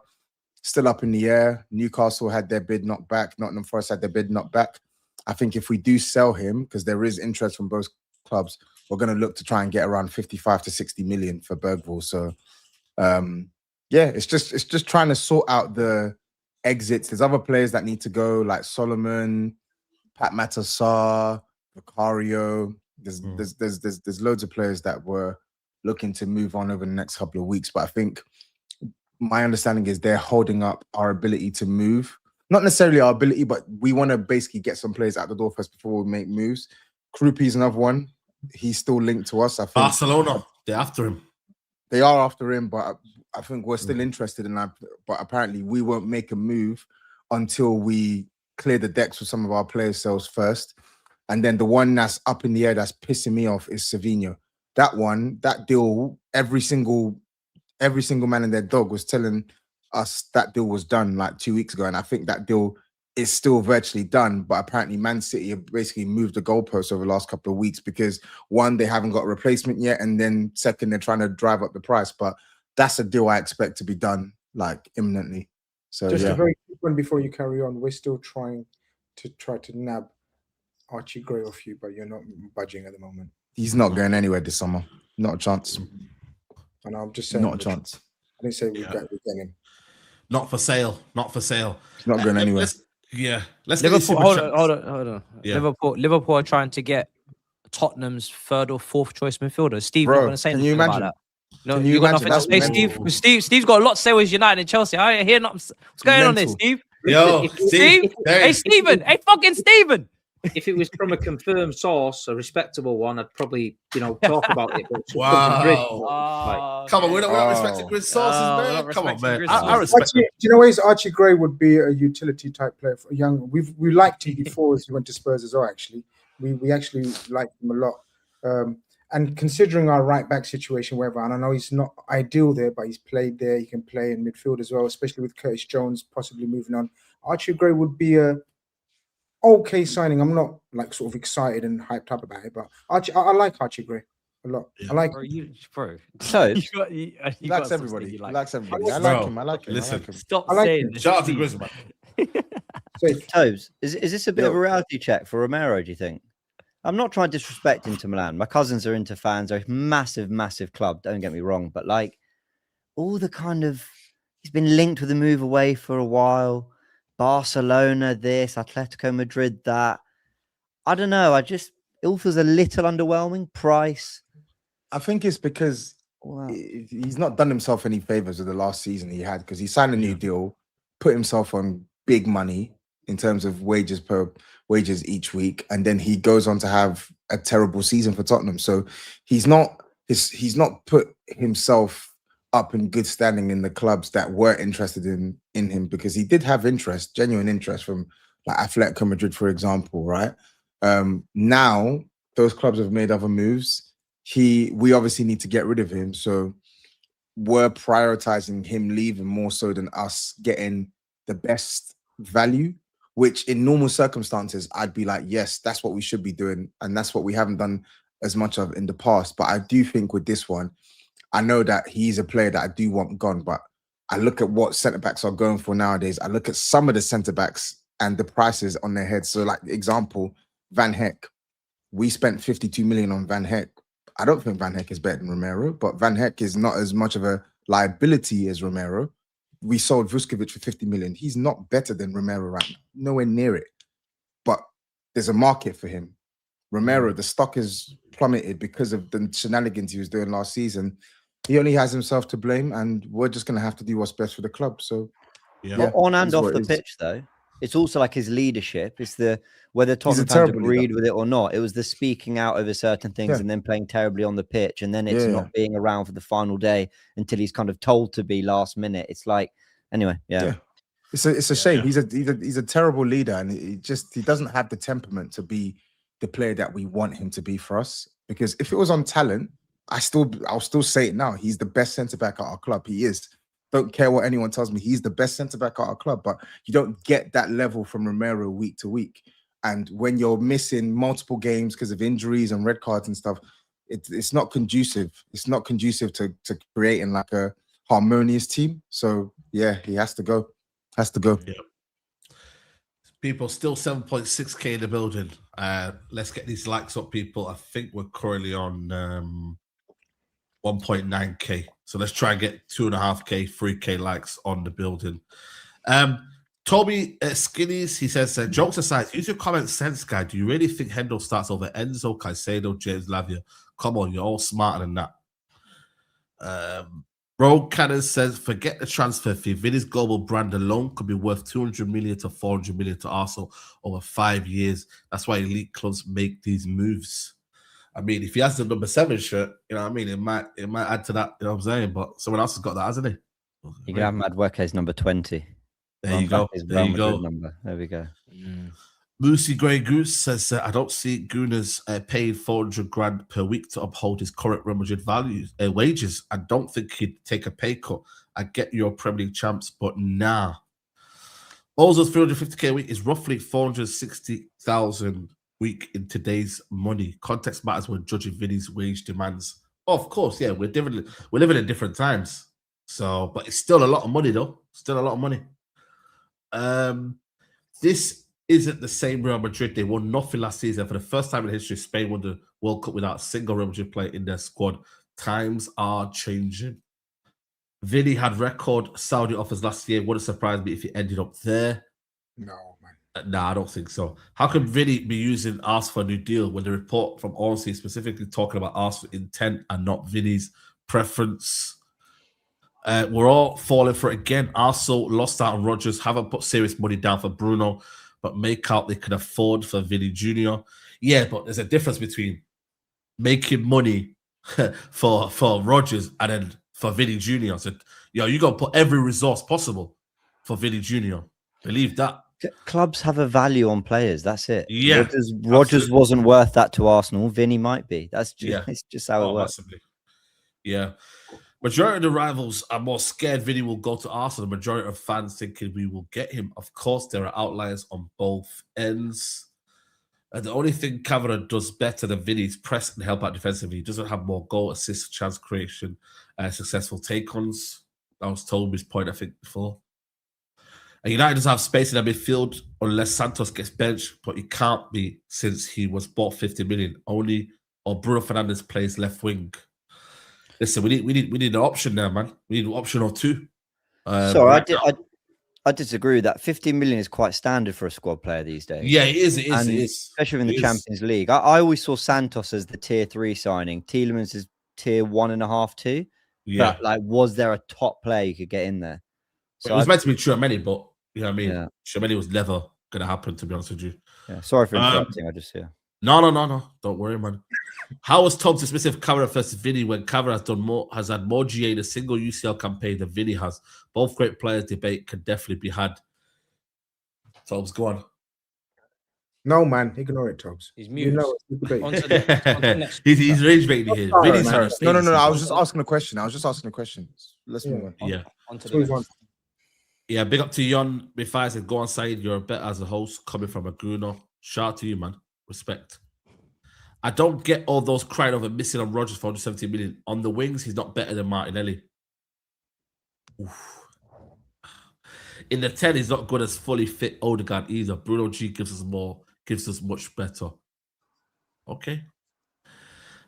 still up in the air. Newcastle had their bid knocked back. Nottingham Forest had their bid knocked back. I think if we do sell him, because there is interest from both clubs, we're going to look to try and get around 55 to 60 million for Bergvall. So, it's just trying to sort out the exits. There's other players that need to go, like Solomon, Pat Matasar, Vicario. There's loads of players that were looking to move on over the next couple of weeks. But I think my understanding is they're holding up our ability to move. Not necessarily our ability, but we want to basically get some players out the door first before we make moves. Krupi's another one. He's still linked to us. I think Barcelona, they're after him. They are after him, but I think we're still interested in that. But apparently we won't make a move until we clear the decks with some of our player sales first. And then the one that's up in the air that's pissing me off is Savinho. That deal, every single man and their dog was telling us that deal was done like 2 weeks ago. And I think that deal is still virtually done, but apparently Man City have basically moved the goalposts over the last couple of weeks because, one, they haven't got a replacement yet, and then second, they're trying to drive up the price. But that's a deal I expect to be done like imminently. So just a very quick one before you carry on. We're still trying to nab Archie Gray off you, but you're not budging at the moment. He's not going anywhere this summer. Not a chance. And I'm just saying, not a chance. I didn't say we're getting him. Not for sale. Not for sale. He's not going anywhere. Let's Liverpool. Hold on. Yeah. Liverpool are trying to get Tottenham's third or fourth choice midfielder. Steve, you're going to say anything about that? No, can you got nothing to say, Steve. Steve's got a lot to say with United and Chelsea. I hear nothing. What's going on there, Steve? Yo, Steve. Hey, Steven. Hey, fucking Steven. If it was from a confirmed source, a respectable one, I'd probably, talk about it. But wow. Come on, we're not respecting GRIZZ sources, man. Come on, man. I respect it. Do you know ways Archie Gray would be a utility type player for a young? We liked him before as he went to Spurs as well, actually. We actually liked him a lot. And considering our right back situation, wherever, and I know he's not ideal there, but he's played there. He can play in midfield as well, especially with Curtis Jones possibly moving on. Archie Gray would be a okay signing. I'm not like sort of excited and hyped up about it, but I like Archie Gray a lot. Yeah. I like So he likes everybody. He likes everybody. I like him. Listen, stop saying this. Shout out to GRIZZ, man. TOBS, is this a bit of a reality check for Romero, do you think? I'm not trying to disrespect Inter Milan. My cousins are Inter fans. They're a massive, massive club. Don't get me wrong. But like all the kind of, he's been linked with a move away for a while. Barcelona, this, Atletico Madrid, that. I don't know. It all feels a little underwhelming. Price. I think it's because he's not done himself any favors with the last season he had, because he signed a new deal, put himself on big money in terms of wages each week, and then he goes on to have a terrible season for Tottenham. So he's not put himself up in good standing in the clubs that were interested in him, because he did have interest, genuine interest from like Atletico Madrid, for example, right? Now those clubs have made other moves. We obviously need to get rid of him, so we're prioritizing him leaving more so than us getting the best value. which in normal circumstances, I'd be like, yes, that's what we should be doing. And that's what we haven't done as much of in the past. But I do think with this one, I know that he's a player that I do want gone, but I look at what centre-backs are going for nowadays. I look at some of the centre-backs and the prices on their heads. So like example, Van Heck. We spent 52 million on Van Heck. I don't think Van Heck is better than Romero, but Van Heck is not as much of a liability as Romero. We sold Vuskovic for 50 million. He's not better than Romero right now. Nowhere near it. But there's a market for him. Romero, the stock is plummeted because of the shenanigans he was doing last season. He only has himself to blame, and we're just going to have to do what's best for the club. So, yeah. On and off the pitch, though, it's also like his leadership. It's the whether Tottenham fans agreed with it or not. It was the speaking out over certain things and then playing terribly on the pitch, and then it's not being around for the final day until he's kind of told to be last minute. It's like, anyway, it's a shame. He's a terrible leader, and he doesn't have the temperament to be the player that we want him to be for us. Because if it was on talent, I'll still say it now. He's the best centre-back at our club. He is. Don't care what anyone tells me. He's the best centre-back at our club. But you don't get that level from Romero week to week. And when you're missing multiple games because of injuries and red cards and stuff, it's not conducive. It's not conducive to creating like a harmonious team. So, yeah, he has to go. Has to go. Yeah. People still 7.6k in the building. Let's get these likes up, people. I think we're currently on 1.9k. So let's try and get 2.5k, 3k likes on the building. Toby Skinnies, he says, jokes aside, use your common sense, guy. Do you really think Hendo starts over Enzo, Caicedo, James Lavia? Come on, you're all smarter than that. Rogue Cannon says, forget the transfer fee. Vini's global brand alone could be worth 200 million to 400 million to Arsenal over 5 years. That's why elite clubs make these moves. I mean, if he has the number 7 shirt, you know what I mean? It might add to that, you know what I'm saying? But someone else has got that, hasn't he? You can have Madueke's number 20. There you go. There you go. Number. There we go. Moosey Grey Goose says, I don't see Gunas paid 400 grand per week to uphold his current Real Madrid wages. I don't think he'd take a pay cut. I get your Premier League champs, but nah. Ozil's 350k a week is roughly 460,000 week in today's money. Context matters when judging Vini's wage demands. Oh, of course, yeah, we're living in different times. So, but it's still a lot of money, though. Still a lot of money. This isn't the same Real Madrid. They won nothing last season. For the first time in history, Spain won the World Cup without a single Real Madrid player in their squad. Times are changing. Vini had record Saudi offers last year. Wouldn't surprise me if he ended up there. No, man. Nah, I don't think so. How can Vini be using Arsenal for a new deal when the report from Ornstein specifically talking about Arsenal intent and not Vini's preference? We're all falling for it again. Arsenal lost out on Rodgers, haven't put serious money down for Bruno, but make out they can afford for Vini Jr. Yeah, but there's a difference between making money for Rodgers and then for Vini Jr. So, you got to put every resource possible for Vini Jr. Believe that. Clubs have a value on players. That's it. Yeah. Rodgers wasn't worth that to Arsenal. Vini might be. That's just, it's just how it works. Massively. Yeah. Majority of the rivals are more scared Vini will go to Arsenal. The majority of fans thinking we will get him. Of course, there are outliers on both ends. And the only thing Cavani does better than Vini is press and help out defensively. He doesn't have more goal, assist, chance creation, successful take-ons. That was Toby's point, I think, before. And United doesn't have space in their midfield unless Santos gets benched, but he can't be since he was bought 50 million. Only or Bruno Fernandes plays left wing. Listen, we need an option there, man. We need an option or two. Sorry, I disagree with that. 15 million is quite standard for a squad player these days. Yeah, it is. Especially in the Champions League. I always saw Santos as the tier 3 signing. Tielemans is tier 1.5, 2. Yeah. But like, was there a top player you could get in there? So it was meant to be Tchouameni, but you know what I mean? Yeah. Tchouameni was never going to happen, to be honest with you. Yeah. Sorry for interrupting. I just No. Don't worry, man. How was Tom dismissive of Cavani versus Vini when Cavani has had more GA in a single UCL campaign than Vini has? Both great players. Debate can definitely be had. Tobs, go on. No, man, ignore it, Tobs. He's muted. He's rage baiting here. No. I was just asking a question. Let's move on. Yeah. On to the next. Yeah, big up to Jon. If I said go on side, you're better as a host coming from a BRUNO. Shout out to you, man. Respect. I don't get all those crying over missing on Rodgers for 170 million. On the wings, he's not better than Martinelli. Oof. In the 10, he's not good as fully fit Odegaard either. Bruno G gives us much better. Okay.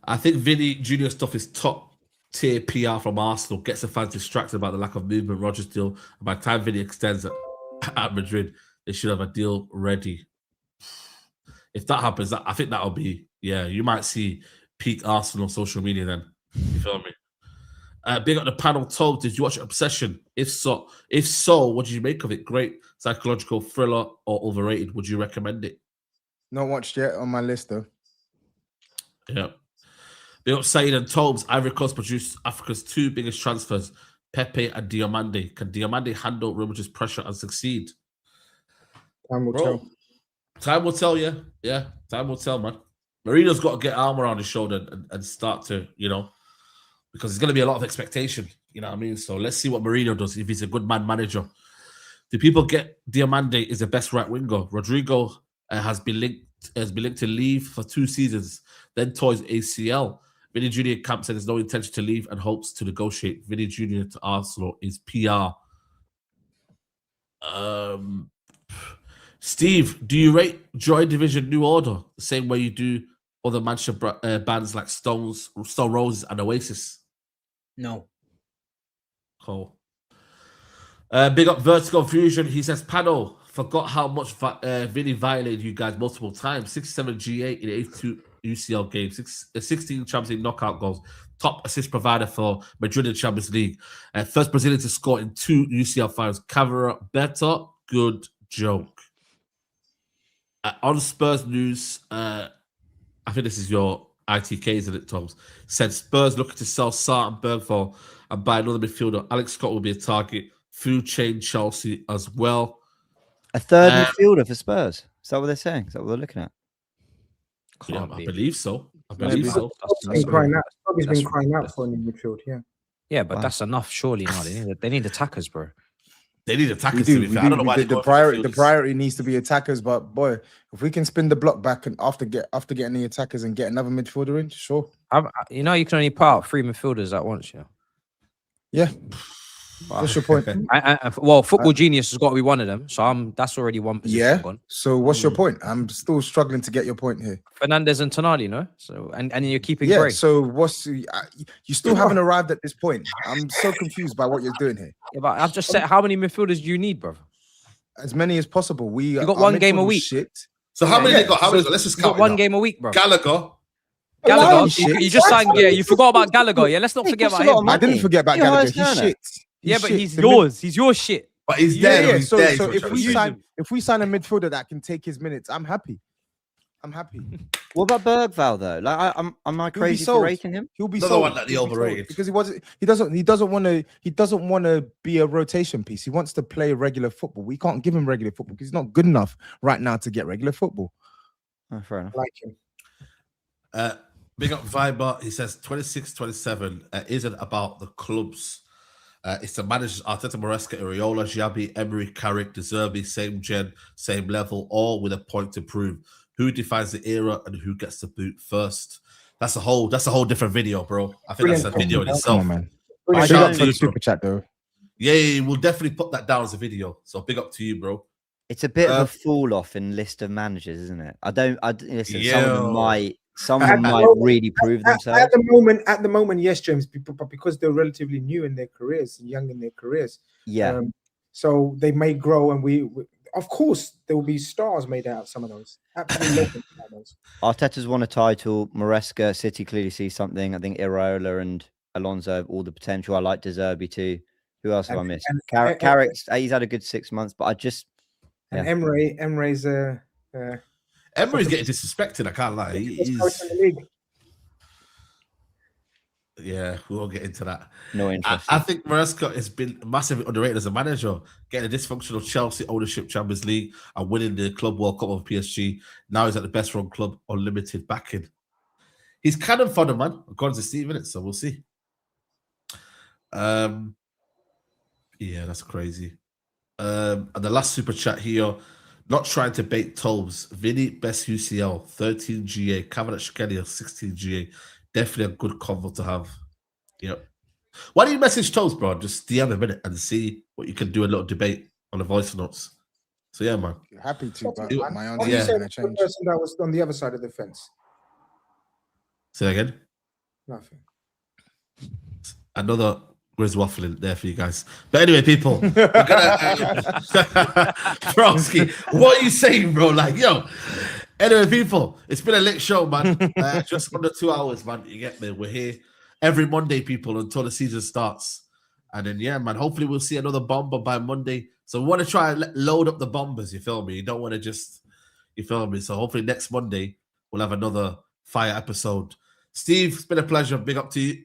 I think Vini Jr. stuff is top tier PR from Arsenal. Gets the fans distracted about the lack of movement. Rodgers deal. And by the time Vini extends at Madrid, they should have a deal ready. If that happens, I think that'll be, yeah, you might see peak Arsenal social media then. You feel me? Big up the panel. TOBS, did you watch Obsession? If so, what did you make of it? Great psychological thriller or overrated? Would you recommend it? Not watched yet, on my list though. Yeah. Big up SAEED and TOBS. Ivory Coast produced Africa's 2 biggest transfers, Pepe and Diomande. Can Diomande handle Real Madrid's pressure and succeed? Time will tell. Time will tell, yeah. Yeah, time will tell, man. Mourinho's got to get arm around his shoulder and start to, because there's going to be a lot of expectation, you know what I mean? So let's see what Mourinho does, if he's a good man manager. Do people get Diomande is the best right winger? Rodrigo has been linked to leave for 2 seasons, then tore his ACL. Vini Jr. camp said there's no intention to leave and hopes to negotiate. Vini Jr. to Arsenal is PR. Steve, do you rate Joy Division New Order the same way you do other Manchester bands like Stone Roses and Oasis? No. Cool. Big up Vertigo Fusion. He says, Pano, forgot how much Vini violated you guys multiple times. 67 G8 in 82 UCL games, 16 Champions League knockout goals, top assist provider for Madrid in Champions League, first Brazilian to score in 2 UCL finals. Cavara, better, good joke. On Spurs news, I think this is your ITK, isn't it, Toms? Said Spurs looking to sell Sarr and Bergvall and buy another midfielder. Alex Scott will be a target. Food chain Chelsea as well. A third midfielder for Spurs. Is that what they're saying? Is that what they're looking at? Yeah, I believe so. He's been crying out for a new midfield, yeah. Yeah, but that's enough, surely. No, they need attackers, bro. They need attackers. I don't know why the priority needs to be attackers. But boy, if we can spin the block back and after getting the attackers and get another midfielder in, sure. You know, you can only put out 3 midfielders at once. Yeah. What's your point? Well, Football Genius has got to be one of them. So that's already one position gone. So what's your point? I'm still struggling to get your point here. Fernandez and Tonali, no? So and you're keeping Gray. So you still haven't arrived at this point. I'm so confused by what you're doing here. Yeah, but I've just said, how many midfielders do you need, bro? As many as possible. You got 1 game a week. Shit. So how many they got? Let's just count. 1 game a week, bro. Gallagher, you just signed. Yeah, you forgot about Gallagher. Yeah, let's not forget about him. I didn't forget about Gallagher. He's shit. Yeah, but he's yours. He's your shit. But he's there. Yeah. So if we sign a midfielder that can take his minutes, I'm happy. What about Bergvall though? Like, am I crazy for rating him? He'll be sold. One that the overrated because he doesn't want to be a rotation piece. He wants to play regular football. We can't give him regular football because he's not good enough right now to get regular football. Oh, fair enough. I like him. Big up Viber. He says 26-27 isn't about the clubs. It's the managers Arteta, Maresca, Areola, Xabi, Emery, Carrick, De Zerbi, same gen, same level, all with a point to prove. Who defines the era and who gets the boot first? That's a whole different video, bro. I think that's a video in itself. Come on, man. Big up for the super chat though. Yeah, we'll definitely put that down as a video. So big up to you, bro. It's a bit of a fall off in list of managers, isn't it? Listen, some of them might really prove themselves. At the moment, yes, James, but because they're relatively new in their careers, young in their careers. Yeah. So they may grow, and we of course there will be stars made out of some of those. Absolutely. Arteta's won a title. Maresca, City clearly see something. I think Iraola and Alonso have all the potential. I like De Zerbi too. Who else have I missed? Carrick's he's had a good 6 months, but and Emery's Emery's getting disrespected. I can't lie. Yeah, we won't get into that. No interest. I think Maresca has been massively underrated as a manager, getting a dysfunctional Chelsea ownership Champions League and winning the Club World Cup of PSG. Now he's at the best run club, unlimited backing. He's cannon fodder, man, according to Steve, innit? So we'll see. Yeah, that's crazy. And the last super chat here, not trying to bait TOBS. Vini, best UCL, 13 GA. Cavendish Kelly, 16 GA. Definitely a good convo to have. Yep. Why don't you message TOBS, bro? Just DM a minute and see what you can do. A little debate on the voice notes. So yeah, man. Happy to, but my What answer you is say going to to the change. person that was on the other side of the fence? Say that again. Nothing. Another Grizz waffling there for you guys. But anyway, people, we're gonna Broski, what are you saying, bro? Like, yo. Anyway, people, it's been a lit show, man. Just under 2 hours, man. You get me? We're here every Monday, people, until the season starts. And then, yeah, man, hopefully we'll see another bomber by Monday. So we want to try and load up the bombers, you feel me? You don't want to just, you feel me? So hopefully next Monday we'll have another fire episode. Steve, it's been a pleasure. Big up to you.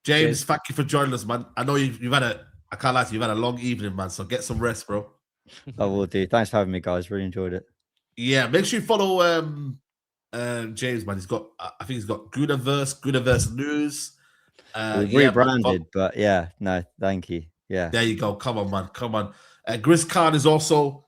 James, thank you for joining us, man. I know you've had I can't lie to you, you've had a long evening, man. So get some rest, bro. I will do. Thanks for having me, guys. Really enjoyed it. Yeah, make sure you follow James, man. He's got, I think he's got Gooniverse News. We've rebranded, but yeah, no, thank you. Yeah, there you go. Come on, man. Come on. GRIZZ Khan is also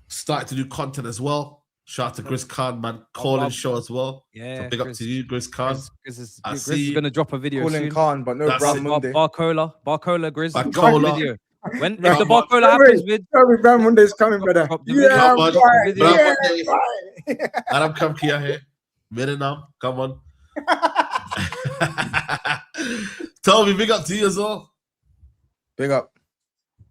starting to do content as well. Shout out to GRIZZ Khan, man. Call-in show as well. Yeah, so big up to you, GRIZZ Khan. GRIZZ is going to drop a video Calling soon. Khan, but no Brown Monday. BARCOLA, GRIZZ. BARCOLA. Video. When if the BARCOLA happens with Brown Monday is coming, brother. Yeah, right. Yeah, Adam, come here. Mirinam, come on. Toby, big up to you as well. Big up.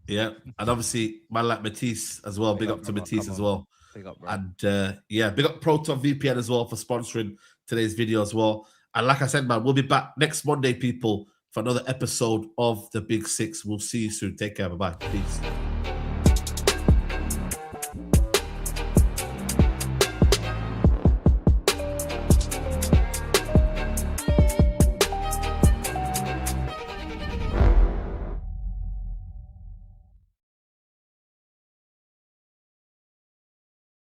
Yeah, and obviously, man like Matisse as well. Big up to Matisse as well. Big up, bro. And yeah, big up Proton VPN as well for sponsoring today's video as well. And like I said, man, we'll be back next Monday, people, for another episode of the Big Six. We'll see you soon. Take care. Bye-bye. Peace.